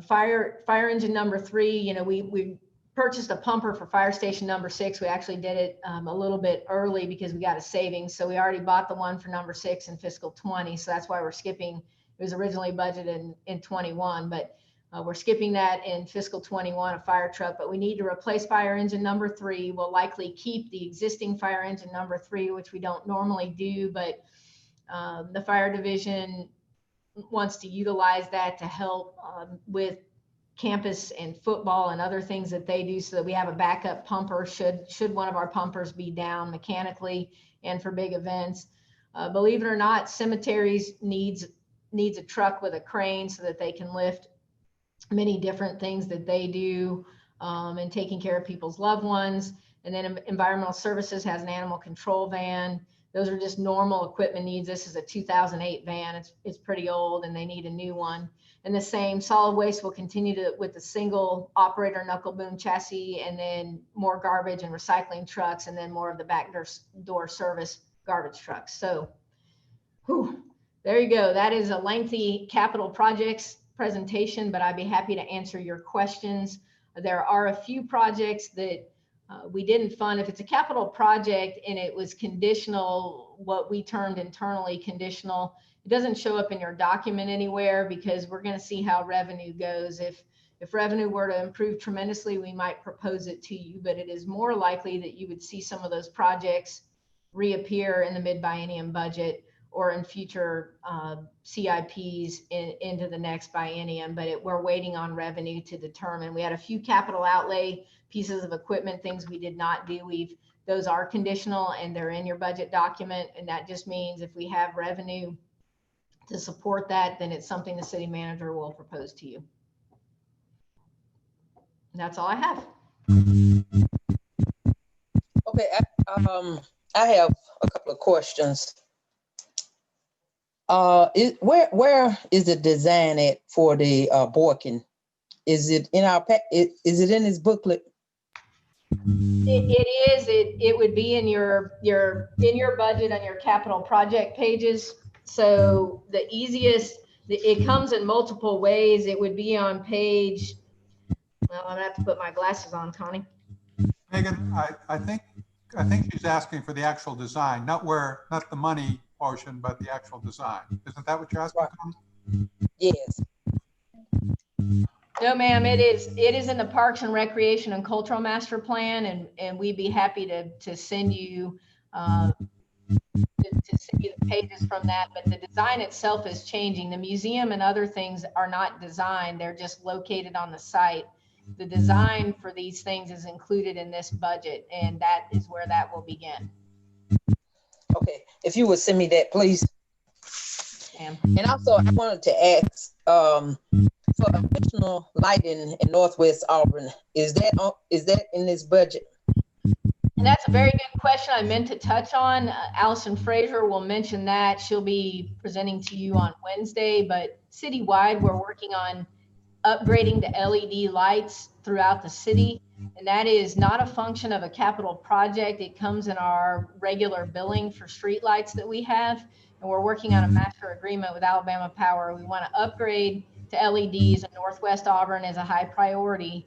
fire engine number 3. You know, we purchased a pumper for fire station number 6. We actually did it a little bit early because we got a savings. So we already bought the one for number 6 in fiscal 20. So that's why we're skipping. It was originally budgeted in 21, but we're skipping that in fiscal 21, a fire truck. But we need to replace fire engine number 3. We'll likely keep the existing fire engine number 3, which we don't normally do, but the fire division wants to utilize that to help with campus and football and other things that they do, so that we have a backup pumper should one of our pumpers be down mechanically and for big events. Believe it or not, cemeteries needs a truck with a crane so that they can lift many different things that they do and taking care of people's loved ones. And then Environmental Services has an animal control van. Those are just normal equipment needs. This is a 2008 van. It's pretty old, and they need a new one. And the same, solid waste will continue with the single operator knuckle boom chassis, and then more garbage and recycling trucks, and then more of the back door service garbage trucks. So, there you go. That is a lengthy capital projects presentation, but I'd be happy to answer your questions. There are a few projects that we didn't fund. If it's a capital project and it was conditional, what we termed internally conditional, it doesn't show up in your document anywhere because we're going to see how revenue goes. If revenue were to improve tremendously, we might propose it to you, but it is more likely that you would see some of those projects reappear in the mid-biennium budget or in future CIPs into the next biennium, but we're waiting on revenue to determine. We had a few capital outlay pieces of equipment, things we did not do. Those are conditional and they're in your budget document. And that just means if we have revenue to support that, then it's something the city manager will propose to you. And that's all I have. Okay, I have a couple of questions. Where is the design at for the Boykin? Is it in our is it in this booklet? It is. It would be in your budget on your capital project pages. So the easiest, it comes in multiple ways. It would be on page Well, I'm gonna have to put my glasses on, Connie. Megan, I think she's asking for the actual design, not the money portion, but the actual design. Isn't that what you're asking? Connie? Yes. No, ma'am, it is in the Parks and Recreation and Cultural Master Plan, and we'd be happy to send you to send you the pages from that. But the design itself is changing. The museum and other things are not designed; they're just located on the site. The design for these things is included in this budget, and that is where that will begin. Okay, if you would send me that, please. Ma'am. And also, I wanted to ask, for additional lighting in Northwest Auburn, is that in this budget? And that's a very good question I meant to touch on. Allison Fraser will mention that. She'll be presenting to you on Wednesday, but citywide, we're working on upgrading to LED lights throughout the city. And that is not a function of a capital project. It comes in our regular billing for street lights that we have. And we're working on a master agreement with Alabama Power. We want to upgrade to LEDs, and Northwest Auburn is a high priority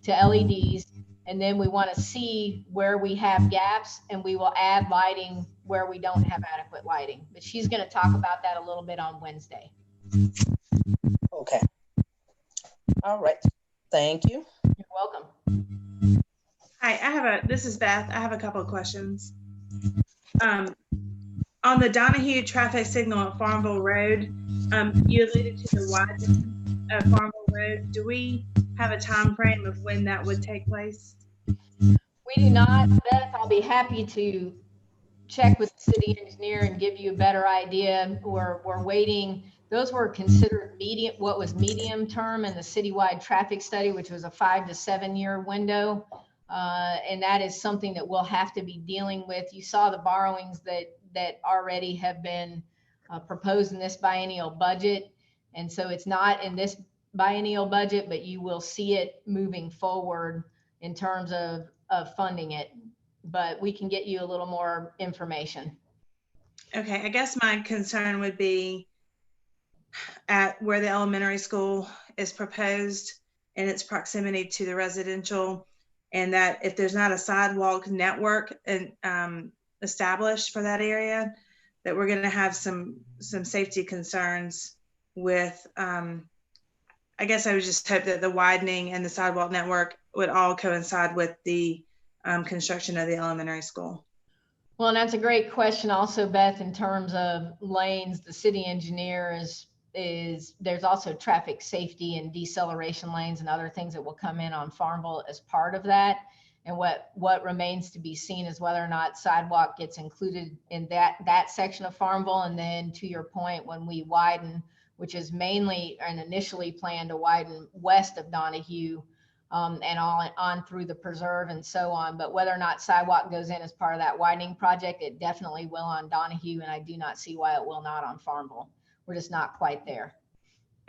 to LEDs. And then we want to see where we have gaps, and we will add lighting where we don't have adequate lighting. But she's going to talk about that a little bit on Wednesday. Okay. All right. Thank you. You're welcome. Hi, this is Beth. I have a couple of questions. On the Donahue traffic signal at Farmville Road, you alluded to the widening of Farmville Road. Do we have a time frame of when that would take place? We do not, Beth. I'll be happy to check with the city engineer and give you a better idea. We're waiting. Those were considered what was medium term in the citywide traffic study, which was a 5 to 7 year window. And that is something that we'll have to be dealing with. You saw the borrowings that already have been proposed in this biennial budget. And so it's not in this biennial budget, but you will see it moving forward in terms of funding it. But we can get you a little more information. Okay, I guess my concern would be at where the elementary school is proposed and its proximity to the residential, and that if there's not a sidewalk network established for that area, that we're going to have some safety concerns with. I guess I would just hope that the widening and the sidewalk network would all coincide with the construction of the elementary school. Well, and that's a great question also, Beth, in terms of lanes. The city engineer is there's also traffic safety and deceleration lanes and other things that will come in on Farmville as part of that. And what remains to be seen is whether or not sidewalk gets included in that section of Farmville. And then to your point, when we widen, which is mainly and initially planned to widen west of Donahue and on through the preserve and so on. But whether or not sidewalk goes in as part of that widening project, it definitely will on Donahue. And I do not see why it will not on Farmville. We're just not quite there.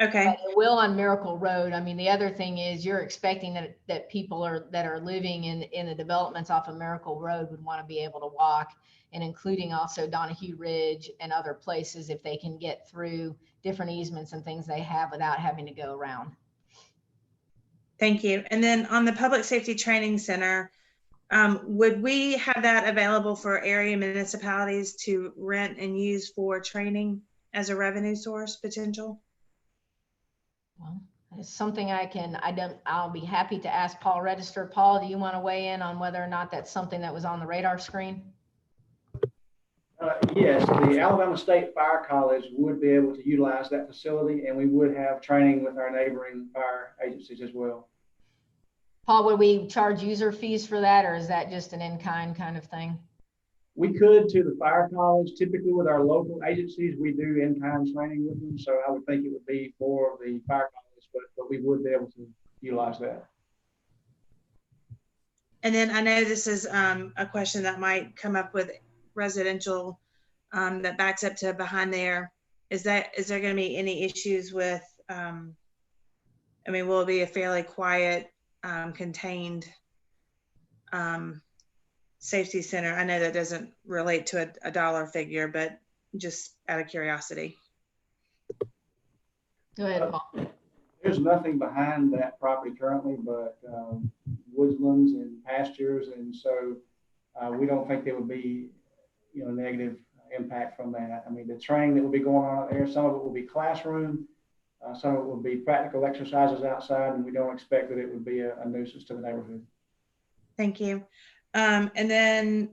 Okay. But it will on Miracle Road. I mean, the other thing is you're expecting that people that are living in the developments off of Miracle Road would want to be able to walk, and including also Donahue Ridge and other places if they can get through different easements and things they have without having to go around. Thank you. And then on the Public Safety Training Center, would we have that available for area municipalities to rent and use for training as a revenue source potential? Well, it's something I'll be happy to ask Paul Register. Paul, do you want to weigh in on whether or not that's something that was on the radar screen? Yes, the Alabama State Fire College would be able to utilize that facility, and we would have training with our neighboring fire agencies as well. Paul, would we charge user fees for that, or is that just an in-kind kind of thing? We could to the fire college. Typically with our local agencies, we do in-kind training with them. So I would think it would be for the fire college, but we would be able to utilize that. And then I know this is a question that might come up with residential that backs up to behind there. Is there going to be any issues with, will it be a fairly quiet, contained safety center? I know that doesn't relate to a dollar figure, but just out of curiosity. Go ahead, Paul. There's nothing behind that property currently, but woodlands and pastures, and so we don't think there would be, negative impact from that. I mean, the training that will be going on out there, some of it will be classroom, some of it will be practical exercises outside, and we don't expect that it would be a nuisance to the neighborhood. Thank you. And then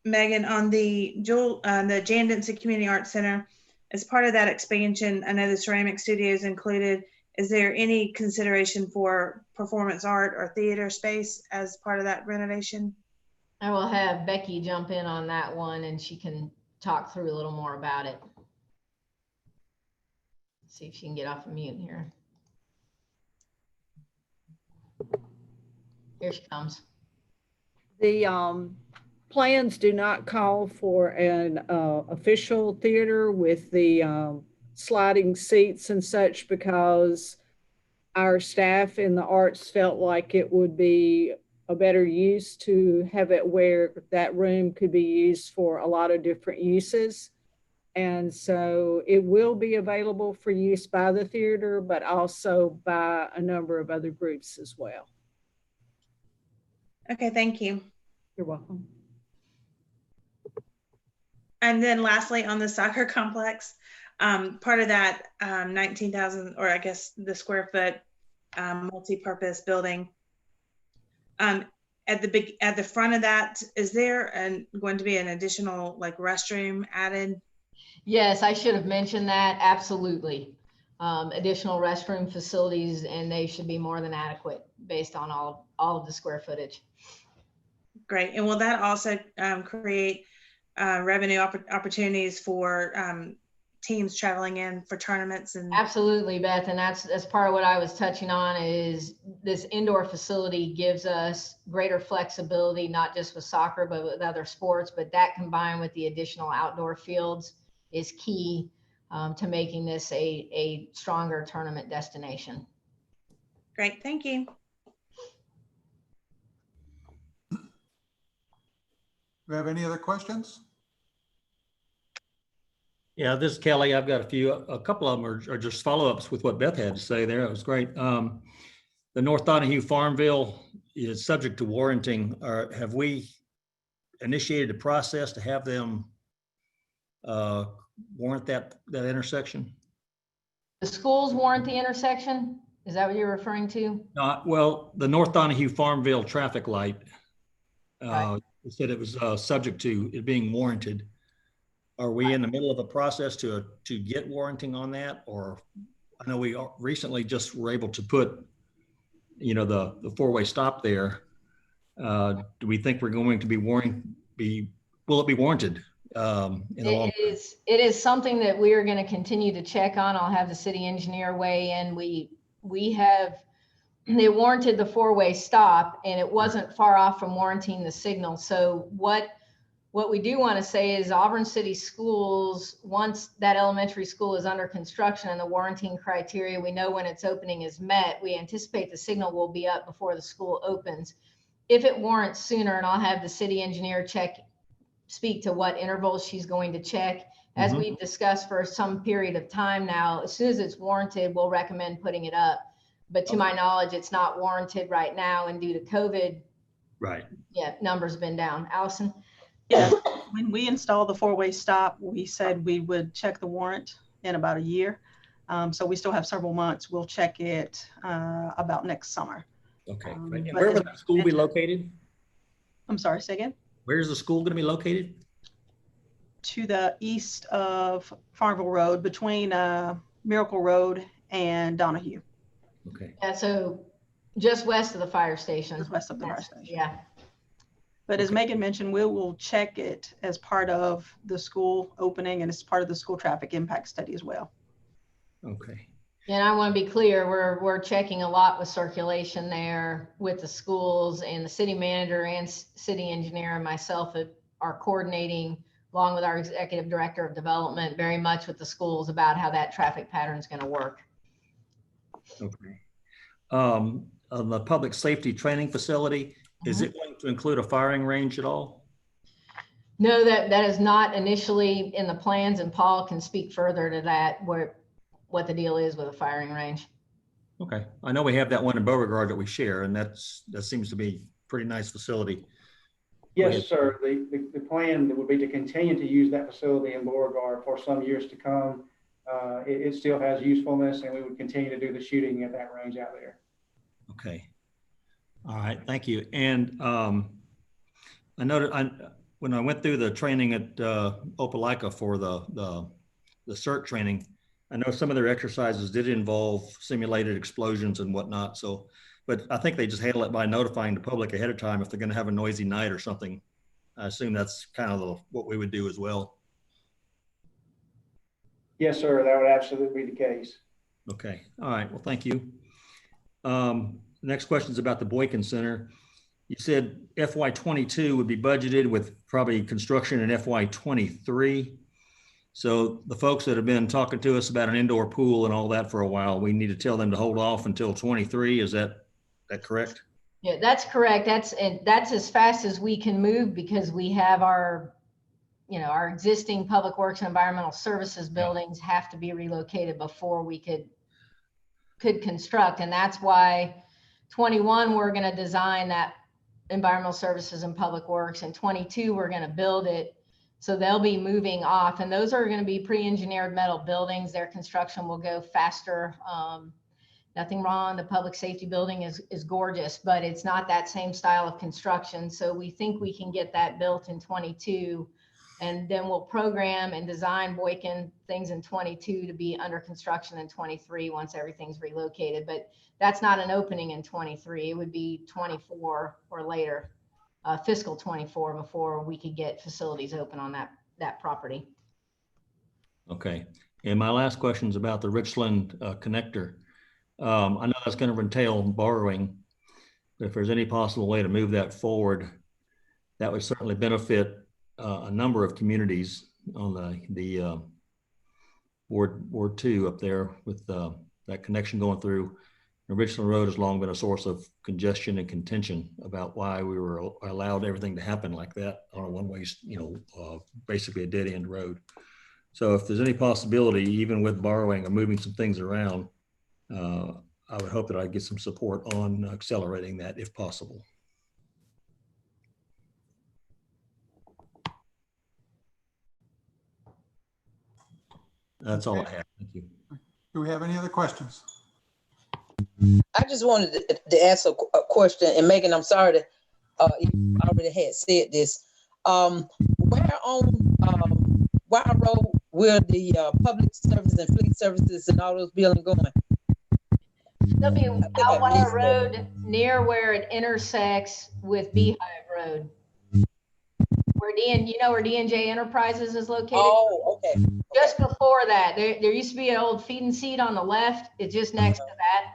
Megan, on the Jan Dempsey Community Arts Center, as part of that expansion, I know the ceramic studio is included. Is there any consideration for performance art or theater space as part of that renovation? I will have Becky jump in on that one and she can talk through a little more about it. Let's see if she can get off of mute here. Here she comes. The plans do not call for an official theater with the sliding seats and such, because our staff in the arts felt like it would be a better use to have it where that room could be used for a lot of different uses. And so it will be available for use by the theater, but also by a number of other groups as well. Okay, thank you. You're welcome. And then lastly, on the soccer complex, part of that 19,000, or I guess the square foot multi-purpose building, at the front of that, is there going to be an additional like restroom added? Yes, I should have mentioned that. Absolutely. Additional restroom facilities, and they should be more than adequate based on all of the square footage. Great. And will that also create revenue opportunities for teams traveling in for tournaments? And Absolutely, Beth. And that's part of what I was touching on, is this indoor facility gives us greater flexibility, not just with soccer, but with other sports. But that combined with the additional outdoor fields is key to making this a stronger tournament destination. Great. Thank you. Do we have any other questions? Yeah, this is Kelly. I've got a couple of them are just follow-ups with what Beth had to say there. It was great. The North Donahue Farmville is subject to warranting. Have we initiated a process to have them warrant that intersection? The schools warrant the intersection? Is that what you're referring to? Well, the North Donahue Farmville traffic light, Right. it said it was subject to it being warranted. Are we in the middle of a process to get warranting on that? Or I know we recently just were able to put, the four-way stop there. Do we think we're going to be will it be warranted? It is something that we are going to continue to check on. I'll have the city engineer weigh in. They warranted the four-way stop, and it wasn't far off from warranting the signal. So what we do want to say is Auburn City Schools, once that elementary school is under construction and the warranting criteria we know when its opening is met, we anticipate the signal will be up before the school opens. If it warrants sooner, and I'll have the city engineer speak to what intervals she's going to check. As we've discussed for some period of time now, as soon as it's warranted, we'll recommend putting it up. But to my knowledge, it's not warranted right now, and due to COVID, Right. yeah, numbers been down. Allison? Yeah, when we installed the four-way stop, we said we would check the warrant in about a year. So we still have several months. We'll check it about next summer. Okay. Great. And but where as will the school be located? I'm sorry, say again? Where's the school going to be located? To the east of Farmville Road, between Miracle Road and Donahue. Okay. Yeah, so just west of the fire station. Just west of the fire station. Yeah. But as Megan mentioned, we will check it as part of the school opening and as part of the school traffic impact study as well. Okay. And I want to be clear, we're checking a lot with circulation there with the schools, and the city manager and city engineer and myself are coordinating along with our executive director of development very much with the schools about how that traffic pattern is going to work. Okay. On the public safety training facility, is it going to include a firing range at all? No, that is not initially in the plans, and Paul can speak further to that, what the deal is with a firing range. Okay, I know we have that one in Beauregard that we share, and that seems to be a pretty nice facility. Yes, sir. The plan would be to continue to use that facility in Beauregard for some years to come. It still has usefulness, and we would continue to do the shooting at that range out there. Okay. All right, thank you. And I noted when I went through the training at Opelika for the CERT training, I know some of their exercises did involve simulated explosions and whatnot. So, but I think they just handle it by notifying the public ahead of time if they're going to have a noisy night or something. I assume that's kind of what we would do as well. Yes, sir. That would absolutely be the case. Okay. All right. Well, thank you. Next question is about the Boykin Center. You said FY22 would be budgeted with probably construction in FY23. So the folks that have been talking to us about an indoor pool and all that for a while, we need to tell them to hold off until 23. Is that correct? Yeah, that's correct. That's as fast as we can move because we have our existing public works and environmental services buildings have to be relocated before we could construct. And that's why 21, we're going to design that environmental services and public works, and 22, we're going to build it. So they'll be moving off, and those are going to be pre-engineered metal buildings. Their construction will go faster. Nothing wrong. The public safety building is gorgeous, but it's not that same style of construction. So we think we can get that built in 22, and then we'll program and design Boykin things in 22 to be under construction in 23 once everything's relocated. But that's not an opening in 23. It would be 24 or later. Fiscal 24 before we could get facilities open on that property. Okay. And my last question is about the Richland connector. I know that's going to entail borrowing, but if there's any possible way to move that forward, that would certainly benefit a number of communities on the Ward 2 up there with that connection going through. And Richland Road has long been a source of congestion and contention about why we were allowed everything to happen like that on a one-way, basically a dead-end road. So if there's any possibility, even with borrowing or moving some things around, I would hope that I'd get some support on accelerating that if possible. That's all I have. Thank you. Do we have any other questions? I just wanted to ask a question, and Megan, I'm sorry that you already had said this. Where on Wild Road will the public service and fleet services and all those buildings going? They'll be out Wire Road near where it intersects with Beehive Road. Where where D&J Enterprises is located? Oh, okay. Just before that, there used to be an old feed and seed on the left. It's just next to that.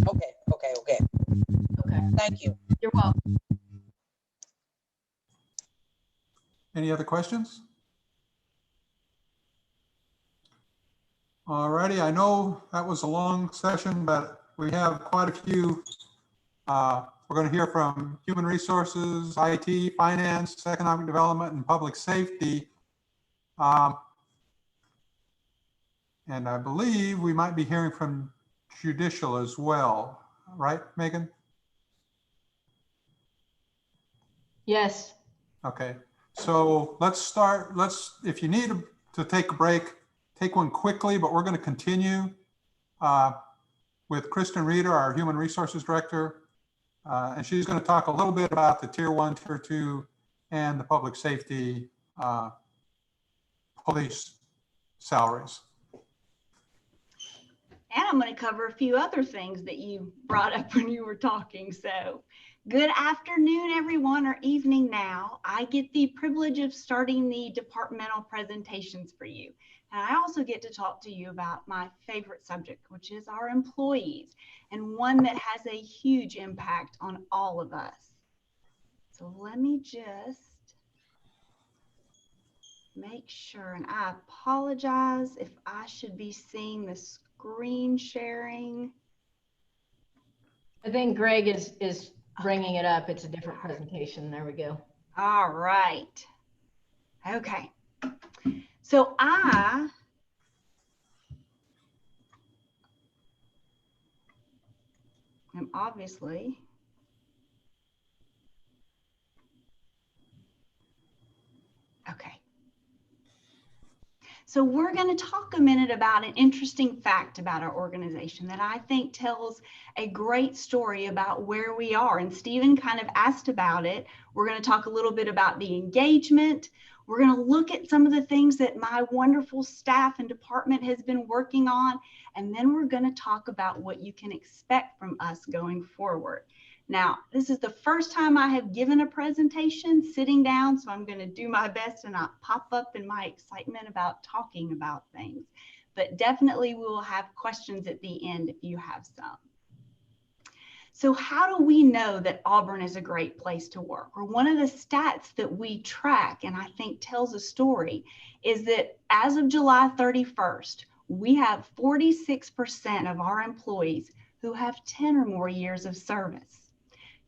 Okay. Thank you. You're welcome. Any other questions? All righty, I know that was a long session, but we have quite a few. We're going to hear from Human Resources, IT, Finance, Economic Development, and Public Safety. And I believe we might be hearing from Judicial as well, right, Megan? Yes. Okay, so let's start. If you need to take a break, take one quickly, but we're going to continue with Kristen Reeder, our Human Resources Director, and she's going to talk a little bit about the Tier 1, Tier 2, and the public safety police salaries. And I'm going to cover a few other things that you brought up when you were talking. So good afternoon, everyone, or evening now. I get the privilege of starting the departmental presentations for you. And I also get to talk to you about my favorite subject, which is our employees, and one that has a huge impact on all of us. So let me just make sure, and I apologize if I should be seeing the screen sharing. I think Greg is bringing it up. It's a different presentation. There we go. All right. Okay. So I'm obviously okay. So we're going to talk a minute about an interesting fact about our organization that I think tells a great story about where we are. And Stephen kind of asked about it. We're going to talk a little bit about the engagement. We're going to look at some of the things that my wonderful staff and department has been working on. And then we're going to talk about what you can expect from us going forward. Now, this is the first time I have given a presentation sitting down, so I'm going to do my best to not pop up in my excitement about talking about things. But definitely we will have questions at the end if you have some. So how do we know that Auburn is a great place to work? Or one of the stats that we track, and I think tells a story, is that as of July 31st, we have 46% of our employees who have 10 or more years of service.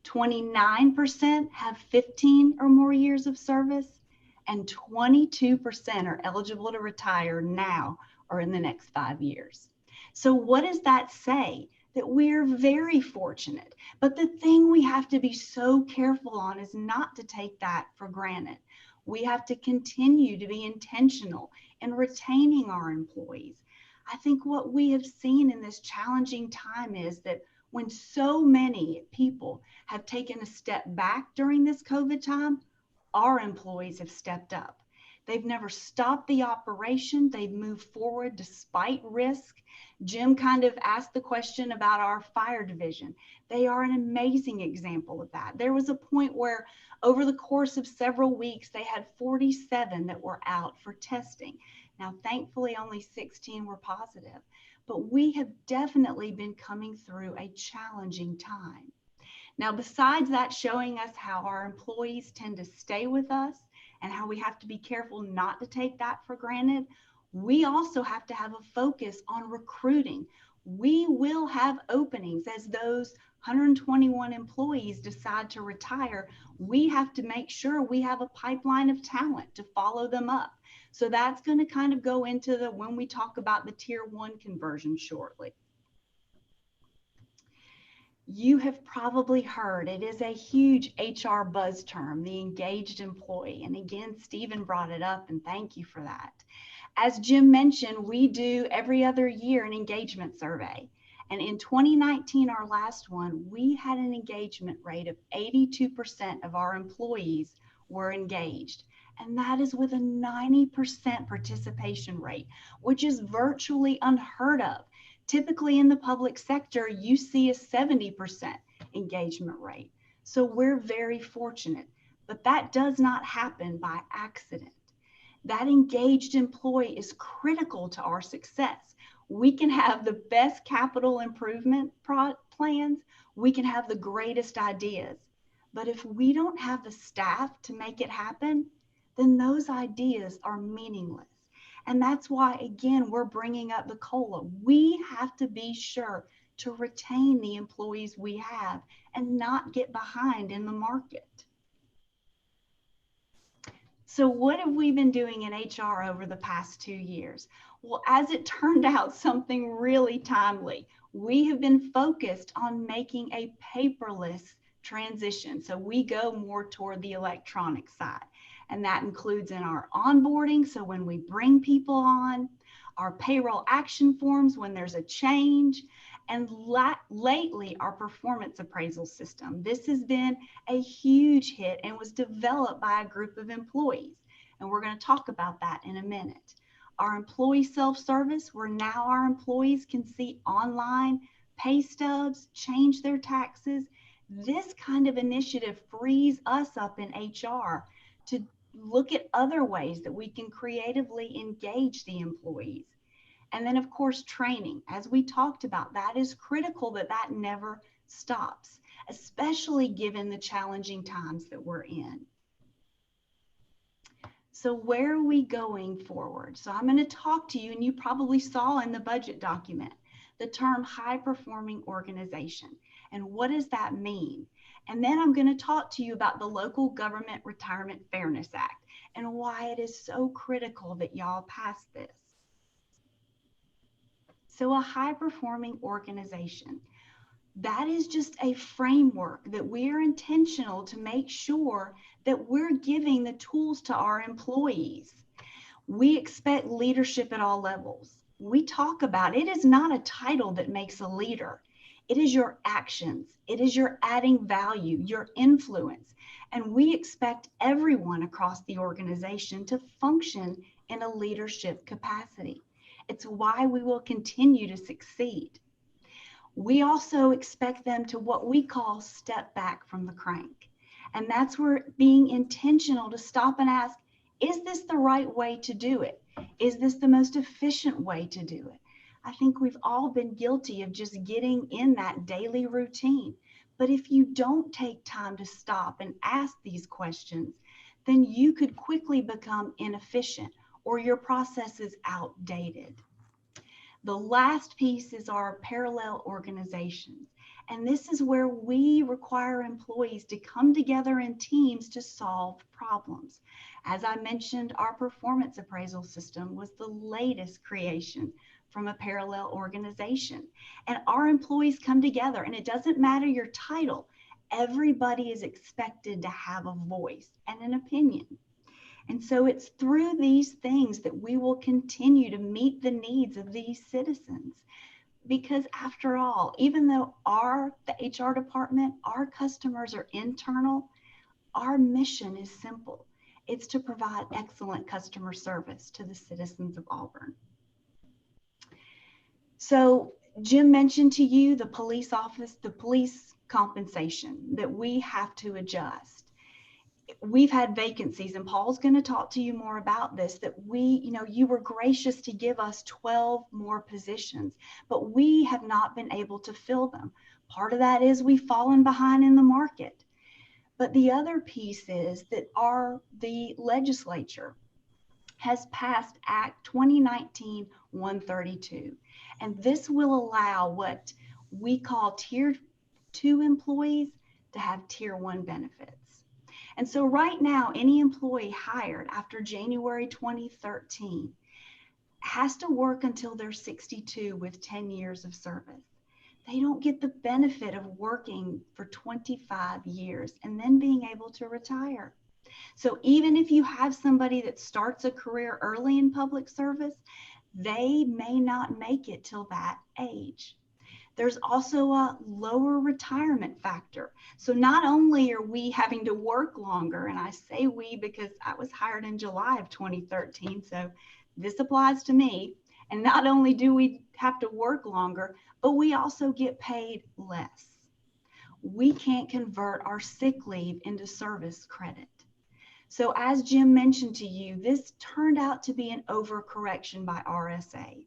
29% have 15 or more years of service, and 22% are eligible to retire now or in the next 5 years. So what does that say? That we're very fortunate. But the thing we have to be so careful on is not to take that for granted. We have to continue to be intentional in retaining our employees. I think what we have seen in this challenging time is that when so many people have taken a step back during this COVID time, our employees have stepped up. They've never stopped the operation. They've moved forward despite risk. Jim kind of asked the question about our fire division. They are an amazing example of that. There was a point where over the course of several weeks, they had 47 that were out for testing. Now, thankfully, only 16 were positive. But we have definitely been coming through a challenging time. Now, besides that showing us how our employees tend to stay with us and how we have to be careful not to take that for granted, we also have to have a focus on recruiting. We will have openings as those 121 employees decide to retire. We have to make sure we have a pipeline of talent to follow them up. So that's going to kind of go into the when we talk about the tier 1 conversion shortly. You have probably heard it is a huge HR buzz term, the engaged employee. And again, Stephen brought it up, and thank you for that. As Jim mentioned, we do every other year an engagement survey. And in 2019, our last one, we had an engagement rate of 82% of our employees were engaged. And that is with a 90% participation rate, which is virtually unheard of. Typically in the public sector, you see a 70% engagement rate. So we're very fortunate, but that does not happen by accident. That engaged employee is critical to our success. We can have the best capital improvement plans. We can have the greatest ideas. But if we don't have the staff to make it happen, then those ideas are meaningless. And that's why, again, we're bringing up the COLA. We have to be sure to retain the employees we have and not get behind in the market. So what have we been doing in HR over the past 2 years? Well, as it turned out, something really timely. We have been focused on making a paperless transition. So we go more toward the electronic side. And that includes in our onboarding. So when we bring people on, our payroll action forms when there's a change, and lately our performance appraisal system. This has been a huge hit and was developed by a group of employees. And we're going to talk about that in a minute. Our employee self-service, where now our employees can see online pay stubs, change their taxes. This kind of initiative frees us up in HR to look at other ways that we can creatively engage the employees. And then, of course, training. As we talked about, that is critical that never stops, especially given the challenging times that we're in. So where are we going forward? So I'm going to talk to you, and you probably saw in the budget document, the term high-performing organization. And what does that mean? And then I'm going to talk to you about the Local Government Retirement Fairness Act and why it is so critical that y'all pass this. So a high-performing organization. That is just a framework that we are intentional to make sure that we're giving the tools to our employees. We expect leadership at all levels. We talk about it is not a title that makes a leader. It is your actions. It is your adding value, your influence. And we expect everyone across the organization to function in a leadership capacity. It's why we will continue to succeed. We also expect them to what we call step back from the crank. And that's where being intentional to stop and ask, is this the right way to do it? Is this the most efficient way to do it? I think we've all been guilty of just getting in that daily routine. But if you don't take time to stop and ask these questions, then you could quickly become inefficient or your process is outdated. The last piece is our parallel organizations. And this is where we require employees to come together in teams to solve problems. As I mentioned, our performance appraisal system was the latest creation from a parallel organization. And our employees come together, and it doesn't matter your title. Everybody is expected to have a voice and an opinion. And so it's through these things that we will continue to meet the needs of these citizens. Because after all, even though the HR department, our customers are internal, our mission is simple. It's to provide excellent customer service to the citizens of Auburn. So Jim mentioned to you the police office, the police compensation that we have to adjust. We've had vacancies, and Paul's going to talk to you more about this, that you were gracious to give us 12 more positions, but we have not been able to fill them. Part of that is we've fallen behind in the market. But the other piece is that the legislature has passed Act 2019-132, and this will allow what we call Tier 2 employees to have Tier 1 benefits. And so right now, any employee hired after January 2013 has to work until they're 62 with 10 years of service. They don't get the benefit of working for 25 years and then being able to retire. So even if you have somebody that starts a career early in public service, they may not make it till that age. There's also a lower retirement factor. So not only are we having to work longer, and I say we because I was hired in July of 2013, so this applies to me. And not only do we have to work longer, but we also get paid less. We can't convert our sick leave into service credit. So as Jim mentioned to you, this turned out to be an overcorrection by RSA.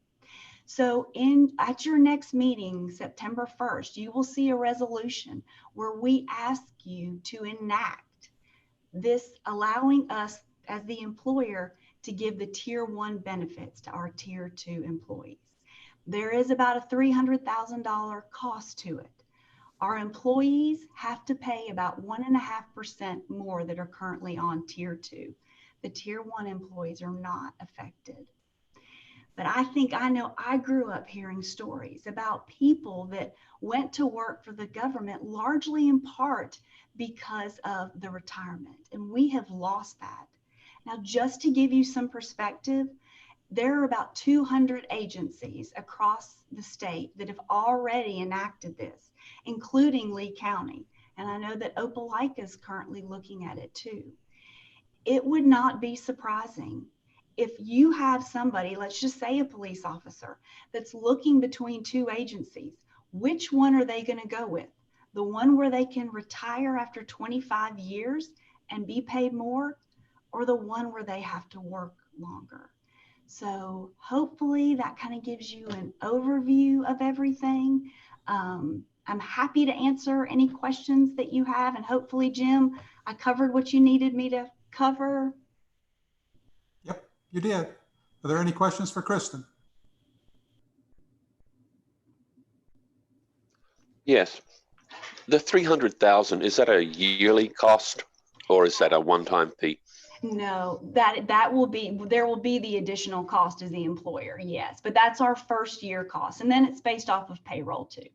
So at your next meeting, September 1st, you will see a resolution where we ask you to enact this, allowing us as the employer to give the Tier 1 benefits to our Tier 2 employees. There is about a $300,000 cost to it. Our employees have to pay about 1.5% more that are currently on Tier 2. The Tier 1 employees are not affected. But I know I grew up hearing stories about people that went to work for the government largely in part because of the retirement, and we have lost that. Now, just to give you some perspective, there are about 200 agencies across the state that have already enacted this, including Lee County. And I know that Opelika is currently looking at it too. It would not be surprising if you have somebody, let's just say a police officer, that's looking between two agencies. Which one are they going to go with? The one where they can retire after 25 years and be paid more, or the one where they have to work longer? So hopefully that kind of gives you an overview of everything. I'm happy to answer any questions that you have, and hopefully, Jim, I covered what you needed me to cover. Yep, you did. Are there any questions for Kristen? Yes. The 300,000, is that a yearly cost or is that a one-time fee? No, there will be the additional cost as the employer, yes, but that's our first year cost, and then it's based off of payroll too.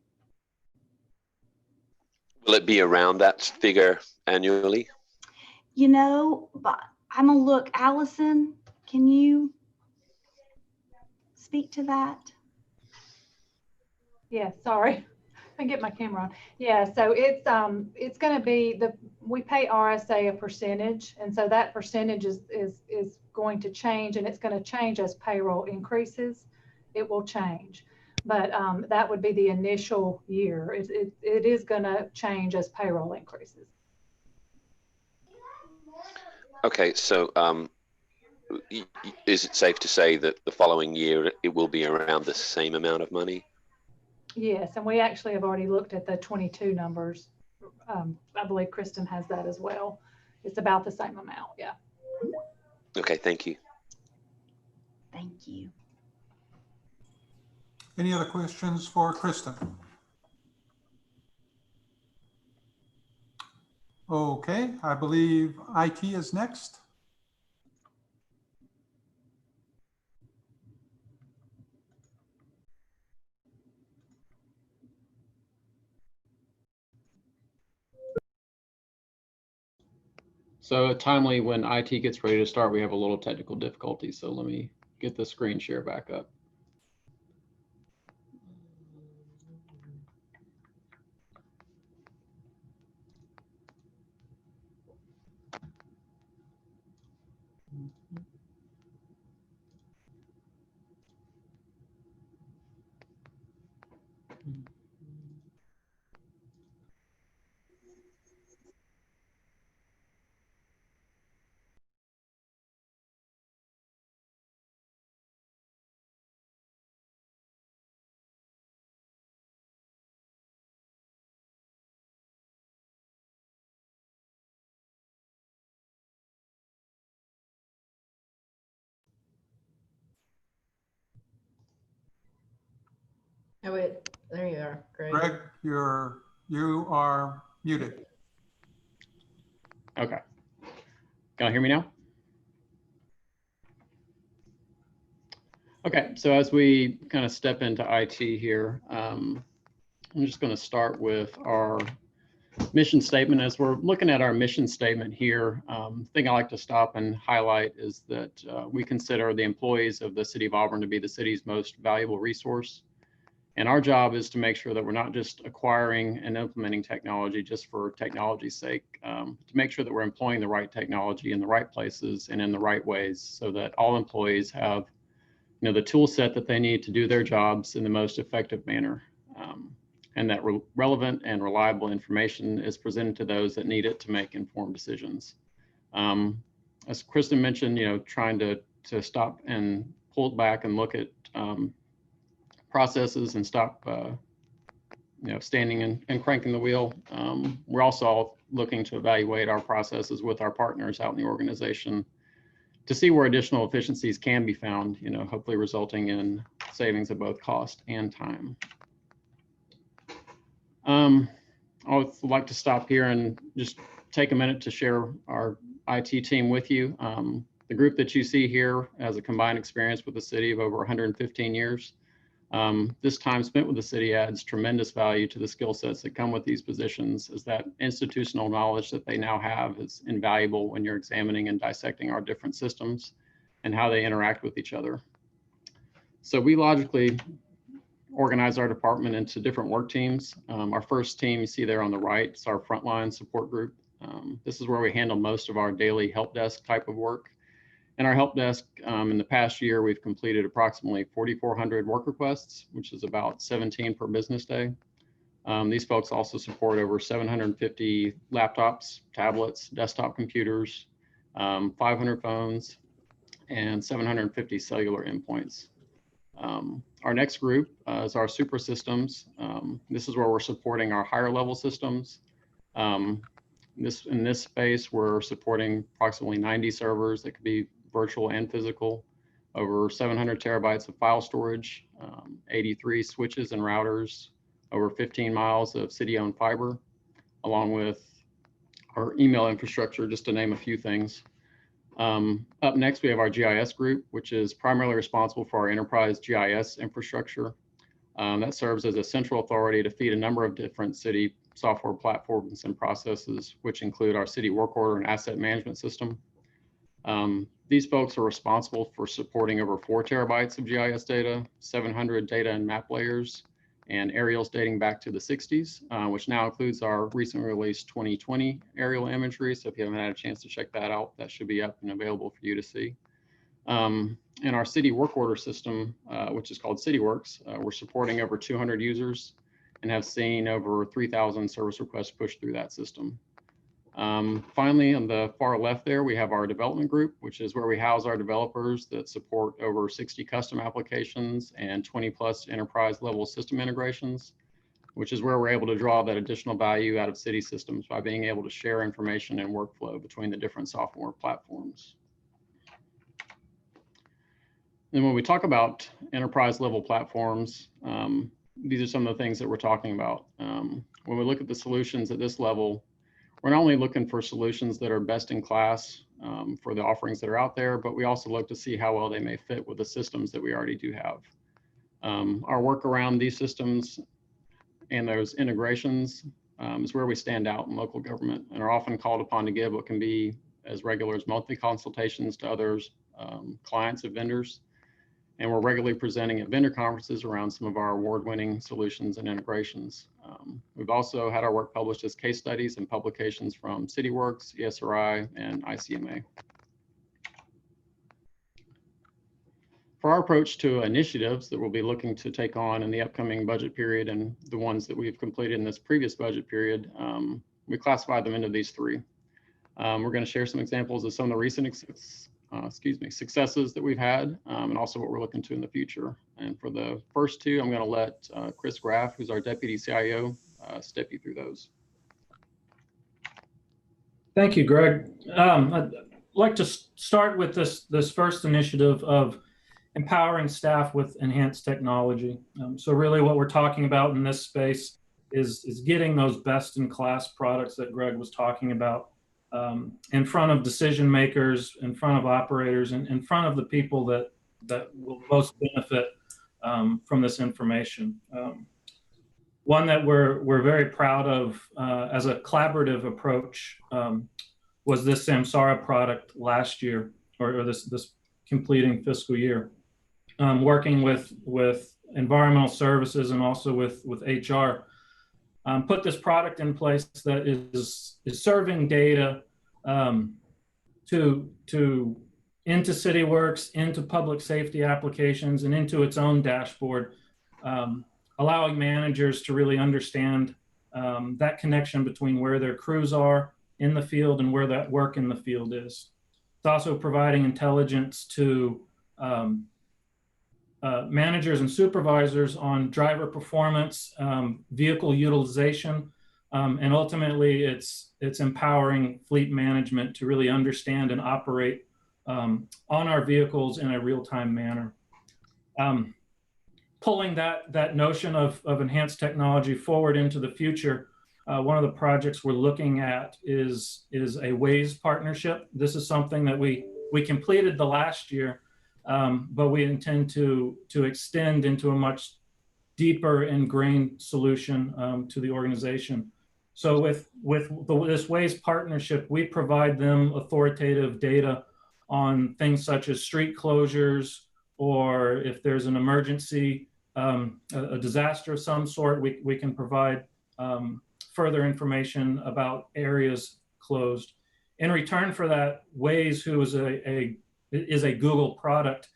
Will it be around that figure annually? You know, but I'm gonna look. Allison, can you speak to that? Yeah, sorry. I get my camera on. Yeah, so it's going to be we pay RSA a percentage, and so that percentage is going to change, and it's going to change as payroll increases. It will change, but that would be the initial year. It is going to change as payroll increases. Okay, so is it safe to say that the following year it will be around the same amount of money? Yes, and we actually have already looked at the 22 numbers. I believe Kristen has that as well. It's about the same amount, yeah. Okay, thank you. Thank you. Any other questions for Kristen? Okay, I believe IT is next. So timely, when IT gets ready to start, we have a little technical difficulty. So let me get the screen share back up. Oh, wait, there you are, Greg. Greg, you are muted. Okay. Can you hear me now? Okay, so as we kind of step into IT here, I'm just going to start with our mission statement. As we're looking at our mission statement here, the thing I like to stop and highlight is that we consider the employees of the city of Auburn to be the city's most valuable resource. And our job is to make sure that we're not just acquiring and implementing technology just for technology's sake, to make sure that we're employing the right technology in the right places and in the right ways so that all employees have the tool set that they need to do their jobs in the most effective manner. And that relevant and reliable information is presented to those that need it to make informed decisions. As Kristen mentioned, trying to stop and pull back and look at processes and stop standing and cranking the wheel. We're also looking to evaluate our processes with our partners out in the organization to see where additional efficiencies can be found, hopefully resulting in savings of both cost and time. I would like to stop here and just take a minute to share our IT team with you. The group that you see here has a combined experience with the city of over 115 years. This time spent with the city adds tremendous value to the skill sets that come with these positions, as that institutional knowledge that they now have is invaluable when you're examining and dissecting our different systems and how they interact with each other. So we logically organize our department into different work teams. Our first team you see there on the right is our frontline support group. This is where we handle most of our daily help desk type of work. In our help desk, in the past year, we've completed approximately 4,400 work requests, which is about 17 per business day. These folks also support over 750 laptops, tablets, desktop computers, 500 phones, and 750 cellular endpoints. Our next group is our super systems. This is where we're supporting our higher level systems. In this space, we're supporting approximately 90 servers that could be virtual and physical, over 700 terabytes of file storage, 83 switches and routers, over 15 miles of city-owned fiber, along with our email infrastructure, just to name a few things. Up next, we have our GIS group, which is primarily responsible for our enterprise GIS infrastructure. That serves as a central authority to feed a number of different city software platforms and processes, which include our city work order and asset management system. These folks are responsible for supporting over 4 terabytes of GIS data, 700 data and map layers, and aerials dating back to the 60s, which now includes our recently released 2020 aerial imagery. So if you haven't had a chance to check that out, that should be up and available for you to see. In our city work order system, which is called CityWorks, we're supporting over 200 users and have seen over 3,000 service requests pushed through that system. Finally, on the far left there, we have our development group, which is where we house our developers that support over 60 custom applications and 20+ enterprise level system integrations, which is where we're able to draw that additional value out of city systems by being able to share information and workflow between the different software platforms. And when we talk about enterprise level platforms, these are some of the things that we're talking about. When we look at the solutions at this level, we're not only looking for solutions that are best in class for the offerings that are out there, but we also look to see how well they may fit with the systems that we already do have. Our work around these systems and those integrations is where we stand out in local government and are often called upon to give what can be as regular as monthly consultations to others, clients of vendors. And we're regularly presenting at vendor conferences around some of our award-winning solutions and integrations. We've also had our work published as case studies and publications from CityWorks, ESRI, and ICMA. For our approach to initiatives that we'll be looking to take on in the upcoming budget period and the ones that we've completed in this previous budget period, we classify them into these 3. We're going to share some examples of some of the recent successes that we've had, and also what we're looking to in the future. And for the first 2, I'm going to let Chris Graff, who's our Deputy CIO, step you through those. Thank you, Greg. I'd like to start with this first initiative of empowering staff with enhanced technology. So really what we're talking about in this space is getting those best-in-class products that Greg was talking about in front of decision makers, in front of operators, and in front of the people that will most benefit from this information. One that we're very proud of as a collaborative approach was this Samsara product last year, or this completing fiscal year, working with environmental services and also with HR. Put this product in place that is serving data into CityWorks, into public safety applications, and into its own dashboard, allowing managers to really understand that connection between where their crews are in the field and where that work in the field is. It's also providing intelligence to managers and supervisors on driver performance, vehicle utilization, and ultimately it's empowering fleet management to really understand and operate on our vehicles in a real-time manner. Pulling that notion of enhanced technology forward into the future, one of the projects we're looking at is a Waze partnership. This is something that we completed the last year, but we intend to extend into a much deeper ingrained solution to the organization. So with this Waze partnership, we provide them authoritative data on things such as street closures, or if there's an emergency, a disaster of some sort, we can provide further information about areas closed. In return for that, Waze, who is a Google product,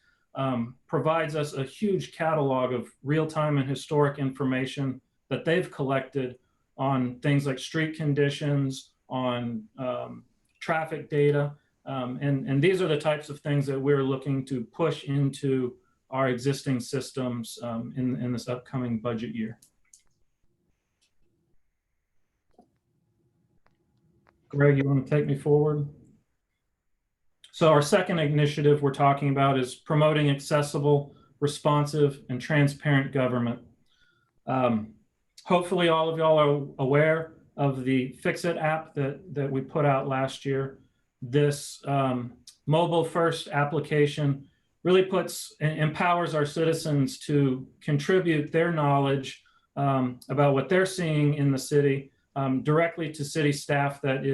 provides us a huge catalog of real-time and historic information that they've collected on things like street conditions, on traffic data, and these are the types of things that we're looking to push into our existing systems in this upcoming budget year. Greg, you want to take me forward? So our second initiative we're talking about is promoting accessible, responsive, and transparent government. Hopefully all of y'all are aware of the Fix-It app that we put out last year. This mobile-first application really empowers our citizens to contribute their knowledge about what they're seeing in the city directly to city staff that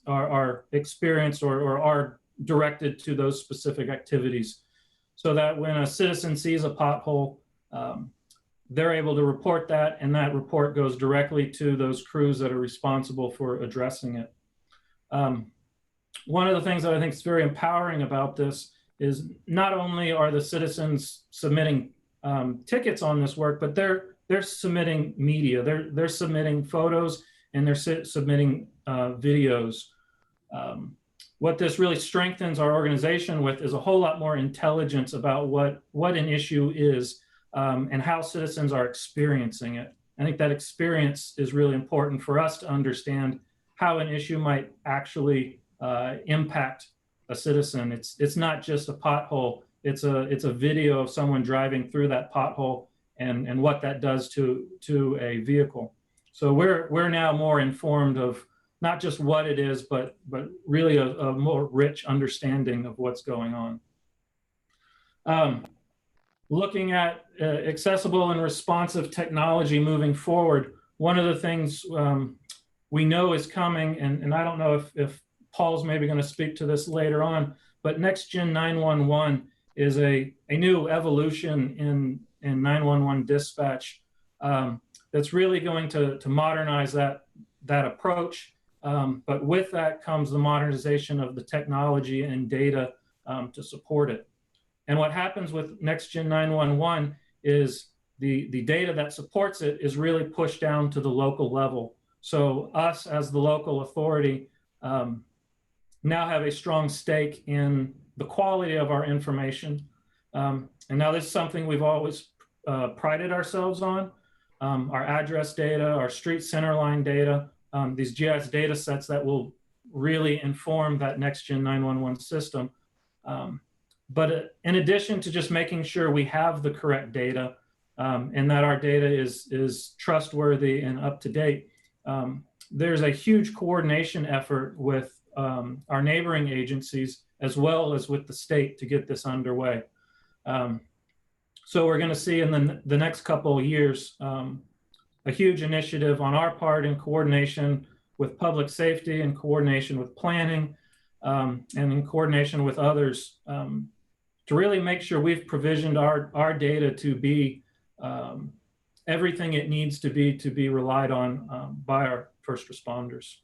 are experienced or are directed to those specific activities, so that when a citizen sees a pothole, they're able to report that, and that report goes directly to those crews that are responsible for addressing it. One of the things that I think is very empowering about this is not only are the citizens submitting tickets on this work, but they're submitting media. They're submitting photos, and they're submitting videos. What this really strengthens our organization with is a whole lot more intelligence about what an issue is and how citizens are experiencing it. I think that experience is really important for us to understand how an issue might actually impact a citizen. It's not just a pothole. It's a video of someone driving through that pothole and what that does to a vehicle. So we're now more informed of not just what it is, but really a more rich understanding of what's going on. Looking at accessible and responsive technology moving forward, one of the things we know is coming, and I don't know if Paul's maybe going to speak to this later on, but Next Gen 911 is a new evolution in 911 dispatch that's really going to modernize that approach. But with that comes the modernization of the technology and data to support it. And what happens with Next Gen 911 is the data that supports it is really pushed down to the local level. So us as the local authority now have a strong stake in the quality of our information. And now this is something we've always prided ourselves on. Our address data, our street centerline data, these GIS data sets that will really inform that Next Gen 911 system. But in addition to just making sure we have the correct data and that our data is trustworthy and up to date, there's a huge coordination effort with our neighboring agencies as well as with the state to get this underway. So we're going to see in the next couple of years a huge initiative on our part in coordination with public safety and coordination with planning and in coordination with others to really make sure we've provisioned our data to be everything it needs to be relied on by our first responders.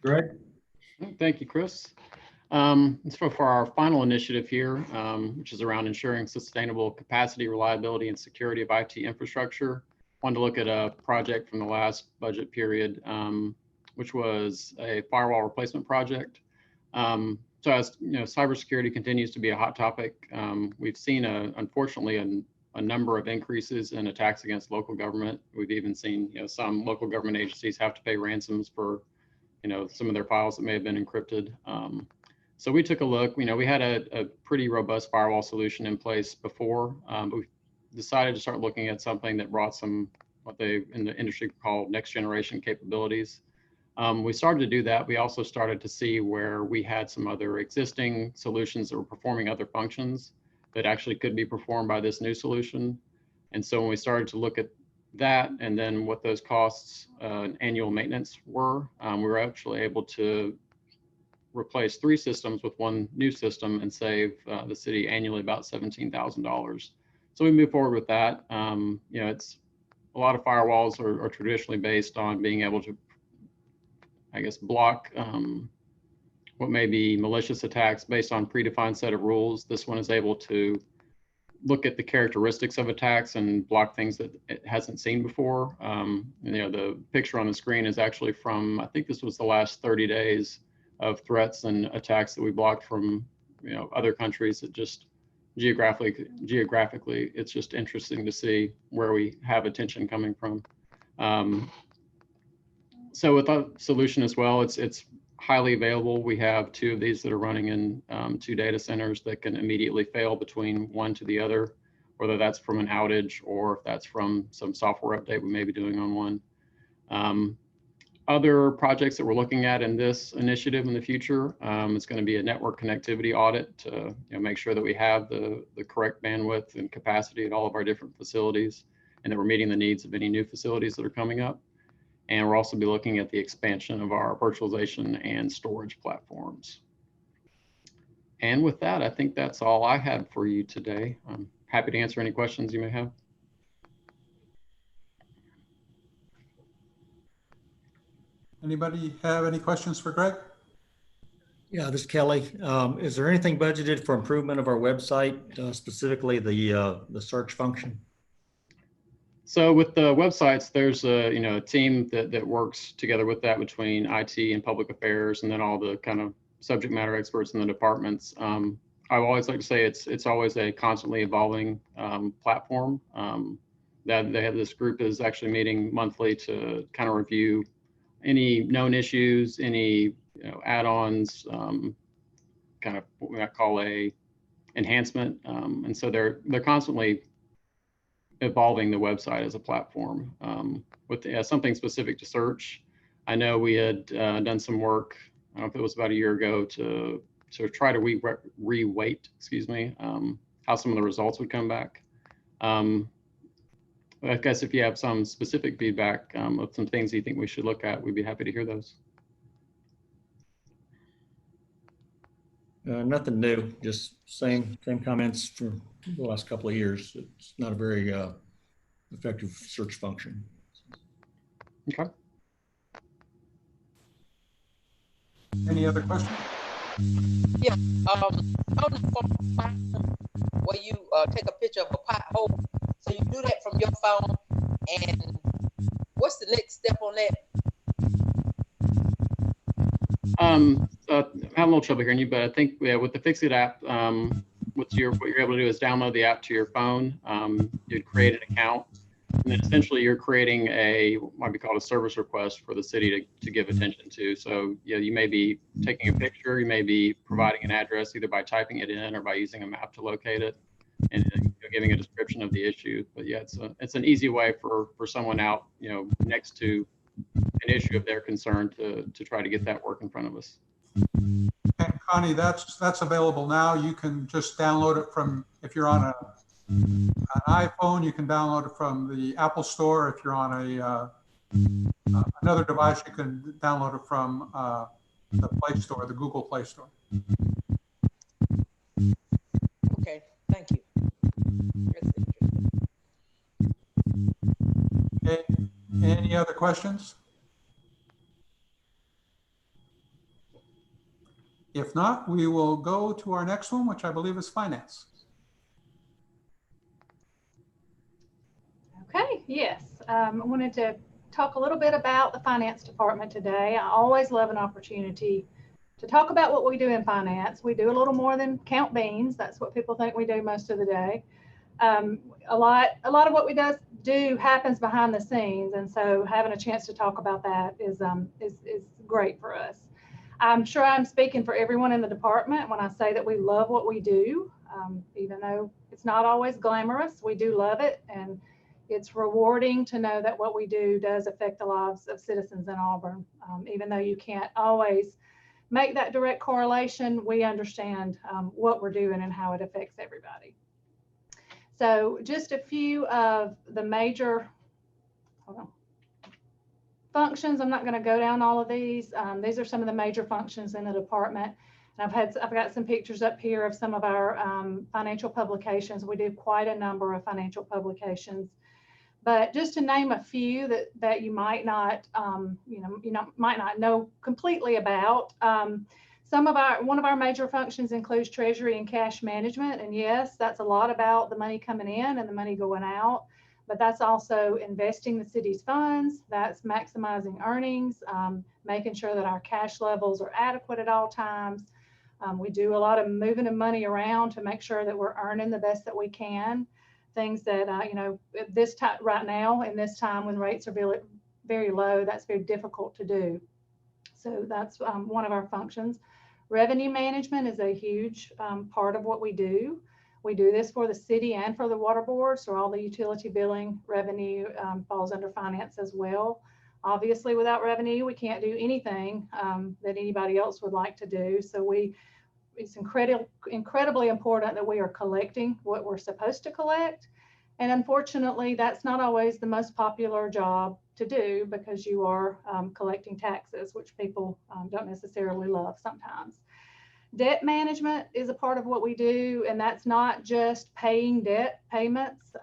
Greg? Thank you, Chris. So for our final initiative here, which is around ensuring sustainable capacity, reliability, and security of IT infrastructure, I wanted to look at a project from the last budget period, which was a firewall replacement project. So as you know, cybersecurity continues to be a hot topic. We've seen, unfortunately, a number of increases in attacks against local government. We've even seen some local government agencies have to pay ransoms for some of their files that may have been encrypted. So we took a look. We had a pretty robust firewall solution in place before, but we decided to start looking at something that brought some what they in the industry call next generation capabilities. We started to do that. We also started to see where we had some other existing solutions that were performing other functions that actually could be performed by this new solution. And so when we started to look at that and then what those costs, annual maintenance were, we were actually able to replace 3 systems with one new system and save the city annually about $17,000. So we moved forward with that. It's a lot of firewalls are traditionally based on being able to, I guess, block what may be malicious attacks based on predefined set of rules. This one is able to look at the characteristics of attacks and block things that it hasn't seen before. The picture on the screen is actually from, I think this was the last 30 days of threats and attacks that we blocked from other countries. That just geographically, it's just interesting to see where we have attention coming from. So with that solution as well, it's highly available. We have 2 of these that are running in 2 data centers that can immediately fail between one to the other, whether that's from an outage or if that's from some software update we may be doing on one. Other projects that we're looking at in this initiative in the future, it's going to be a network connectivity audit to make sure that we have the correct bandwidth and capacity at all of our different facilities, and that we're meeting the needs of any new facilities that are coming up. And we'll also be looking at the expansion of our virtualization and storage platforms. And with that, I think that's all I had for you today. I'm happy to answer any questions you may have. Anybody have any questions for Greg? Yeah, this is Kelly. Is there anything budgeted for improvement of our website, specifically the search function? So with the websites, there's a team that works together with that between IT and public affairs, and then all the kind of subject matter experts in the departments. I always like to say it's always a constantly evolving platform. That they have, this group is actually meeting monthly to kind of review any known issues, any add-ons, kind of what we might call a enhancement, and so they're constantly evolving the website as a platform with something specific to search. I know we had done some work, I don't know if it was about a year ago, to try to re-weight, how some of the results would come back. I guess if you have some specific feedback of some things you think we should look at, we'd be happy to hear those. Nothing new, just same comments for the last couple of years. It's not a very effective search function. Okay. Any other questions? Yeah, where you take a picture of a pothole, so you do that from your phone, and what's the next step on that? I'm having a little trouble hearing you, but I think with the Fixit app, what you're able to do is download the app to your phone. You'd create an account, and then essentially you're creating what might be called a service request for the city to give attention to. So you may be taking a picture, you may be providing an address either by typing it in or by using a map to locate it, and giving a description of the issue. But yeah, it's an easy way for someone out next to an issue of their concern to try to get that work in front of us. And Connie, that's available now. You can just download it from, if you're on an iPhone, you can download it from the Apple Store. If you're on another device, you can download it from the Play Store, the Google Play Store. Okay, thank you. Okay. Any other questions? If not, we will go to our next one, which I believe is finance. Okay, yes. I wanted to talk a little bit about the finance department today. I always love an opportunity to talk about what we do in finance. We do a little more than count beans. That's what people think we do most of the day. A lot of what we do happens behind the scenes, and so having a chance to talk about that is great for us. I'm sure I'm speaking for everyone in the department when I say that we love what we do, even though it's not always glamorous. We do love it, and it's rewarding to know that what we do does affect the lives of citizens in Auburn. Even though you can't always make that direct correlation, we understand what we're doing and how it affects everybody. So just a few of the major functions. I'm not going to go down all of these. These are some of the major functions in the department. And I've got some pictures up here of some of our financial publications. We do quite a number of financial publications. But just to name a few that you might not, might not know completely about. One of our major functions includes treasury and cash management. And yes, that's a lot about the money coming in and the money going out, but that's also investing the city's funds. That's maximizing earnings, making sure that our cash levels are adequate at all times. We do a lot of moving of money around to make sure that we're earning the best that we can. Things that, this time right now, in this time when rates are very, very low, that's very difficult to do. So that's one of our functions. Revenue management is a huge part of what we do. We do this for the city and for the water board, so all the utility billing revenue falls under finance as well. Obviously, without revenue, we can't do anything that anybody else would like to do. So it's incredibly important that we are collecting what we're supposed to collect. And unfortunately, that's not always the most popular job to do, because you are collecting taxes, which people don't necessarily love sometimes. Debt management is a part of what we do, and that's not just paying debt payments.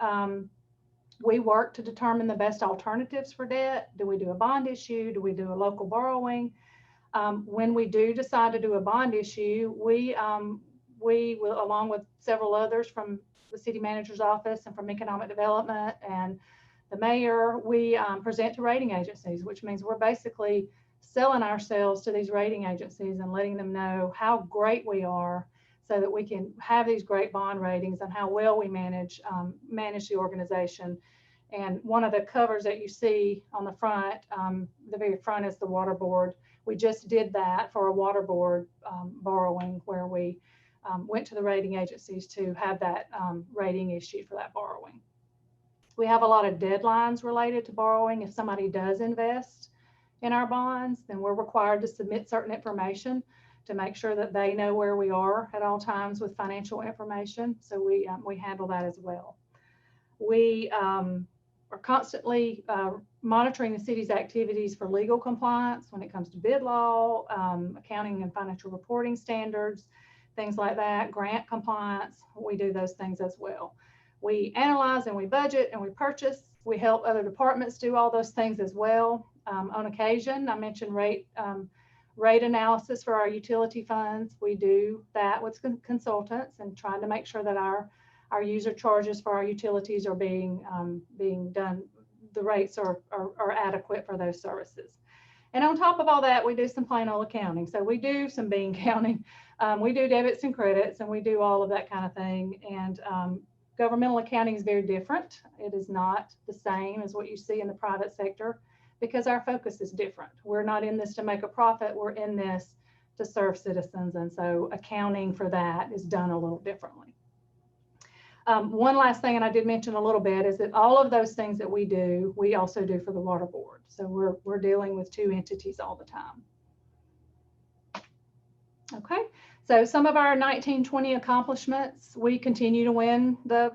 We work to determine the best alternatives for debt. Do we do a bond issue? Do we do a local borrowing? When we do decide to do a bond issue, we will, along with several others from the city manager's office and from economic development and the mayor, we present to rating agencies, which means we're basically selling ourselves to these rating agencies and letting them know how great we are, so that we can have these great bond ratings and how well we manage the organization. And one of the covers that you see on the front, the very front, is the water board. We just did that for a water board borrowing, where we went to the rating agencies to have that rating issued for that borrowing. We have a lot of deadlines related to borrowing. If somebody does invest in our bonds, then we're required to submit certain information to make sure that they know where we are at all times with financial information. So we handle that as well. We are constantly monitoring the city's activities for legal compliance when it comes to bid law, accounting and financial reporting standards, things like that, grant compliance. We do those things as well. We analyze and we budget and we purchase. We help other departments do all those things as well. On occasion, I mentioned rate analysis for our utility funds. We do that with consultants and trying to make sure that our user charges for our utilities are being done. The rates are adequate for those services. And on top of all that, we do some plain old accounting. So we do some bean counting. We do debits and credits, and we do all of that kind of thing. And governmental accounting is very different. It is not the same as what you see in the private sector, because our focus is different. We're not in this to make a profit. We're in this to serve citizens. And so accounting for that is done a little differently. One last thing, and I did mention a little bit, is that all of those things that we do, we also do for the water board. So we're dealing with two entities all the time. Okay, so some of our 1920 accomplishments, we continue to win the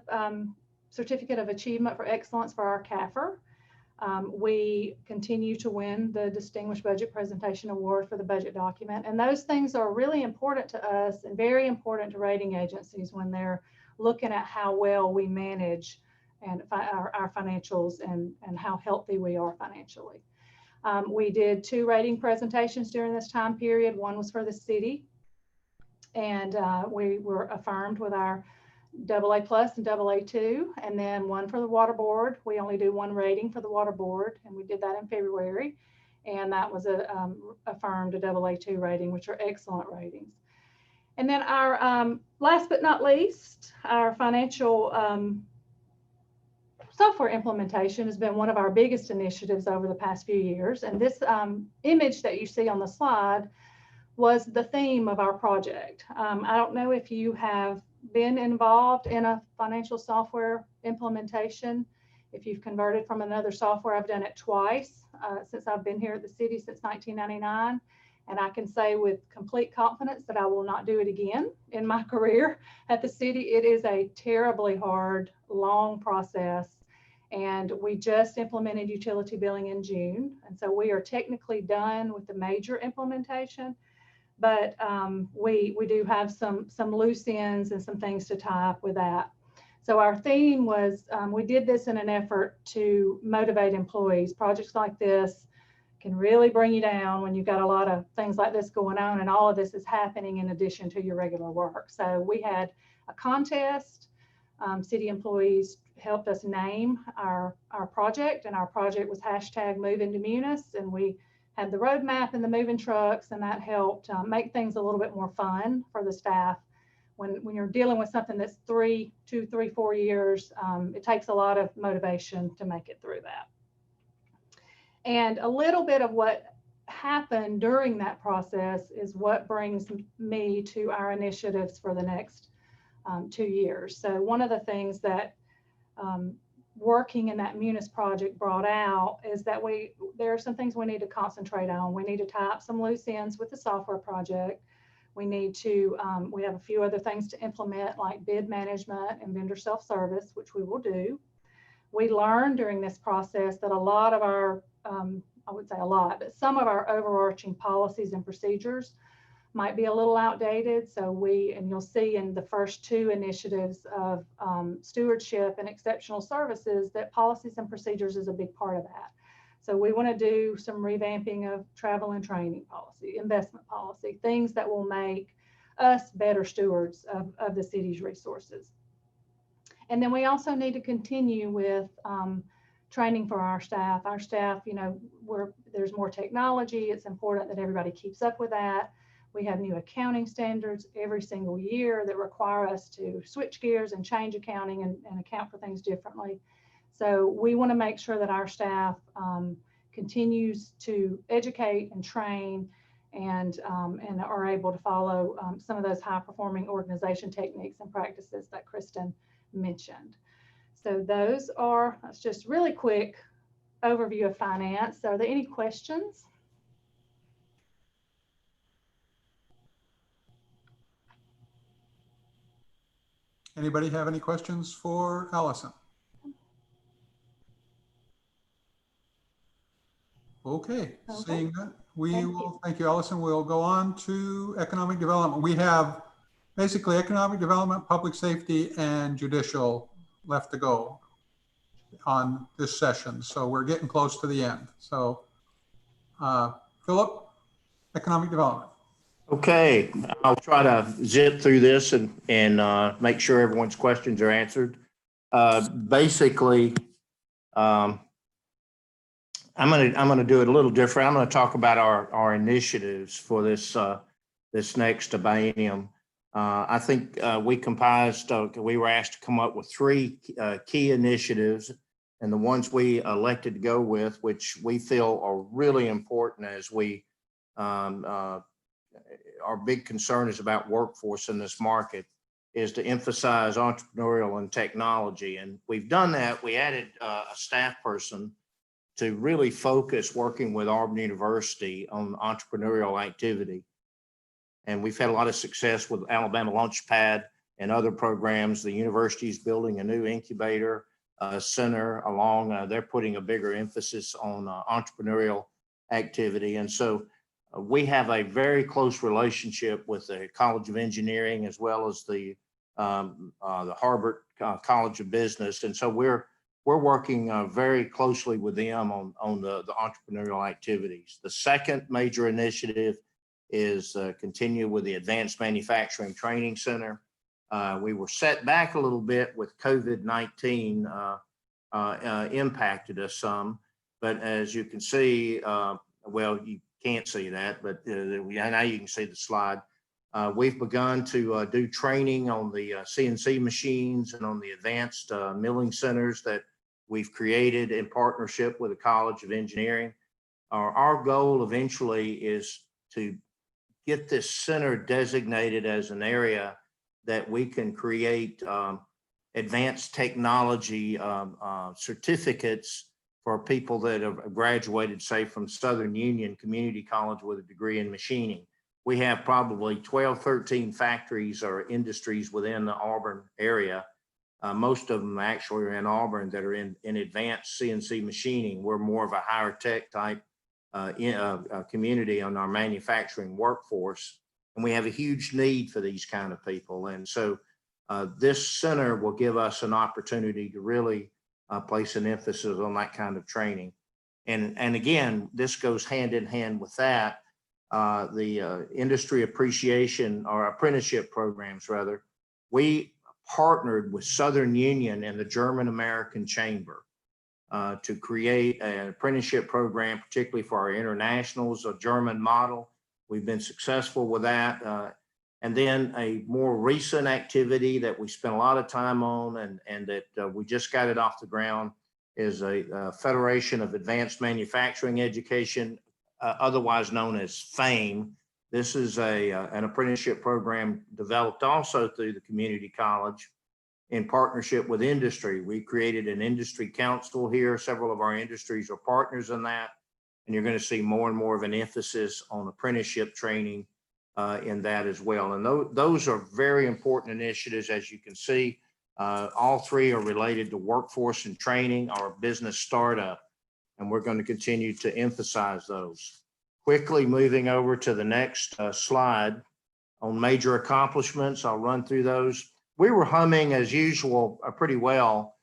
Certificate of Achievement for Excellence for our CAFR. We continue to win the Distinguished Budget Presentation Award for the budget document. And those things are really important to us and very important to rating agencies when they're looking at how well we manage and our financials and how healthy we are financially. We did 2 rating presentations during this time period. One was for the city, and we were affirmed with our AA+ and AA2, and then one for the water board. We only do 1 rating for the water board, and we did that in February, and that was affirmed a AA2 rating, which are excellent ratings. And then our last but not least, our financial software implementation has been one of our biggest initiatives over the past few years. And this image that you see on the slide was the theme of our project. I don't know if you have been involved in a financial software implementation. If you've converted from another software, I've done it twice since I've been here at the city since 1999. And I can say with complete confidence that I will not do it again in my career at the city. It is a terribly hard, long process. And we just implemented utility billing in June. And so we are technically done with the major implementation. But we do have some loose ends and some things to tie up with that. So our theme was, we did this in an effort to motivate employees. Projects like this can really bring you down when you've got a lot of things like this going on, and all of this is happening in addition to your regular work. So we had a contest. City employees helped us name our project, and our project was #MoveIntoMunis, and we had the roadmap and the moving trucks, and that helped make things a little bit more fun for the staff. When you're dealing with something that's 2, 3, 4 years, it takes a lot of motivation to make it through that. And a little bit of what happened during that process is what brings me to our initiatives for the next 2 years. So one of the things that working in that Munis project brought out is that there are some things we need to concentrate on. We need to tie up some loose ends with the software project. We need to, we have a few other things to implement like bid management and vendor self-service, which we will do. We learned during this process that a lot of our, I would say a lot, but some of our overarching policies and procedures might be a little outdated. So and you'll see in the first two initiatives of stewardship and exceptional services that policies and procedures is a big part of that. So we want to do some revamping of travel and training policy, investment policy, things that will make us better stewards of the city's resources. And then we also need to continue with training for our staff. Our staff, you know, there's more technology. It's important that everybody keeps up with that. We have new accounting standards every single year that require us to switch gears and change accounting and account for things differently. So we want to make sure that our staff continues to educate and train and are able to follow some of those high performing organization techniques and practices that Kristen mentioned. So that's just really quick overview of finance. Are there any questions? Anybody have any questions for Allison? Okay, seeing that, thank you, Allison. We'll go on to economic development. We have basically economic development, public safety, and judicial left to go on this session. So we're getting close to the end. So Philip, economic development. Okay, I'll try to zip through this and make sure everyone's questions are answered. Basically, I'm gonna do it a little different. I'm gonna talk about our initiatives for this next biennium. I think we were asked to come up with 3 key initiatives, and the ones we elected to go with, which we feel are really important as we our big concern is about workforce in this market, is to emphasize entrepreneurial and technology. And we've done that. We added a staff person to really focus working with Auburn University on entrepreneurial activity. And we've had a lot of success with Alabama Launchpad and other programs. The university is building a new incubator center along. They're putting a bigger emphasis on entrepreneurial activity. And so we have a very close relationship with the College of Engineering as well as the Harvard College of Business. And so we're working very closely with them on the entrepreneurial activities. The second major initiative is continue with the Advanced Manufacturing Training Center. We were set back a little bit with COVID-19 impacted us some, but as you can see, well, you can't see that, but now you can see the slide. We've begun to do training on the CNC machines and on the advanced milling centers that we've created in partnership with the College of Engineering. Our goal eventually is to get this center designated as an area that we can create advanced technology certificates for people that have graduated, say, from Southern Union Community College with a degree in machining. We have probably 12, 13 factories or industries within the Auburn area. Most of them actually are in Auburn that are in advanced CNC machining. We're more of a higher tech type community on our manufacturing workforce. And we have a huge need for these kind of people. And so this center will give us an opportunity to really place an emphasis on that kind of training. And again, this goes hand in hand with that. The industry appreciation or apprenticeship programs, rather, we partnered with Southern Union and the German American Chamber to create an apprenticeship program, particularly for our internationals, a German model. We've been successful with that. And then a more recent activity that we spent a lot of time on and that we just got it off the ground is a Federation of Advanced Manufacturing Education, otherwise known as FAME. This is an apprenticeship program developed also through the community college. in partnership with industry. We created an industry council here. Several of our industries are partners in that. And you're going to see more and more of an emphasis on apprenticeship training in that as well. And those are very important initiatives, as you can see. All three are related to workforce and training, our business startup, and we're going to continue to emphasize those. Quickly moving over to the next slide on major accomplishments. I'll run through those. We were humming as usual pretty well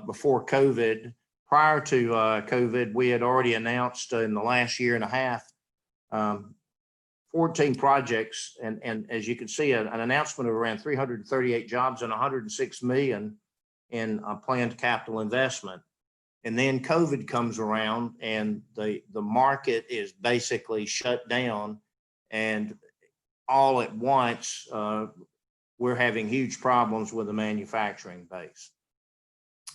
before COVID. Prior to COVID, we had already announced in the last year and a half 14 projects, and as you can see, an announcement of around 338 jobs and 106 million in planned capital investment. And then COVID comes around and the market is basically shut down, and all at once, we're having huge problems with the manufacturing base.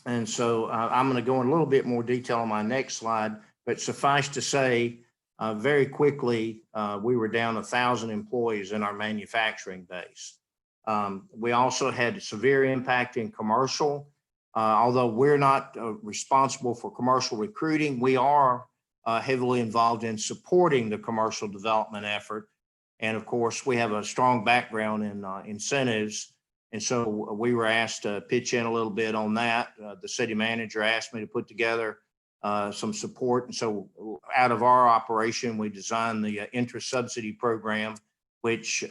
And so I'm going to go in a little bit more detail on my next slide, but suffice to say, very quickly, we were down 1,000 employees in our manufacturing base. We also had a severe impact in commercial. Although we're not responsible for commercial recruiting, we are heavily involved in supporting the commercial development effort. And of course, we have a strong background in incentives. And so we were asked to pitch in a little bit on that. The city manager asked me to put together some support. And so out of our operation, we designed the interest subsidy program, which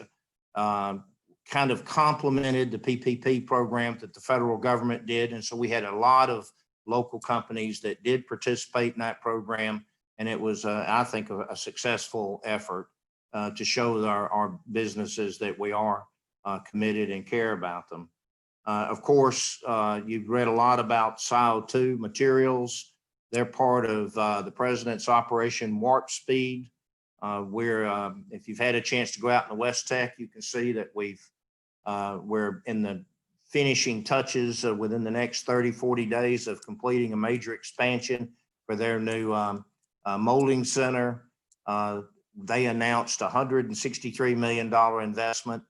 kind of complemented the PPP program that the federal government did. And so we had a lot of local companies that did participate in that program. And it was, I think, a successful effort to show our businesses that we are committed and care about them. Of course, you've read a lot about SIO2 materials. They're part of the president's Operation Warp Speed. If you've had a chance to go out in the West Tech, you can see that we're in the finishing touches within the next 30, 40 days of completing a major expansion for their new molding center. They announced $163 million investment.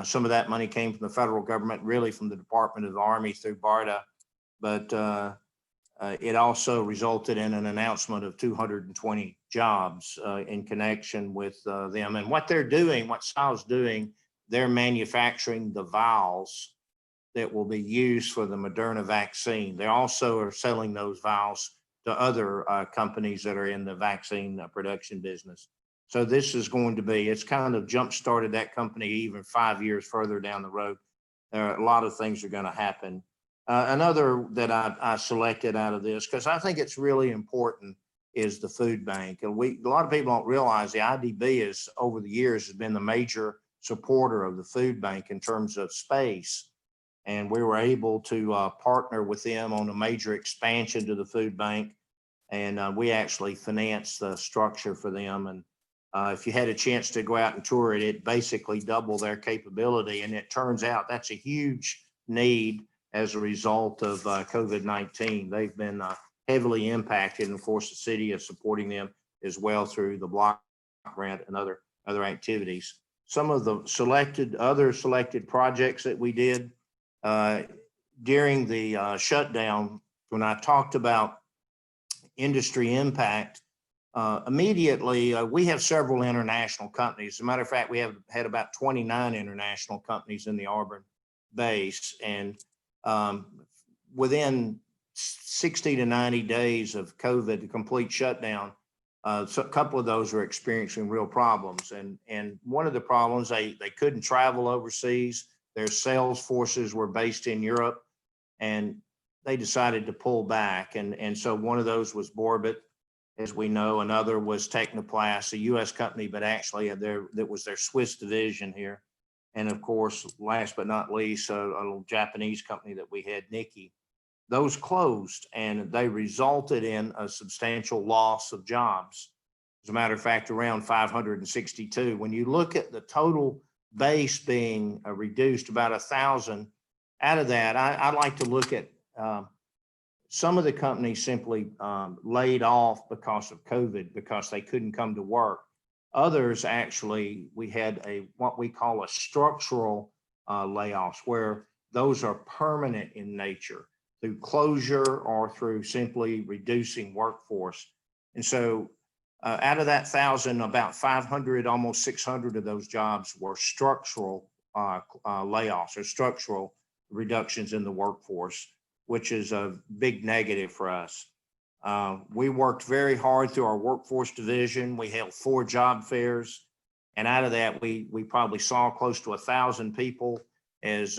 Some of that money came from the federal government, really from the Department of the Army through BARDA, but it also resulted in an announcement of 220 jobs in connection with them. And what they're doing, what SIO's doing, they're manufacturing the vials that will be used for the Moderna vaccine. They also are selling those vials to other companies that are in the vaccine production business. So this is going to be, it's kind of jump-started that company even 5 years further down the road. There are a lot of things are going to happen. Another that I selected out of this, because I think it's really important, is the food bank. And a lot of people don't realize the IDB is, over the years, has been the major supporter of the food bank in terms of space. And we were able to partner with them on a major expansion to the food bank. And we actually financed the structure for them. And if you had a chance to go out and tour it, it basically doubled their capability. And it turns out that's a huge need as a result of COVID-19. They've been heavily impacted. And of course, the city is supporting them as well through the block grant and other activities. Some of the other selected projects that we did during the shutdown, when I talked about industry impact, immediately we have several international companies. As a matter of fact, we have had about 29 international companies in the Auburn base. And within 60 to 90 days of COVID, the complete shutdown, so a couple of those were experiencing real problems. And one of the problems, they couldn't travel overseas. Their sales forces were based in Europe, and they decided to pull back. And so one of those was Borbit, as we know. Another was Technoplast, a U.S. company, but actually that was their Swiss division here. And of course, last but not least, a little Japanese company that we had, Nikki. Those closed, and they resulted in a substantial loss of jobs. As a matter of fact, around 562. When you look at the total base being reduced about 1,000, out of that, I like to look at some of the companies simply laid off because of COVID, because they couldn't come to work. Others, actually, we had what we call a structural layoffs, where those are permanent in nature through closure or through simply reducing workforce. And so out of that 1,000, about 500, almost 600 of those jobs were structural layoffs or structural reductions in the workforce, which is a big negative for us. We worked very hard through our workforce division. We held 4 job fairs. And out of that, we probably saw close to 1,000 people as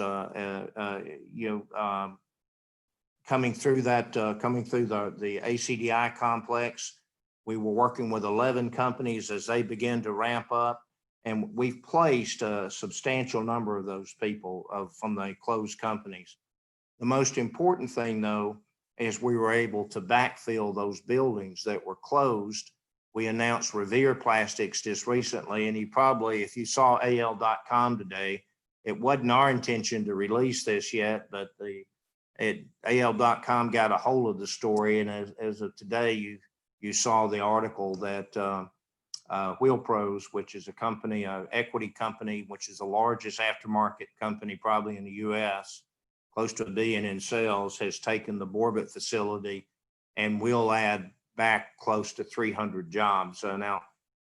coming through the ACDI complex. We were working with 11 companies as they began to ramp up, and we've placed a substantial number of those people from the closed companies. The most important thing, though, is we were able to backfill those buildings that were closed. We announced Revere Plastics just recently, and if you saw AL.com today, it wasn't our intention to release this yet, but AL.com got a hold of the story, and as of today, you saw the article that Wheel Pros, which is a company, an equity company, which is the largest aftermarket company probably in the U.S., close to $1 billion in sales, has taken the Borbett facility and will add back close to 300 jobs. So now,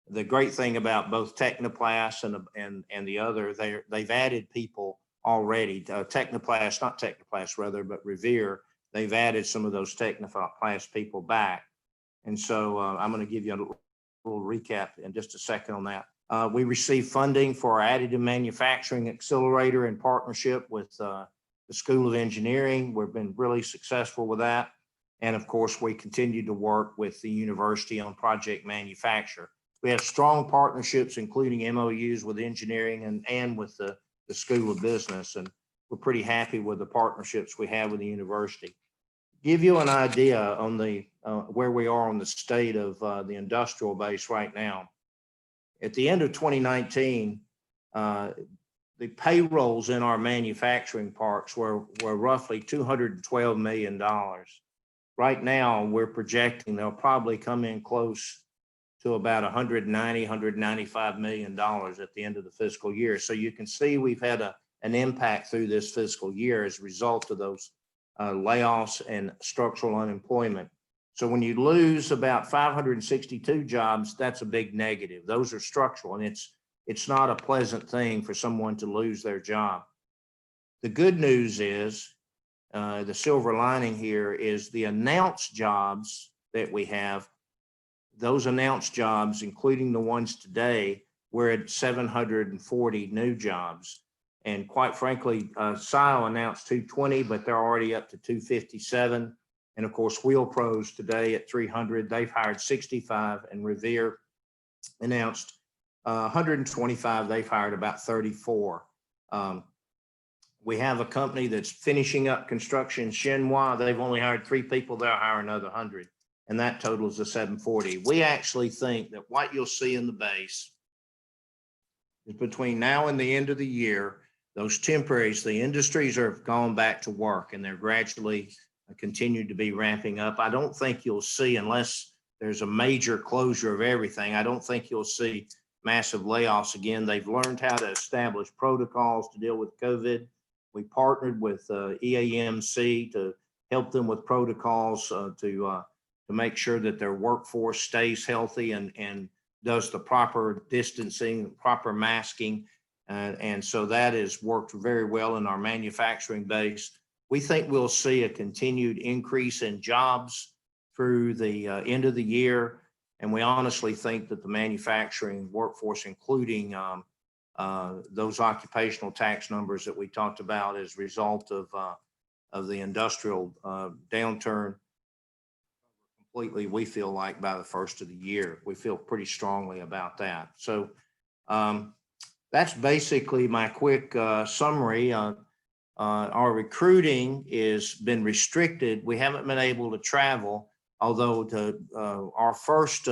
the great thing about both Technoplast and the other, they've added people already. Technoplast, not Technoplast rather, but Revere, they've added some of those Technoplast people back. And so I'm going to give you a little recap in just a second on that. We received funding for our additive manufacturing accelerator in partnership with the School of Engineering. We've been really successful with that. And of course, we continue to work with the university on project manufacture. We have strong partnerships, including MOUs with engineering and with the School of Business. And we're pretty happy with the partnerships we have with the university. Give you an idea on the where we are on the state of the industrial base right now. At the end of 2019, the payrolls in our manufacturing parks were roughly $212 million. Right now, we're projecting they'll probably come in close to about $190, $195 million at the end of the fiscal year. So you can see we've had an impact through this fiscal year as a result of those layoffs and structural unemployment. So when you lose about 562 jobs, that's a big negative. Those are structural, and it's not a pleasant thing for someone to lose their job. The good news is, the silver lining here is the announced jobs that we have. Those announced jobs, including the ones today, we're at 740 new jobs. And quite frankly, SIO announced 220, but they're already up to 257. And of course, Wheel Pros today at 300, they've hired 65, and Revere announced 125, they've hired about 34. We have a company that's finishing up construction, Shenhua. They've only hired 3 people, they'll hire another 100. And that totals the 740. We actually think that what you'll see in the base is between now and the end of the year, those temporaries, the industries are gone back to work, and they're gradually continue to be ramping up. I don't think you'll see, unless there's a major closure of everything, I don't think you'll see massive layoffs again. They've learned how to establish protocols to deal with COVID. We partnered with EAMC to help them with protocols to make sure that their workforce stays healthy and does the proper distancing, proper masking. And so that has worked very well in our manufacturing base. We think we'll see a continued increase in jobs through the end of the year. And we honestly think that the manufacturing workforce, including those occupational tax numbers that we talked about as a result of the industrial downturn, completely, we feel like by the first of the year. We feel pretty strongly about that. So that's basically my quick summary. Our recruiting has been restricted. We haven't been able to travel, although our first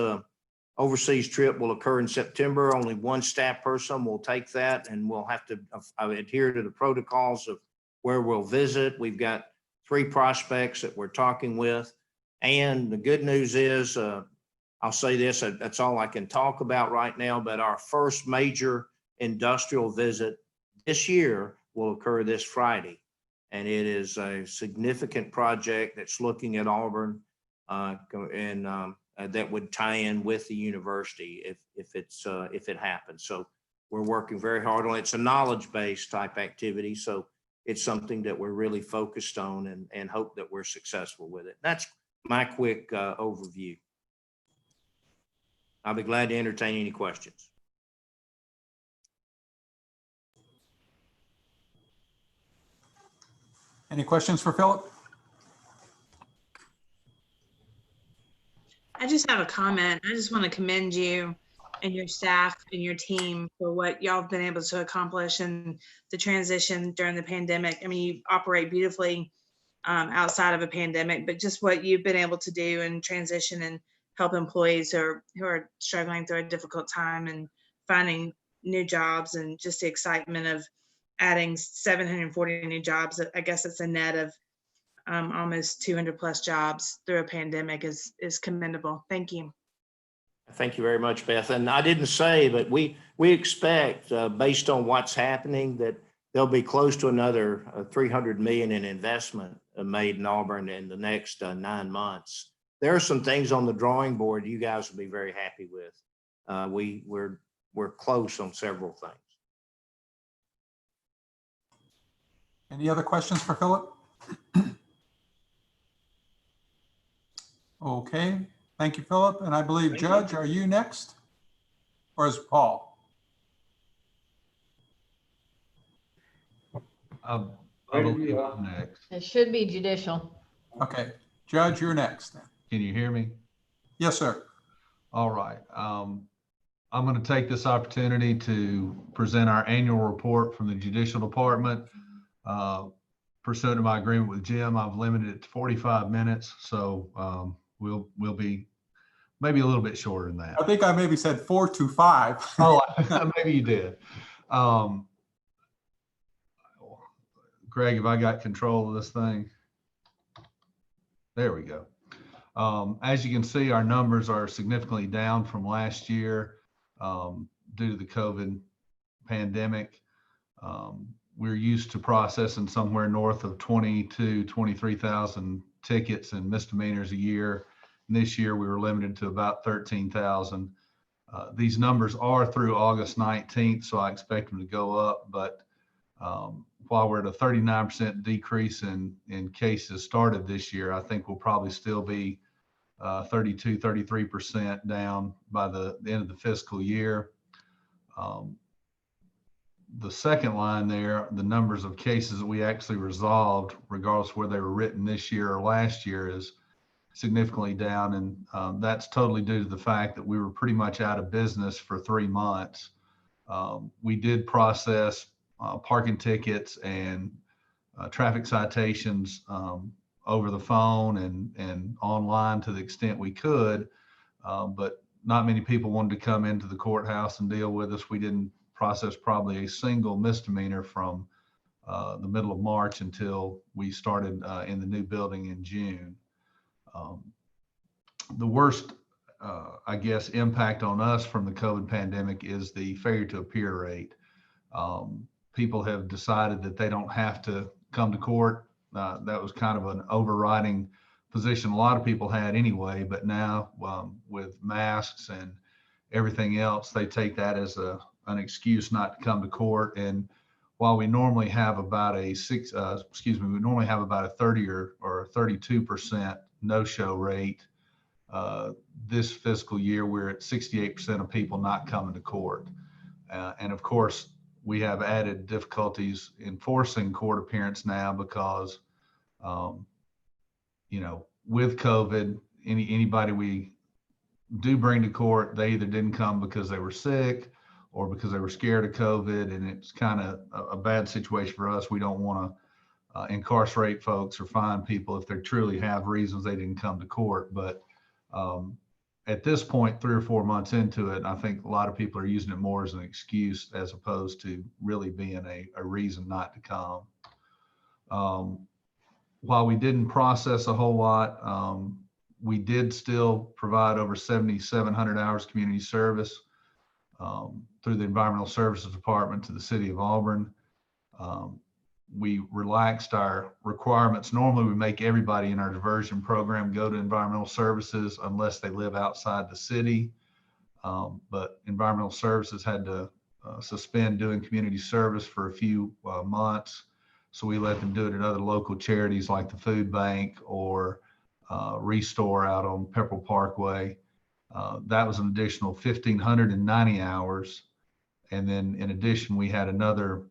overseas trip will occur in September. Only 1 staff person will take that, and we'll have to adhere to the protocols of where we'll visit. We've got 3 prospects that we're talking with. And the good news is, I'll say this, that's all I can talk about right now, but our first major industrial visit this year will occur this Friday. And it is a significant project that's looking at Auburn that would tie in with the university if it happens. So we're working very hard on it. It's a knowledge-based type activity. So it's something that we're really focused on and hope that we're successful with it. That's my quick overview. I'll be glad to entertain any questions. Any questions for Philip? I just have a comment. I just want to commend you and your staff and your team for what y'all have been able to accomplish in the transition during the pandemic. I mean, you operate beautifully outside of a pandemic, but just what you've been able to do and transition and help employees who are struggling through a difficult time and finding new jobs, and just the excitement of adding 740 new jobs. I guess it's a net of almost 200 plus jobs through a pandemic is commendable. Thank you. Thank you very much, Beth. And I didn't say, but we expect, based on what's happening, that there'll be close to another 300 million in investment made in Auburn in the next 9 months. There are some things on the drawing board you guys will be very happy with. We're close on several things. Any other questions for Philip? Okay, thank you, Philip. And I believe, Judge, are you next? Or is Paul? I believe I'm next. It should be judicial. Okay, Judge, you're next. Can you hear me? Yes, sir. All right. I'm going to take this opportunity to present our annual report from the Judicial Department. Pursuant to my agreement with Jim, I've limited it to 45 minutes, so we'll be maybe a little bit shorter than that. I think I maybe said 4 to 5. Oh, maybe you did. Greg, have I got control of this thing? There we go. As you can see, our numbers are significantly down from last year due to the COVID pandemic. We're used to processing somewhere north of 22,000 to 23,000 tickets and misdemeanors a year. And this year we were limited to about 13,000. These numbers are through August 19th, so I expect them to go up. But while we're at a 39% decrease in cases started this year, I think we'll probably still be 32, 33% down by the end of the fiscal year. The second line there, the numbers of cases that we actually resolved, regardless of where they were written this year or last year, is significantly down. And that's totally due to the fact that we were pretty much out of business for 3 months. We did process parking tickets and traffic citations over the phone and online to the extent we could, but not many people wanted to come into the courthouse and deal with us. We didn't process probably a single misdemeanor from the middle of March until we started in the new building in June. The worst, I guess, impact on us from the COVID pandemic is the failure to appear rate. People have decided that they don't have to come to court. That was kind of an overriding position a lot of people had anyway, but now with masks and everything else, they take that as an excuse not to come to court. And while we normally have about a 30 or 32% no-show rate, this fiscal year we're at 68% of people not coming to court. And of course, we have added difficulties enforcing court appearance now because, with COVID, anybody we do bring to court, they either didn't come because they were sick or because they were scared of COVID, and it's kind of a bad situation for us. We don't want to incarcerate folks or fine people if they truly have reasons they didn't come to court. But at this point, 3 or 4 months into it, I think a lot of people are using it more as an excuse as opposed to really being a reason not to come. While we didn't process a whole lot, we did still provide over 7,700 hours community service through the Environmental Services Department to the city of Auburn. we relaxed our requirements. Normally we make everybody in our diversion program go to environmental services unless they live outside the city. But environmental services had to suspend doing community service for a few months. So we let them do it at other local charities like the food bank or Restore out on Pepperell Parkway. That was an additional 1,590 hours. And then in addition, we had another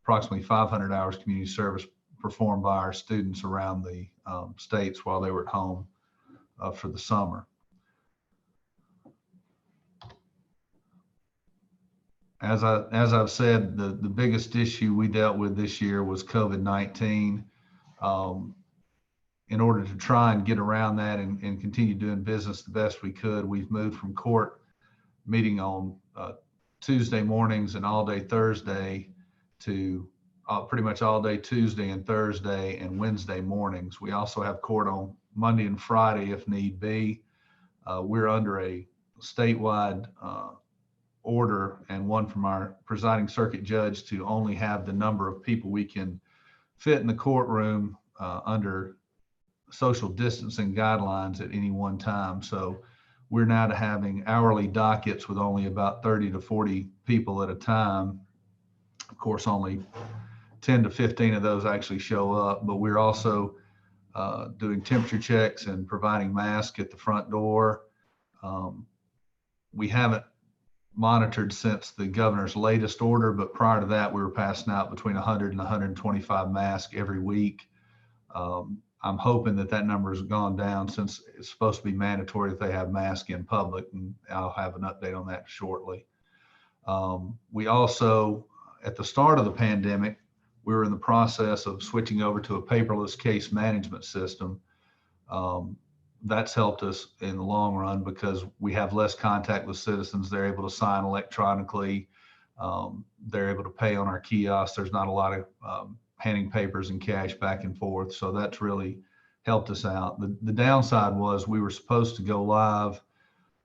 approximately 500 hours community service performed by our students around the states while they were at home for the summer. As I've said, the biggest issue we dealt with this year was COVID-19. In order to try and get around that and continue doing business the best we could, we've moved from court meeting on Tuesday mornings and all day Thursday to pretty much all day Tuesday and Thursday and Wednesday mornings. We also have court on Monday and Friday if need be. We're under a statewide order and one from our presiding circuit judge to only have the number of people we can fit in the courtroom under social distancing guidelines at any one time. So we're now to having hourly dockets with only about 30 to 40 people at a time. Of course, only 10 to 15 of those actually show up, but we're also doing temperature checks and providing masks at the front door. We haven't monitored since the governor's latest order, but prior to that, we were passing out between 100 and 125 masks every week. I'm hoping that number has gone down since it's supposed to be mandatory that they have masks in public, and I'll have an update on that shortly. We also, at the start of the pandemic, we were in the process of switching over to a paperless case management system. That's helped us in the long run because we have less contact with citizens. They're able to sign electronically. They're able to pay on our kiosks. There's not a lot of handing papers and cash back and forth. So that's really helped us out. The downside was we were supposed to go live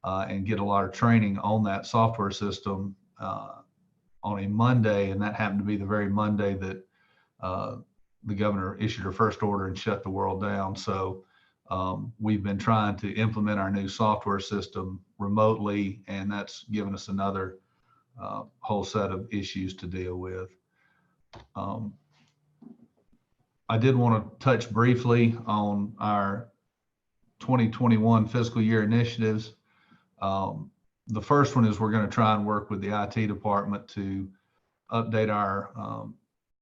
and get a lot of training on that software system on a Monday. And that happened to be the very Monday that the governor issued her first order and shut the world down. So we've been trying to implement our new software system remotely, and that's given us another whole set of issues to deal with. I did want to touch briefly on our 2021 fiscal year initiatives. The first one is we're going to try and work with the IT department to update our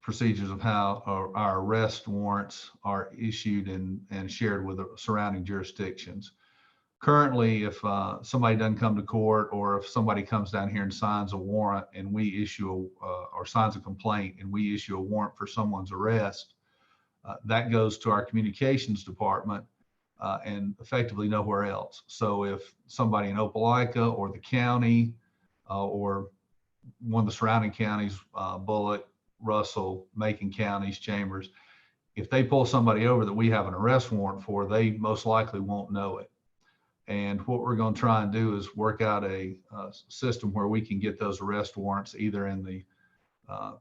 procedures of how our arrest warrants are issued and shared with the surrounding jurisdictions. Currently, if somebody doesn't come to court, or if somebody comes down here and signs a warrant and we issue or signs a complaint and we issue a warrant for someone's arrest, that goes to our communications department and effectively nowhere else. So if somebody in Opelika or the county or one of the surrounding counties, Bullock, Russell, Macon counties, Chambers, if they pull somebody over that we have an arrest warrant for, they most likely won't know it. And what we're going to try and do is work out a system where we can get those arrest warrants either in the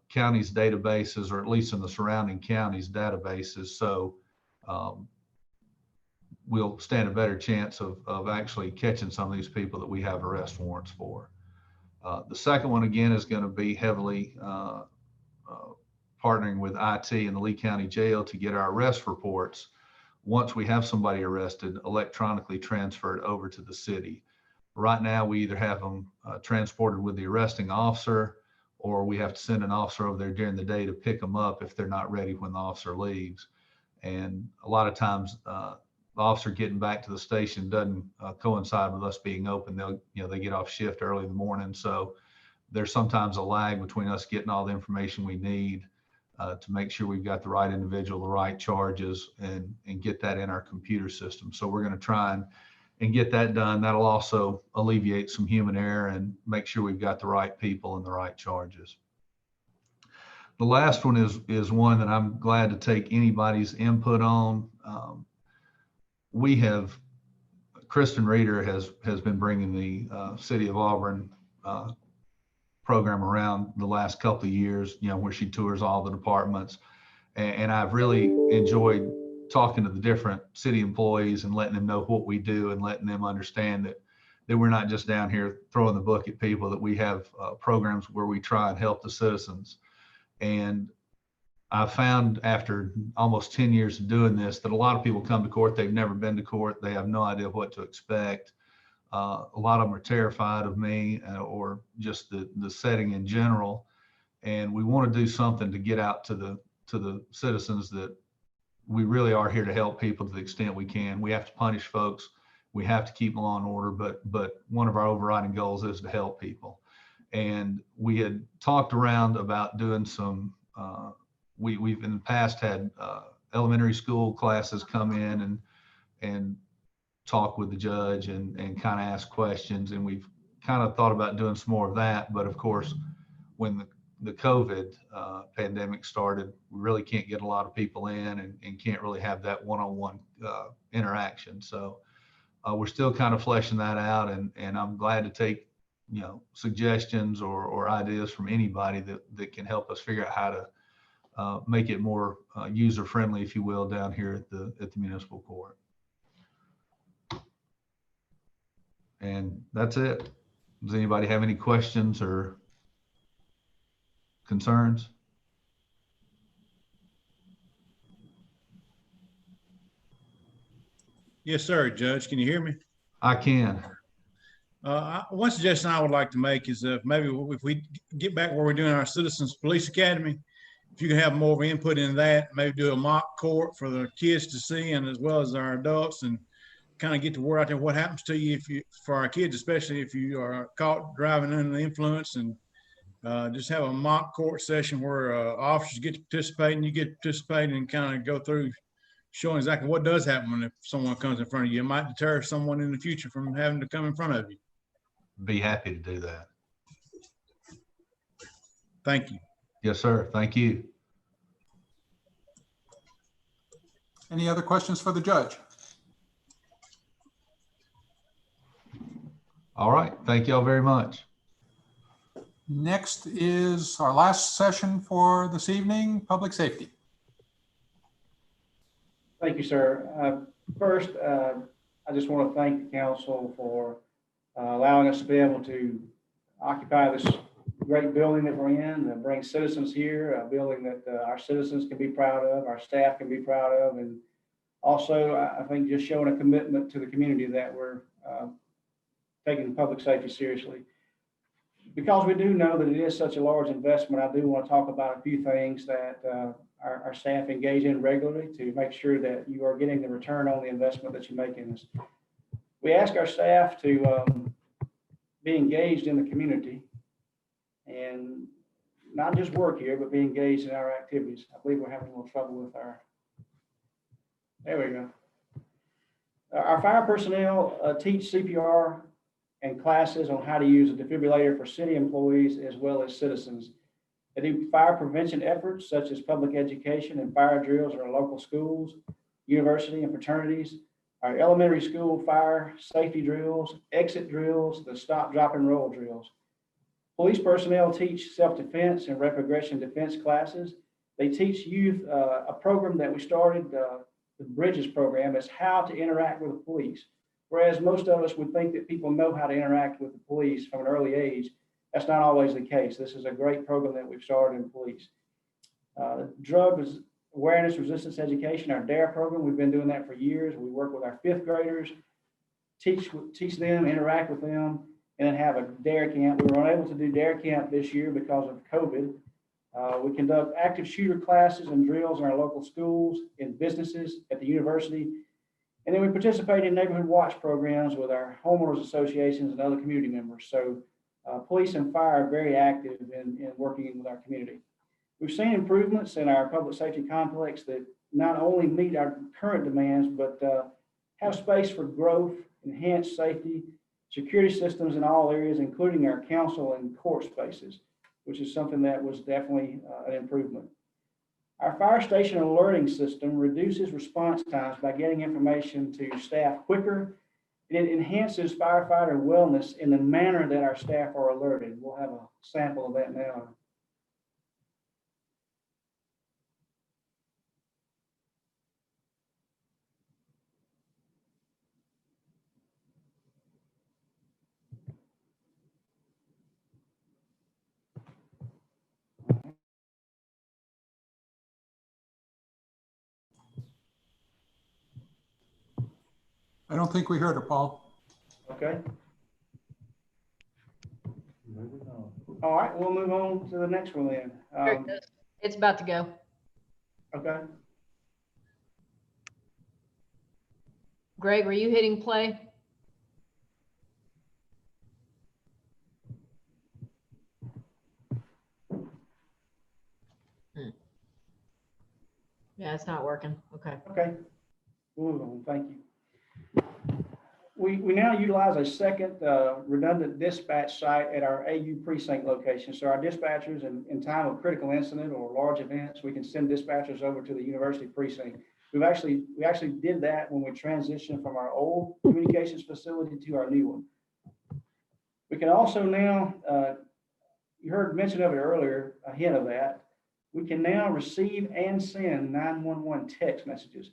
county's databases or at least in the surrounding counties' databases. So we'll stand a better chance of actually catching some of these people that we have arrest warrants for. The second one, again, is going to be heavily partnering with IT and the Lee County Jail to get our arrest reports, once we have somebody arrested, electronically transferred over to the city. Right now, we either have them transported with the arresting officer, or we have to send an officer over there during the day to pick them up if they're not ready when the officer leaves. And a lot of times, the officer getting back to the station doesn't coincide with us being open. They get off shift early in the morning. So there's sometimes a lag between us getting all the information we need to make sure we've got the right individual, the right charges, and get that in our computer system. So we're going to try and get that done. That'll also alleviate some human error and make sure we've got the right people and the right charges. The last one is one that I'm glad to take anybody's input on. Kristen Reeder has been bringing the city of Auburn program around the last couple of years, where she tours all the departments. And I've really enjoyed talking to the different city employees and letting them know what we do and letting them understand that we're not just down here throwing the book at people, that we have programs where we try and help the citizens. And I found after almost 10 years of doing this that a lot of people come to court, they've never been to court, they have no idea what to expect. A lot of them are terrified of me or just the setting in general. And we want to do something to get out to the citizens that we really are here to help people to the extent we can. We have to punish folks. We have to keep law and order, but one of our overriding goals is to help people. And we had talked around about doing some, we've in the past had elementary school classes come in and talk with the judge and kind of ask questions. And we've kind of thought about doing some more of that. But of course, when the COVID pandemic started, we really can't get a lot of people in and can't really have that one-on-one interaction. So we're still kind of fleshing that out, and I'm glad to take suggestions or ideas from anybody that can help us figure out how to make it more user-friendly, if you will, down here at the municipal court. And that's it. Does anybody have any questions or concerns? Yes, sir, Judge. Can you hear me? I can. One suggestion I would like to make is maybe if we get back where we're doing our Citizens Police Academy, if you can have more of an input in that, maybe do a mock court for the kids to see, and as well as our adults, and kind of get the word out there what happens to you for our kids, especially if you are caught driving under the influence, and just have a mock court session where officers get to participate and you get to participate and kind of go through showing exactly what does happen when if someone comes in front of you. It might deter someone in the future from having to come in front of you. Be happy to do that. Thank you. Yes, sir. Thank you. Any other questions for the judge? All right. Thank y'all very much. Next is our last session for this evening, public safety. Thank you, sir. First, I just want to thank the council for allowing us to be able to occupy this great building that we're in, and bring citizens here, a building that our citizens can be proud of, our staff can be proud of, and also I think just showing a commitment to the community that we're taking public safety seriously. Because we do know that it is such a large investment, I do want to talk about a few things that our staff engage in regularly to make sure that you are getting the return on the investment that you make in this. We ask our staff to be engaged in the community and not just work here, but be engaged in our activities. I believe we're having a little trouble with there we go. Our fire personnel teach CPR and classes on how to use a defibrillator for city employees as well as citizens. They do fire prevention efforts such as public education and fire drills in our local schools, university and fraternities, our elementary school fire safety drills, exit drills, the stop, drop, and roll drills. Police personnel teach self-defense and retrogression defense classes. They teach youth a program that we started, the Bridges program, is how to interact with the police. Whereas most of us would think that people know how to interact with the police from an early age, that's not always the case. This is a great program that we've started in police. Drug awareness resistance education, our DARE program, we've been doing that for years. We work with our 5th graders, teach them, interact with them, and then have a DARE camp. We were unable to do DARE camp this year because of COVID. We conduct active shooter classes and drills in our local schools, in businesses, at the university. And then we participate in neighborhood watch programs with our homeowners associations and other community members. So police and fire are very active in working with our community. We've seen improvements in our public safety complex that not only meet our current demands, but have space for growth, enhanced safety, security systems in all areas, including our council and court spaces, which is something that was definitely an improvement. Our fire station alerting system reduces response times by getting information to staff quicker It enhances firefighter wellness in the manner that our staff are alerted. We'll have a sample of that now. I don't think we heard it, Paul. Okay. All right, we'll move on to the next one then. There it goes. It's about to go. Okay. Greg, were you hitting play? Yeah, it's not working. Okay. Okay. We'll move on. Thank you. We now utilize a second redundant dispatch site at our AU precinct location. So our dispatchers in time of critical incident or large events, we can send dispatchers over to the university precinct. We actually did that when we transitioned from our old communications facility to our new one. We can also now, you heard mention of it earlier, a hint of that. We can now receive and send 911 text messages.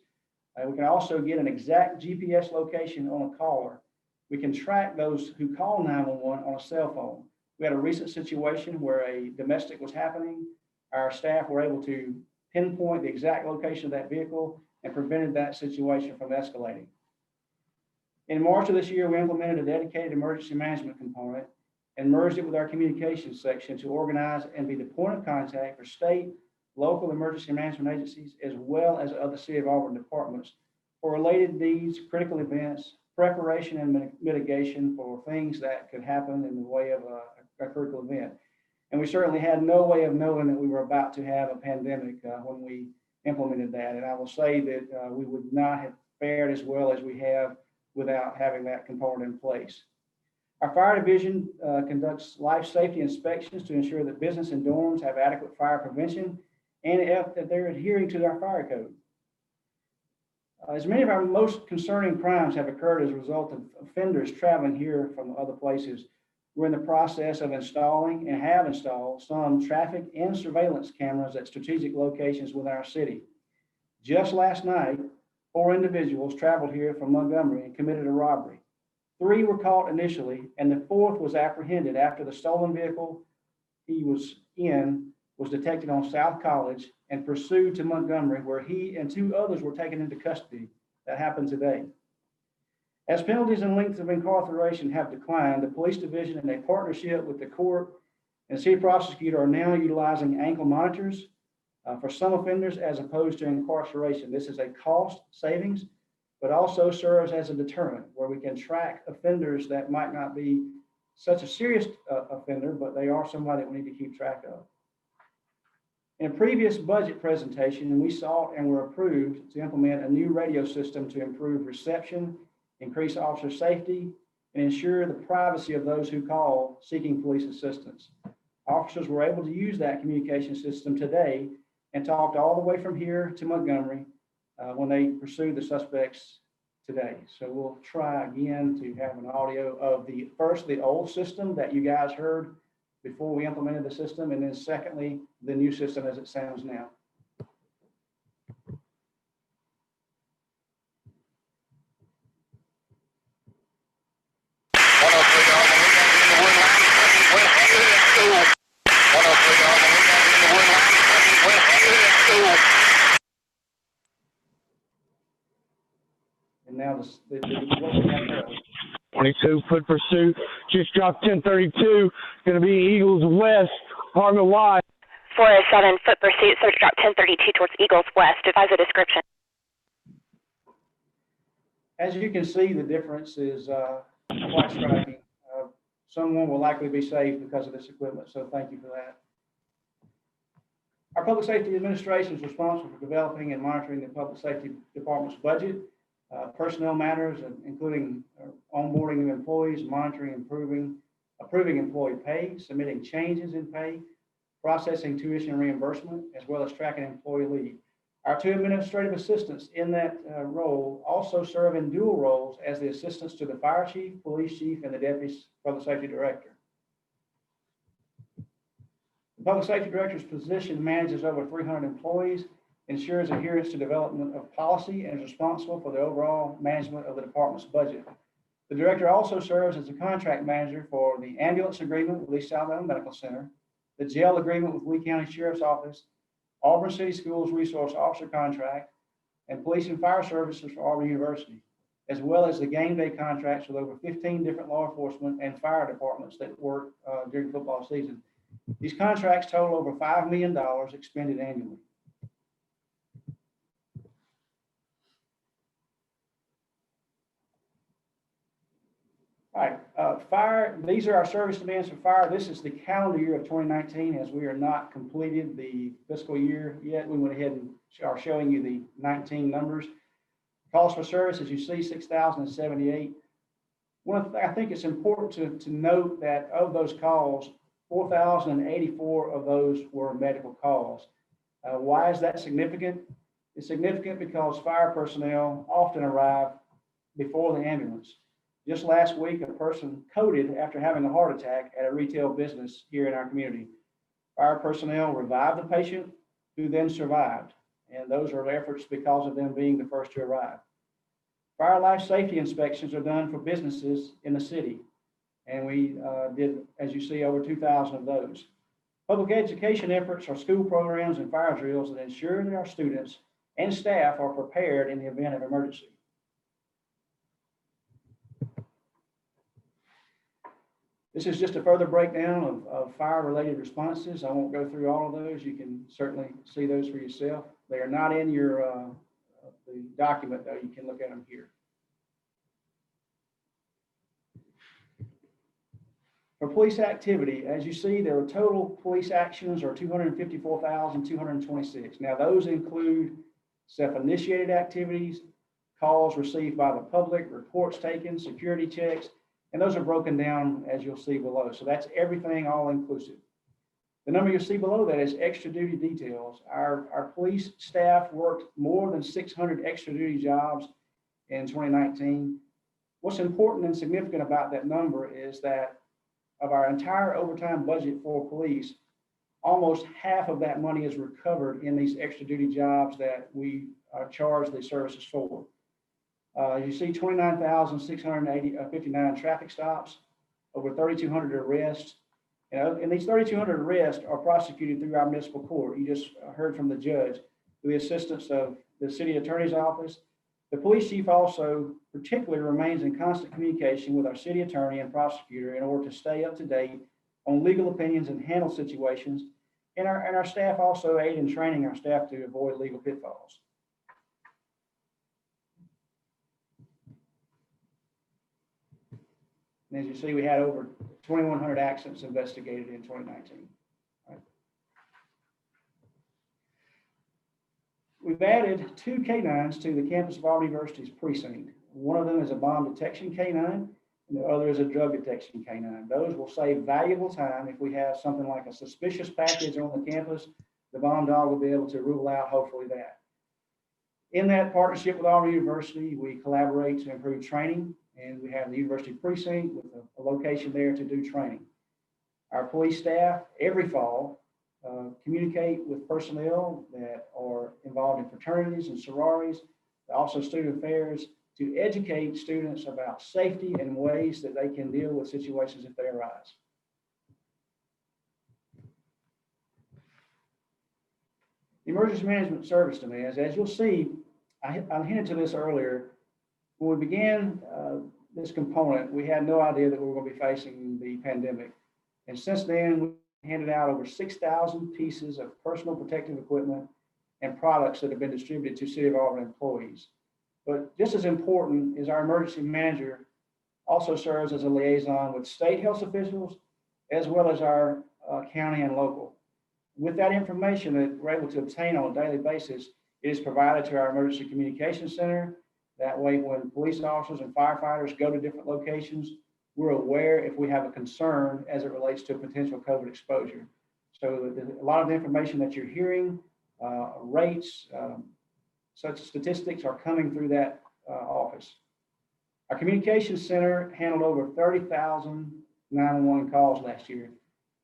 We can also get an exact GPS location on a caller. We can track those who call 911 on a cell phone. We had a recent situation where a domestic was happening. Our staff were able to pinpoint the exact location of that vehicle and prevented that situation from escalating. In March of this year, we implemented a dedicated emergency management component and merged it with our communications section to organize and be the point of contact for state, local emergency management agencies, as well as other City of Auburn departments for related needs, critical events, preparation and mitigation for things that could happen in the way of a critical event. And we certainly had no way of knowing that we were about to have a pandemic when we implemented that. And I will say that we would not have fared as well as we have without having that component in place. Our fire division conducts life safety inspections to ensure that business and dorms have adequate fire prevention and that they're adhering to our fire code. As many of our most concerning crimes have occurred as a result of offenders traveling here from other places, we're in the process of installing and have installed some traffic and surveillance cameras at strategic locations within our city. Just last night, 4 individuals traveled here from Montgomery and committed a robbery. 3 were caught initially, and the 4th was apprehended after the stolen vehicle he was in was detected on South College and pursued to Montgomery, where he and 2 others were taken into custody. That happened today. As penalties and lengths of incarceration have declined, the police division, in a partnership with the court and city prosecutor, are now utilizing ankle monitors for some offenders as opposed to incarceration. This is a cost savings, but also serves as a deterrent where we can track offenders that might not be such a serious offender, but they are somebody that we need to keep track of. In a previous budget presentation, we sought and were approved to implement a new radio system to improve reception, increase officer safety, and ensure the privacy of those who call seeking police assistance. Officers were able to use that communication system today and talked all the way from here to Montgomery when they pursued the suspects today. So we'll try again to have an audio of the old system that you guys heard before we implemented the system, and then secondly, the new system as it sounds now. And now what we have now. 22-foot pursuit, just dropped 1032, going to be Eagles West, Harmon Y. 407-foot pursuit, search drop 1032 towards Eagles West. Advise a description. As you can see, the difference is quite striking. Someone will likely be saved because of this equipment, so thank you for that. Our Public Safety Administration is responsible for developing and monitoring the Public Safety Department's budget, personnel matters, including onboarding new employees, monitoring, approving employee pay, submitting changes in pay, processing tuition reimbursement, as well as tracking employee leave. Our two administrative assistants in that role also serve in dual roles as the assistants to the fire chief, police chief, and the deputy public safety director. The public safety director's position manages over 300 employees, ensures adherence to development of policy, and is responsible for the overall management of the department's budget. The director also serves as the contract manager for the ambulance agreement with East Alabama Medical Center, the jail agreement with Lee County Sheriff's Office, Auburn City Schools Resource Officer contract, and police and fire services for Auburn University, as well as the game day contracts with over 15 different law enforcement and fire departments that work during football season. These contracts total over $5 million expended annually. All right, fire, these are our service demands for fire. This is the calendar year of 2019, as we are not completed the fiscal year yet. We went ahead and are showing you the 19 numbers. Calls for service, as you see, 6,078. I think it's important to note that of those calls, 4,084 of those were medical calls. Why is that significant? It's significant because fire personnel often arrive before the ambulance. Just last week, a person coded after having a heart attack at a retail business here in our community. Fire personnel revived the patient, who then survived. And those are efforts because of them being the first to arrive. Fire life safety inspections are done for businesses in the city. And we did, as you see, over 2,000 of those. Public education efforts are school programs and fire drills that ensure that our students and staff are prepared in the event of emergency. This is just a further breakdown of fire-related responses. I won't go through all of those. You can certainly see those for yourself. They are not in your the document, though. You can look at them here. For police activity, as you see, there are total police actions are 254,226. Now, those include self-initiated activities, calls received by the public, reports taken, security checks, and those are broken down as you'll see below. So that's everything all inclusive. The number you'll see below that is extra duty details. Our police staff worked more than 600 extra duty jobs in 2019. What's important and significant about that number is that of our entire overtime budget for police, almost half of that money is recovered in these extra duty jobs that we charge the services for. You see 29,659 traffic stops, over 3,200 arrests. And these 3,200 arrests are prosecuted through our municipal court. You just heard from the judge, with the assistance of the city attorney's office. The police chief also particularly remains in constant communication with our city attorney and prosecutor in order to stay up to date on legal opinions and handle situations. And our staff also aid in training our staff to avoid legal pitfalls. And as you see, we had over 2,100 accidents investigated in 2019. Right. We've added 2 canines to the campus of Auburn University's precinct. One of them is a bomb detection canine, and the other is a drug detection canine. Those will save valuable time if we have something like a suspicious package on the campus. The bomb dog will be able to rule out, hopefully, that. In that partnership with Auburn University, we collaborate to improve training. And we have the university precinct with a location there to do training. Our police staff every fall communicate with personnel that are involved in fraternities and sororities, also student affairs, to educate students about safety and ways that they can deal with situations if they arise. Emergency management service demands, as you'll see, I hinted to this earlier. When we began this component, we had no idea that we were going to be facing the pandemic. And since then, we handed out over 6,000 pieces of personal protective equipment and products that have been distributed to City of Auburn employees. But just as important is our emergency manager also serves as a liaison with state health officials, as well as our county and local. With that information that we're able to obtain on a daily basis, it is provided to our emergency communications center. That way, when police officers and firefighters go to different locations, we're aware if we have a concern as it relates to potential COVID exposure. So a lot of the information that you're hearing rates, such statistics are coming through that office. Our communications center handled over 30,000 911 calls last year.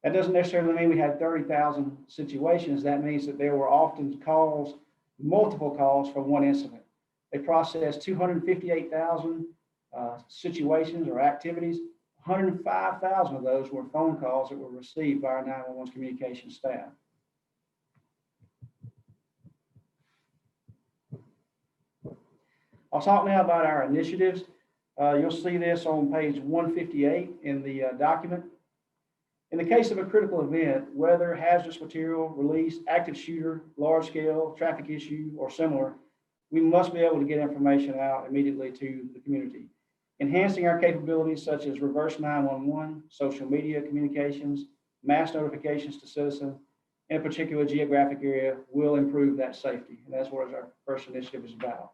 That doesn't necessarily mean we had 30,000 situations. That means that there were often calls, multiple calls for one incident. They processed 258,000 situations or activities. 105,000 of those were phone calls that were received by our 911 communications staff. I'll talk now about our initiatives. You'll see this on page 158 in the document. In the case of a critical event, whether hazardous material release, active shooter, large scale, traffic issue, or similar, we must be able to get information out immediately to the community. Enhancing our capabilities such as reverse 911, social media communications, mass notifications to citizens in a particular geographic area will improve that safety. And that's what our first initiative is about.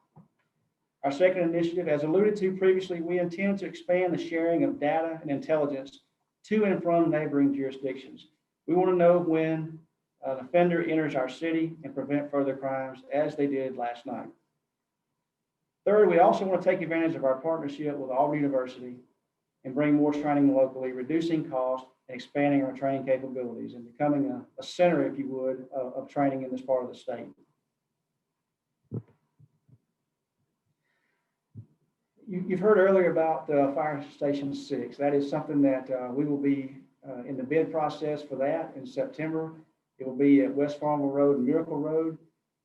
Our second initiative, as alluded to previously, we intend to expand the sharing of data and intelligence to and from neighboring jurisdictions. We want to know when an offender enters our city and prevent further crimes as they did last night. Third, we also want to take advantage of our partnership with Auburn University and bring more training locally, reducing costs and expanding our training capabilities and becoming a center, if you would, of training in this part of the state. You've heard earlier about Fire Station 6. That is something that we will be in the bid process for that in September. It will be at West Farmville Road and Miracle Road.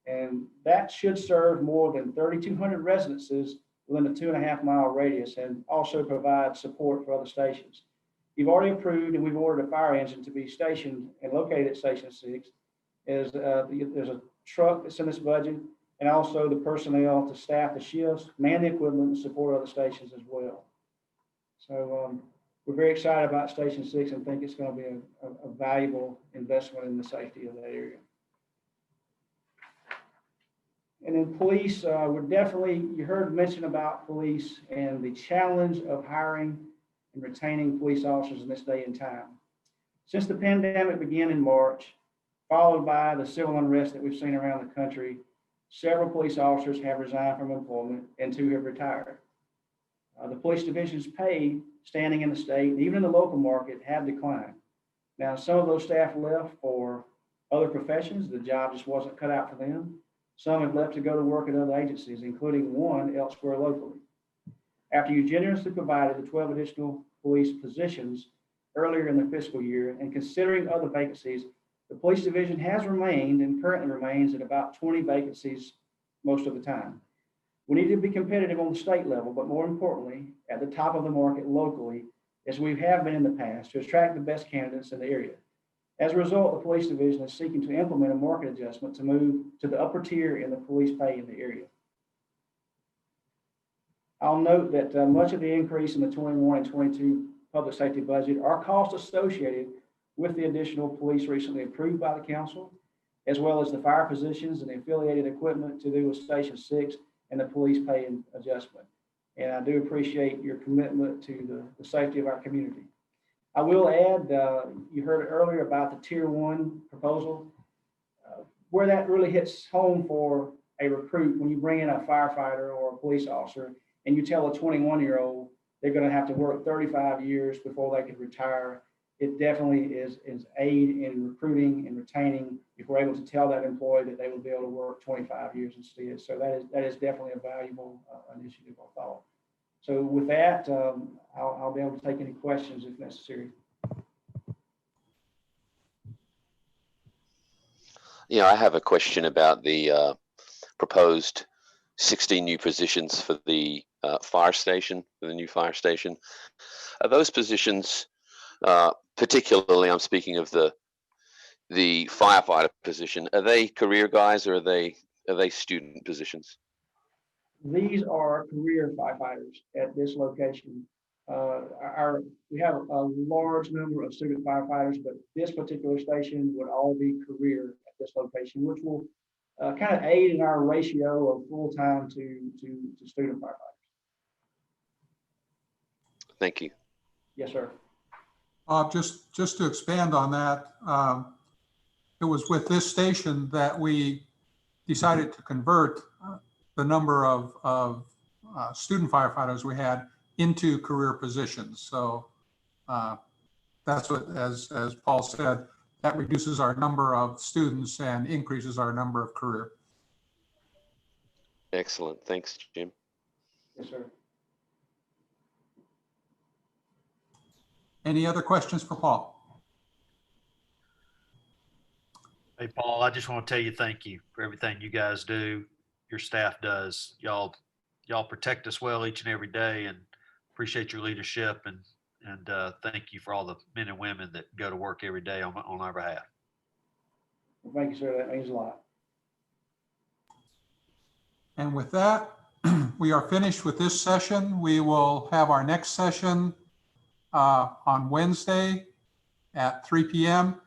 And that should serve more than 3,200 residences within a 2.5-mile radius and also provide support for other stations. You've already approved and we've ordered a fire engine to be stationed and located at Station 6. There's a truck that's in this budget, and also the personnel to staff the shifts, man the equipment, and support other stations as well. So we're very excited about Station 6 and think it's going to be a valuable investment in the safety of that area. And then police, you heard mention about police and the challenge of hiring and retaining police officers in this day and time. Since the pandemic began in March, followed by the civil unrest that we've seen around the country, several police officers have resigned from employment and 2 have retired. The police division's pay standing in the state, and even in the local market, have declined. Now, some of those staff left for other professions. The job just wasn't cut out for them. Some have left to go to work at other agencies, including one elsewhere locally. After you generously provided the 12 additional police positions earlier in the fiscal year, and considering other vacancies, the police division has remained and currently remains at about 20 vacancies most of the time. We need to be competitive on the state level, but more importantly, at the top of the market locally, as we have been in the past, to attract the best candidates in the area. As a result, the police division is seeking to implement a market adjustment to move to the upper tier in the police pay in the area. I'll note that much of the increase in the 21 and 22 public safety budget are costs associated with the additional police recently approved by the council, as well as the fire positions and the affiliated equipment to do with Station 6 and the police pay adjustment. And I do appreciate your commitment to the safety of our community. I will add, you heard earlier about the Tier 1 proposal, where that really hits home for a recruit when you bring in a firefighter or a police officer and you tell a 21-year-old they're going to have to work 35 years before they could retire. It definitely is aid in recruiting and retaining if we're able to tell that employee that they will be able to work 25 years instead. So that is definitely a valuable initiative or thought. So with that, I'll be able to take any questions if necessary. Yeah, I have a question about the proposed 16 new positions for the fire station, for the new fire station. Are those positions, particularly I'm speaking of the firefighter position, are they career guys or are they student positions? These are career firefighters at this location. We have a large number of student firefighters, but this particular station would all be career at this location, which will kind of aid in our ratio of full-time to student firefighters. Thank you. Yes, sir. Just to expand on that, it was with this station that we decided to convert the number of student firefighters we had into career positions. So that's what, as Paul said, that reduces our number of students and increases our number of career. Excellent. Thanks, Jim. Yes, sir. Any other questions for Paul? Hey, Paul, I just want to tell you thank you for everything you guys do, your staff does. Y'all protect us well each and every day, and appreciate your leadership, and thank you for all the men and women that go to work every day on our behalf. Well, thank you, sir. That means a lot. And with that, we are finished with this session. We will have our next session on Wednesday at 3 p.m.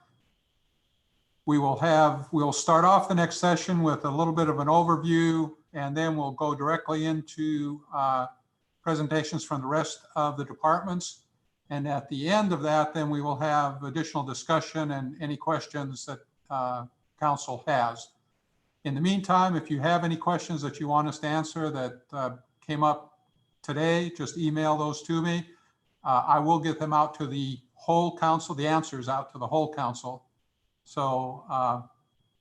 We'll start off the next session with a little bit of an overview, and then we'll go directly into presentations from the rest of the departments. And at the end of that, then we will have additional discussion and any questions that council has. In the meantime, if you have any questions that you want us to answer that came up today, just email those to me. I will get them out to the whole council, the answers out to the whole council. So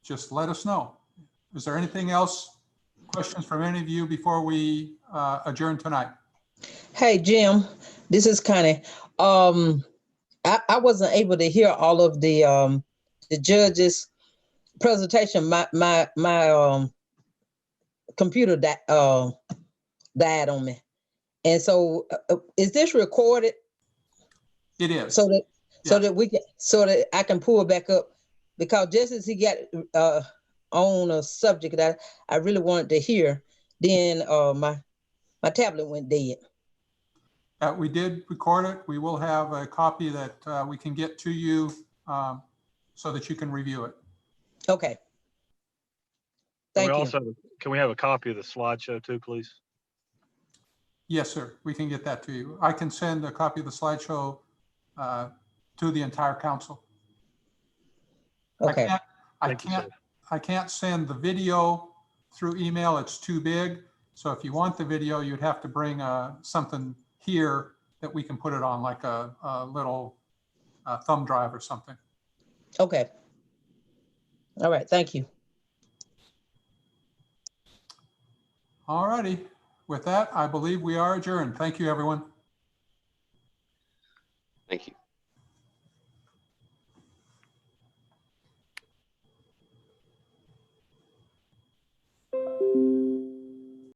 just let us know. Is there anything else, questions from any of you before we adjourn tonight? Hey, Jim, this is Connie. I wasn't able to hear all of the judges' presentation. My computer died on me, and so is this recorded? It is. So that I can pull it back up, because just as he got on a subject that I really wanted to hear, then my tablet went dead. We did record it. We will have a copy that we can get to you so that you can review it. Okay. Thank you. Also, can we have a copy of the slideshow too, please? Yes, sir. We can get that to you. I can send a copy of the slideshow to the entire council. Okay. I can't send the video through email. It's too big. So if you want the video, you'd have to bring something here that we can put it on, like a little thumb drive or something. Okay. All right. Thank you. All righty. With that, I believe we are adjourned. Thank you, everyone. Thank you.